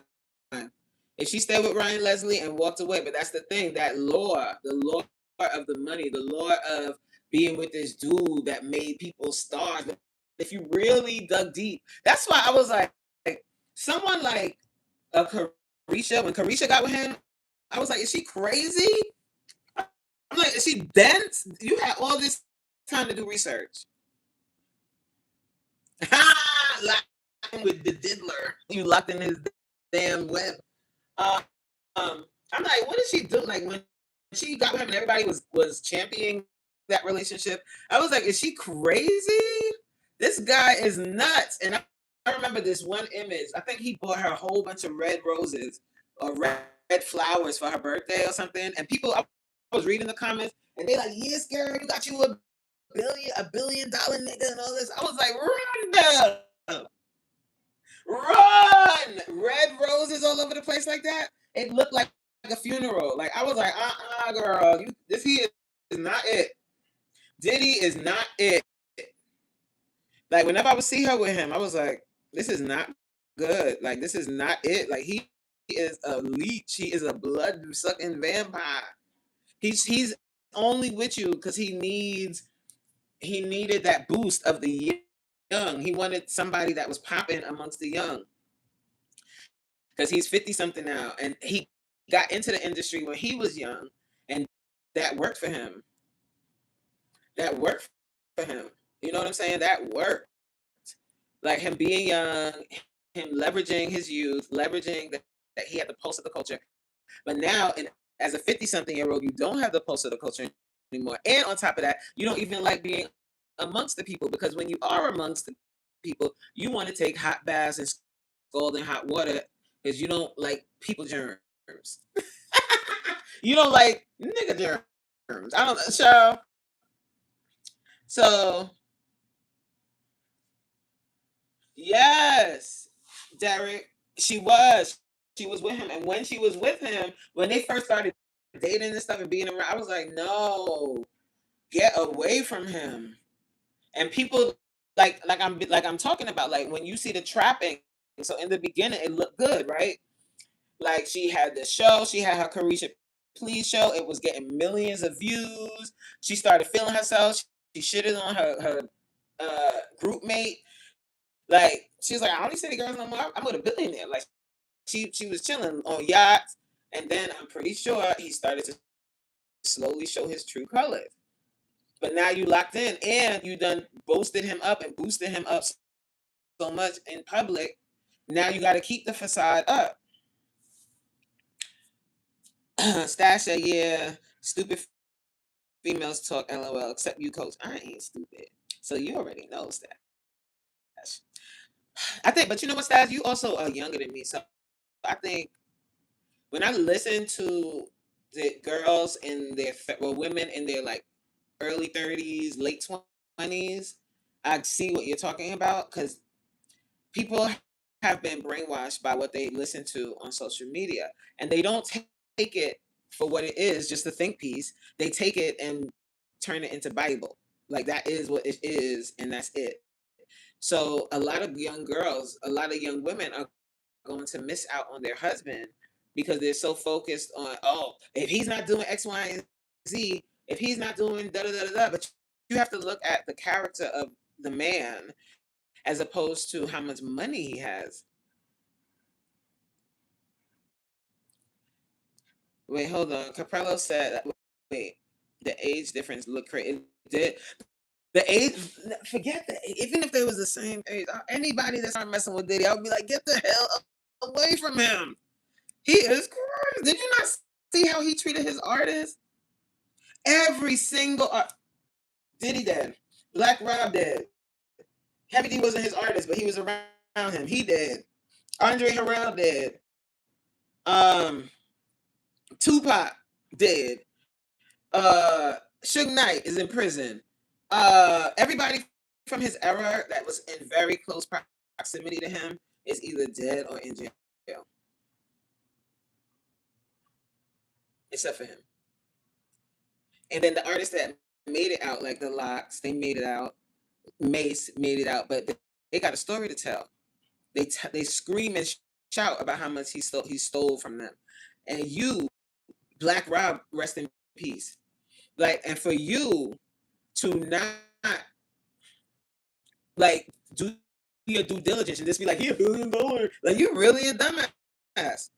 if she stayed with Ryan Leslie and walked away. But that's the thing, that lore, the lore of the money, the lore of being with this dude that made people stars. But if you really dug deep, that's why I was like someone like a Carisha, when Carisha got with him, I was like, is she crazy? I'm like, is she dense? You had all this time to do research. Locked with the diddler. You locked in his damn web. Uh, I'm like, what did she do? Like, when she got with him and everybody was championing that relationship, I was like, is she crazy? This guy is nuts. And I remember this one image. I think he bought her a whole bunch of red roses or red flowers for her birthday or something. And people, I was reading the comments, and they like, yes, girl, you got you a billion dollar nigga and all this. I was like, run! Red roses all over the place like that. It looked like a funeral. Like, I was like, girl, he is not it. Diddy is not it. Like, whenever I would see her with him, I was like, this is not good. Like, this is not it. Like, he is a leech. He is a blood sucking vampire. He's only with you because he needed that boost of the young. He wanted somebody that was popping amongst the young, because he's 50 something now, and he got into the industry when he was young, and that worked for him. That worked for him. You know what I'm saying? That worked. Like, him being young, him leveraging his youth, leveraging that he had the pulse of the culture. But now, as a 50-something-year-old, you don't have the pulse of the culture anymore. And on top of that, you don't even like being amongst the people, because when you are amongst the people, you want to take hot baths and scald in hot water because you don't like people germs. You don't like nigga germs. I don't know, Cheryl. So, yes, Derek, she was. She was with him. And when she was with him, when they first started dating and stuff and being around, I was like, no, get away from him. And people I'm talking about, like, when you see the trapping, so in the beginning it looked good, right? Like, she had the show, she had her Carisha Please show, it was getting millions of views. She started feeling herself. She shitted on her group mate. Like, she was like, I don't see the girls no more. I'm with a billionaire. Like, she was chilling on yachts, and then I'm pretty sure he started to slowly show his true colors. But now you locked in, and you done boasted him up and boosted him up so much in public. Now you got to keep the facade up. Stasha, yeah, stupid females talk, LOL. Except you, coach. I ain't stupid, so you already know, Stash. I think, but you know what, Stas, you also are younger than me, so I think when I listen to the girls in their women in their like early 30s, late 20s, I see what you're talking about because people have been brainwashed by what they listen to on social media, and they don't take it for what it is, just a think piece. They take it and turn it into Bible. Like that is what it is, and that's it. So a lot of young girls, a lot of young women are going to miss out on their husband because they're so focused on, oh, if he's not doing X, Y, and Z, if he's not doing da da da da. But you have to look at the character of the man as opposed to how much money he has. Wait, hold on. Caprello said, wait, the age difference look crazy. Did the age? Forget that. Even if they was the same age, anybody that started messing with Diddy, I would be like, get the hell away from him. He is crazy. Did you not see how he treated his artists? Every single Diddy dead, Black Rob dead. Heavy D wasn't his artist, but he was around him. He dead. Andre Harrell dead. Um, Tupac dead. Suge Knight is in prison. Everybody from his era that was in very close proximity to him is either dead or in jail, except for him. And then the artists that made it out, like the Locks, they made it out. Mace made it out, but they got a story to tell. They scream and shout about how much he stole from them. And you, Black Rob, rest in peace. Like, and for you to not like do your due diligence and just be like, you're $1 billion. Like, you really a dumbass.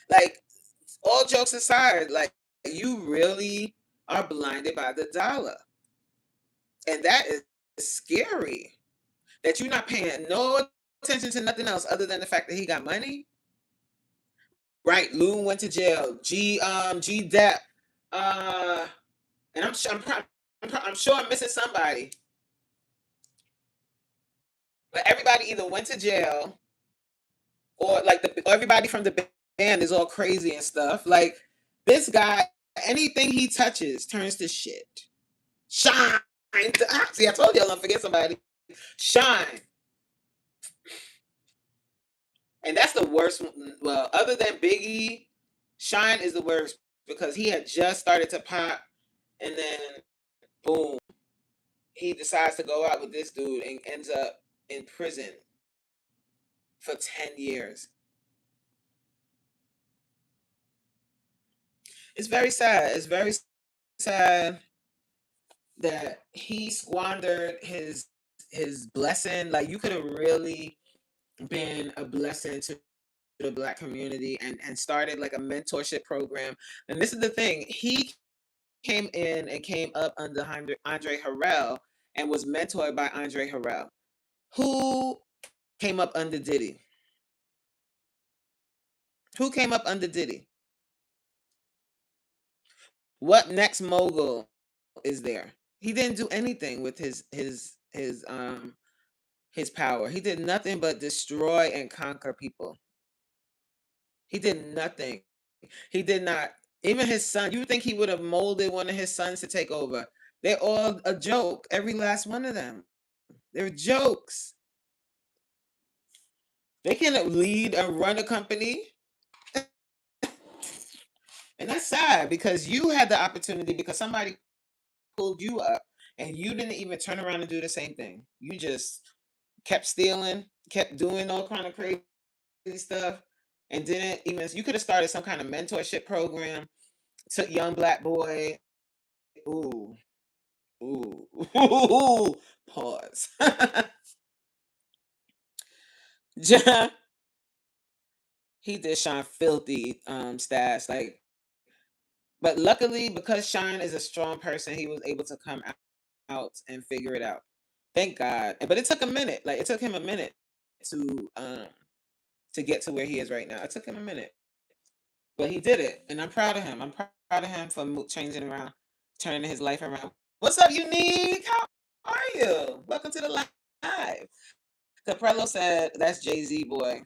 Like, all jokes aside, like, you really are blinded by the dollar. And that is scary. That you're not paying no attention to nothing else other than the fact that he got money. Right, Loon went to jail. G Depp, and I'm sure I'm missing somebody, but everybody either went to jail or like everybody from the band is all crazy and stuff. Like this guy, anything he touches turns to shit. Shine. See, I told you I'm gonna forget somebody. Shine. And that's the worst. Well, other than Biggie, Shine is the worst because he had just started to pop, and then boom, he decides to go out with this dude and ends up in prison for 10 years. It's very sad. It's very sad that he squandered his blessing. Like you could have really been a blessing to the Black community and started like a mentorship program. And this is the thing. He came in and came up under Andre Harrell and was mentored by Andre Harrell, who came up under Diddy. Who came up under Diddy? What next mogul is there? He didn't do anything with his power. He did nothing but destroy and conquer people. He did nothing. He did not. Even his son. You would think he would have molded one of his sons to take over. They're all a joke. Every last one of them. They're jokes. They can lead and run a company. And that's sad because you had the opportunity because somebody pulled you up and you didn't even turn around and do the same thing. You just kept stealing, kept doing all kind of crazy stuff, and didn't even. You could have started some kind of mentorship program. Took young Black boy. Ooh, ooh, pause. He did Sean filthy stats like, but luckily because Sean is a strong person, he was able to come out and figure it out. Thank God. But it took a minute. Like it took him a minute to get to where he is right now. It took him a minute, but he did it, and I'm proud of him. I'm proud of him for changing around, turning his life around. What's up, Unique? How are you? Welcome to the live. Caprello said that's Jay-Z boy.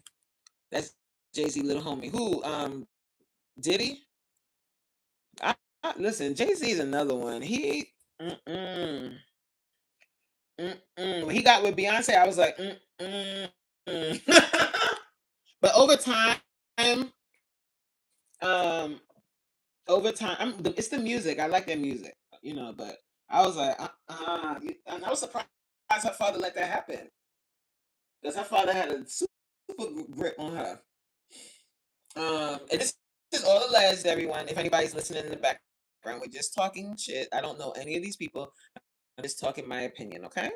That's Jay-Z little homie. Who? Diddy? I, listen, Jay-Z is another one. Mm-mm, when he got with Beyonce, I was like, but um, over time, it's the music. I like their music, But I was like, and I was surprised her father let that happen because her father had a super grip on her. And this is all alleged, everyone. If anybody's listening in the background, we're just talking shit. I don't know any of these people. I'm just talking my opinion, okay?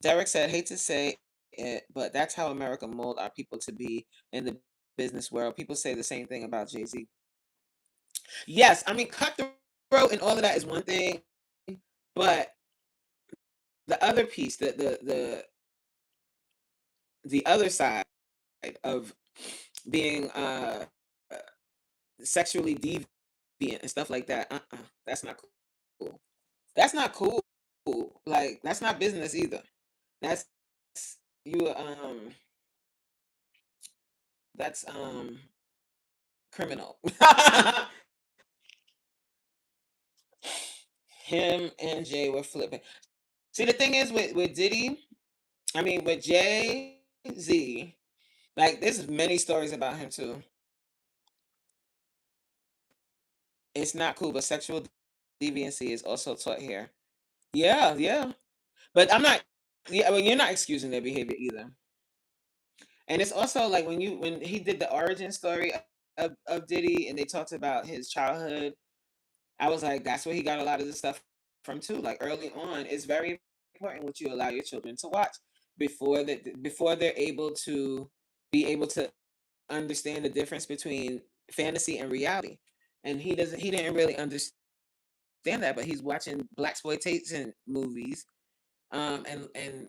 Derek said, hate to say it, but that's how America mold our people to be in the business world. People say the same thing about Jay-Z. Yes, I mean, cutthroat and all of that is one thing, but the other piece, the other side of being sexually deviant and stuff like that, that's not cool. That's not cool. Like, that's not business either. That's you that's criminal. Him and Jay were flipping. See, the thing is with Diddy, I mean with Jay Z, like there's many stories about him too. It's not cool, but sexual deviancy is also taught here. Yeah, yeah. But I'm not. Yeah, well, you're not excusing their behavior either. And it's also like when he did the origin story of Diddy, and they talked about his childhood. I was like, that's where he got a lot of the stuff from too. Like early on, it's very important what you allow your children to watch before they're able to understand the difference between fantasy and reality. And he didn't really understand that, but he's watching black exploitation movies, and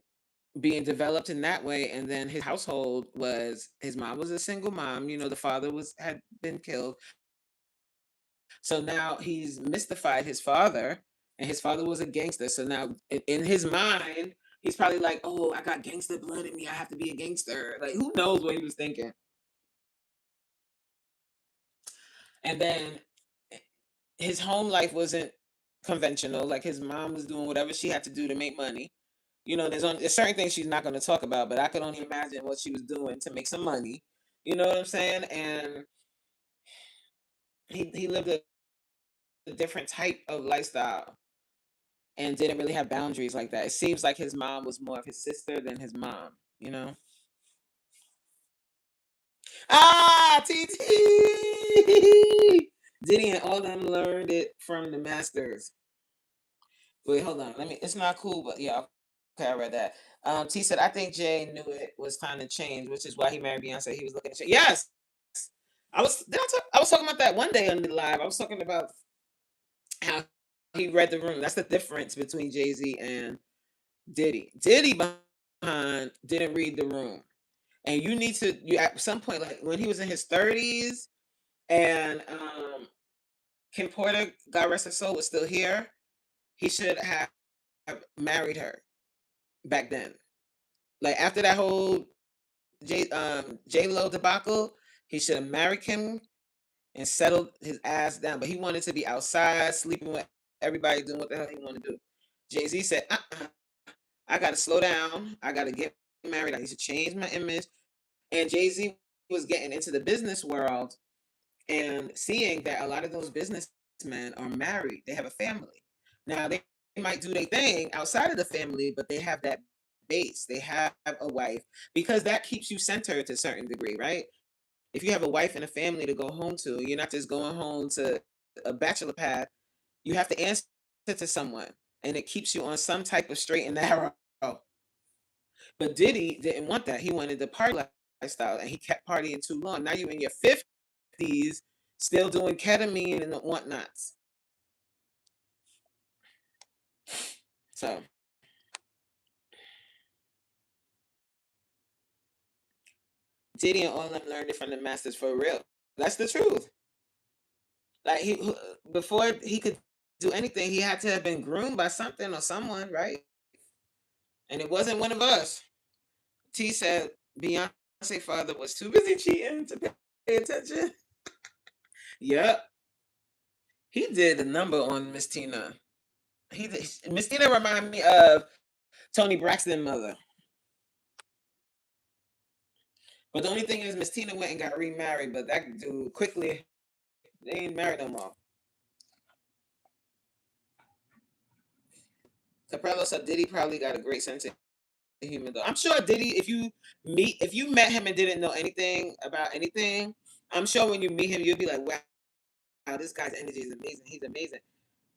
being developed in that way. And then his household was his mom was a single mom. The father had been killed. So now he's mystified his father, and his father was a gangster. So now in his mind, he's probably like, "Oh, I got gangster blood in me. I have to be a gangster." Like, who knows what he was thinking? And then his home life wasn't conventional. Like his mom was doing whatever she had to do to make money. There's certain things she's not going to talk about, but I could only imagine what she was doing to make some money. You know what I'm saying? And he lived a different type of lifestyle and didn't really have boundaries like that. It seems like his mom was more of his sister than his mom, you know? Ah, TT! Diddy and all them learned it from the masters. Wait, hold on. It's not cool, but yeah, okay, I read that. T said, I think Jay knew it was time to change, which is why he married Beyonce. He was looking to change. Yes! I was talking about that one day on the live. I was talking about how he read the room. That's the difference between Jay-Z and Diddy. Diddy behind didn't read the room. And you at some point, like when he was in his 30s and Kim Porter, God rest her soul, was still here, he should have married her back then. Like after that whole J Lo debacle, he should have married Kim and settled his ass down. But he wanted to be outside, sleeping with everybody, doing what the hell he wanted to do. Jay-Z said, I gotta slow down. I gotta get married. I need to change my image. And Jay-Z was getting into the business world and seeing that a lot of those businessmen are married. They have a family. Now they might do their thing outside of the family, but they have that base. They have a wife because that keeps you centered to a certain degree, right? If you have a wife and a family to go home to, you're not just going home to a bachelor pad. You have to answer to someone, and it keeps you on some type of straight and narrow. But Diddy didn't want that. He wanted the party lifestyle, and he kept partying too long. Now you're in your 50s, still doing ketamine and whatnots. So Diddy and all of them learned it from the masters for real. That's the truth. Like before he could do anything, he had to have been groomed by something or someone, right? And it wasn't one of us. T said Beyonce father was too busy cheating to pay attention. Yep, he did a number on Miss Tina. Miss Tina remind me of Tony Braxton mother. But the only thing is, Miss Tina went and got remarried, but that dude quickly, they ain't married no more. Caprello said Diddy probably got a great sense of humor though. I'm sure Diddy, if you met him and didn't know anything about anything, I'm sure when you meet him, you'll be like, wow, this guy's energy is amazing. He's amazing.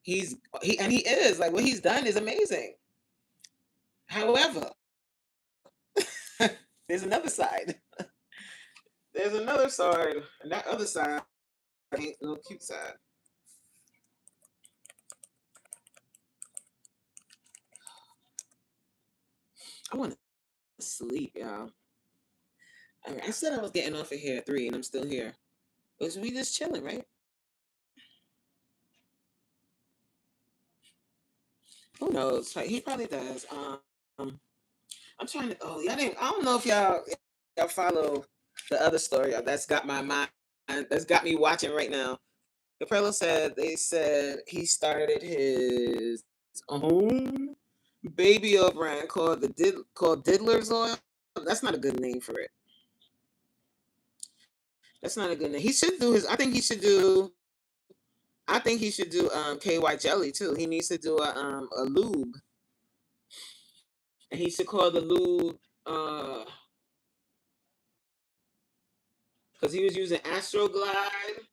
He is like what he's done is amazing. However, there's another side. There's another side, and that other side ain't no cute side. I want to sleep, y'all. I said I was getting off of here at 3, and I'm still here. Was we just chilling, right? Who knows? Like, he probably does. I'm trying to. Oh, y'all didn't. I don't know if y'all follow the other story that's got my mind. That's got me watching right now. Caprello said they said he started his own baby oil brand called Diddler's Oil. That's not a good name for it. That's not a good name. He should do his. I think he should do. I think he should do KY jelly too. He needs to do a lube, and he should call the lube because he was using Astroglide.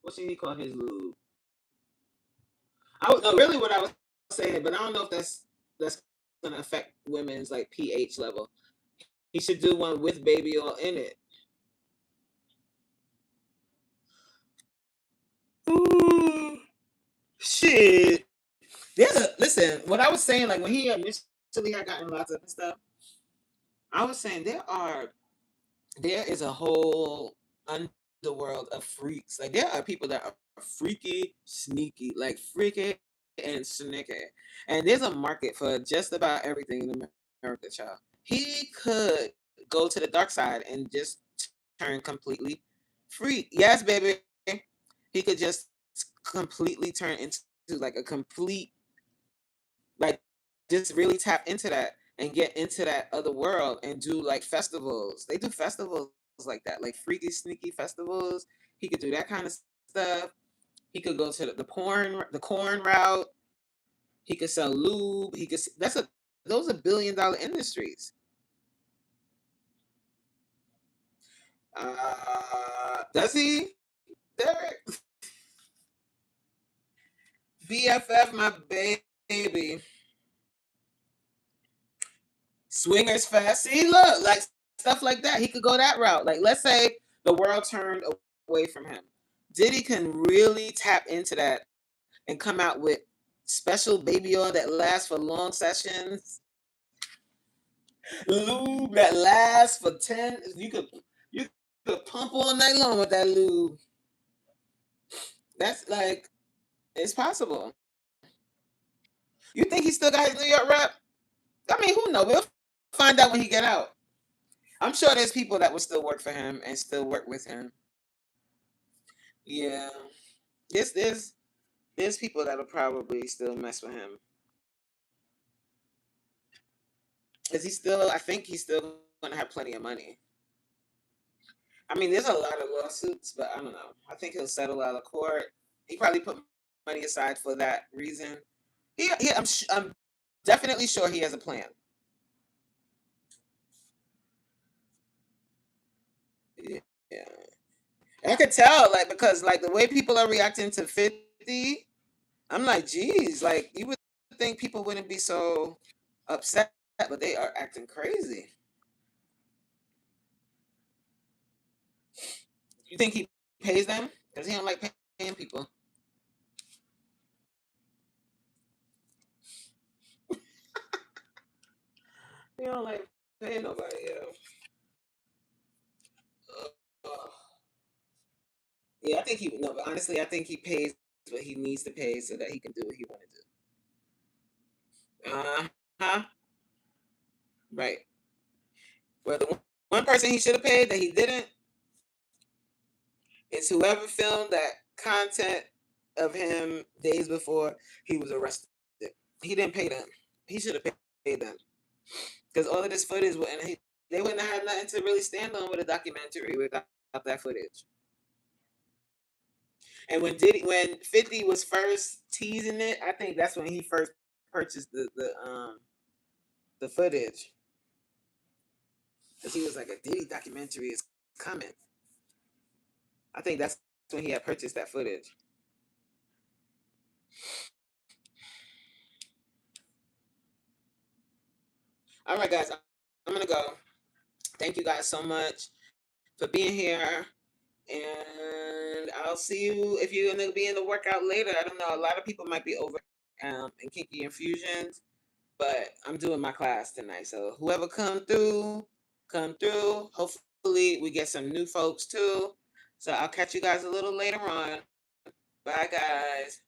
What should he call his lube? I don't know really what I was saying, but I don't know if that's gonna affect women's like pH level. He should do one with baby oil in it. Ooh, shit. Listen. What I was saying, like when he initially had gotten lots of stuff, I was saying there is a whole underworld of freaks. Like there are people that are freaky, sneaky, like freaky and sneaky, and there's a market for just about everything in America, child. He could go to the dark side and just turn completely freak. Yes, baby. He could just completely turn into like a complete like just really tap into that and get into that other world and do like festivals. They do festivals like that, like freaky sneaky festivals. He could do that kind of stuff. He could go to the corn route. He could sell lube. Those are $1 billion industries. Does he, Derek? BFF, my baby. Swingers Fest. See, look, like stuff like that. He could go that route. Like, let's say the world turned away from him. Diddy can really tap into that and come out with special baby oil that lasts for long sessions. Lube that lasts for 10. You could pump all night long with that lube. That's like it's possible. You think he still got his New York rep? I mean, who knows? We'll find out when he get out. I'm sure there's people that will still work for him and still work with him. Yeah. There's people that'll probably still mess with him. Is he still I think he's still gonna have plenty of money. I mean, there's a lot of lawsuits, but I don't know. I think he'll settle out of court. He probably put money aside for that reason. I'm definitely sure he has a plan. Yeah. I could tell, like, because like the way people are reacting to 50, I'm like, geez, like you would think people wouldn't be so upset, but they are acting crazy. You think he pays them? Because he don't like paying people. He don't like paying nobody else. Uh, yeah, I think he no, but honestly, I think he pays what he needs to pay so that he can do what he want to do. Uh huh. Right. Well, the one person he should have paid that he didn't is whoever filmed that content of him days before he was arrested. He didn't pay them. He should have paid them because all of this footage wouldn't. They wouldn't have had nothing to really stand on with a documentary without that footage. And when 50 was first teasing it, I think that's when he first purchased the footage because he was like, a Diddy documentary is coming. I think that's when he had purchased that footage. All right, guys, I'm gonna go. Thank you guys so much for being here, and I'll see you if you're gonna be in the workout later. I don't know. A lot of people might be over in Kinky Infusions, but I'm doing my class tonight. So whoever come through, come through. Hopefully we get some new folks too. So I'll catch you guys a little later on. Bye, guys.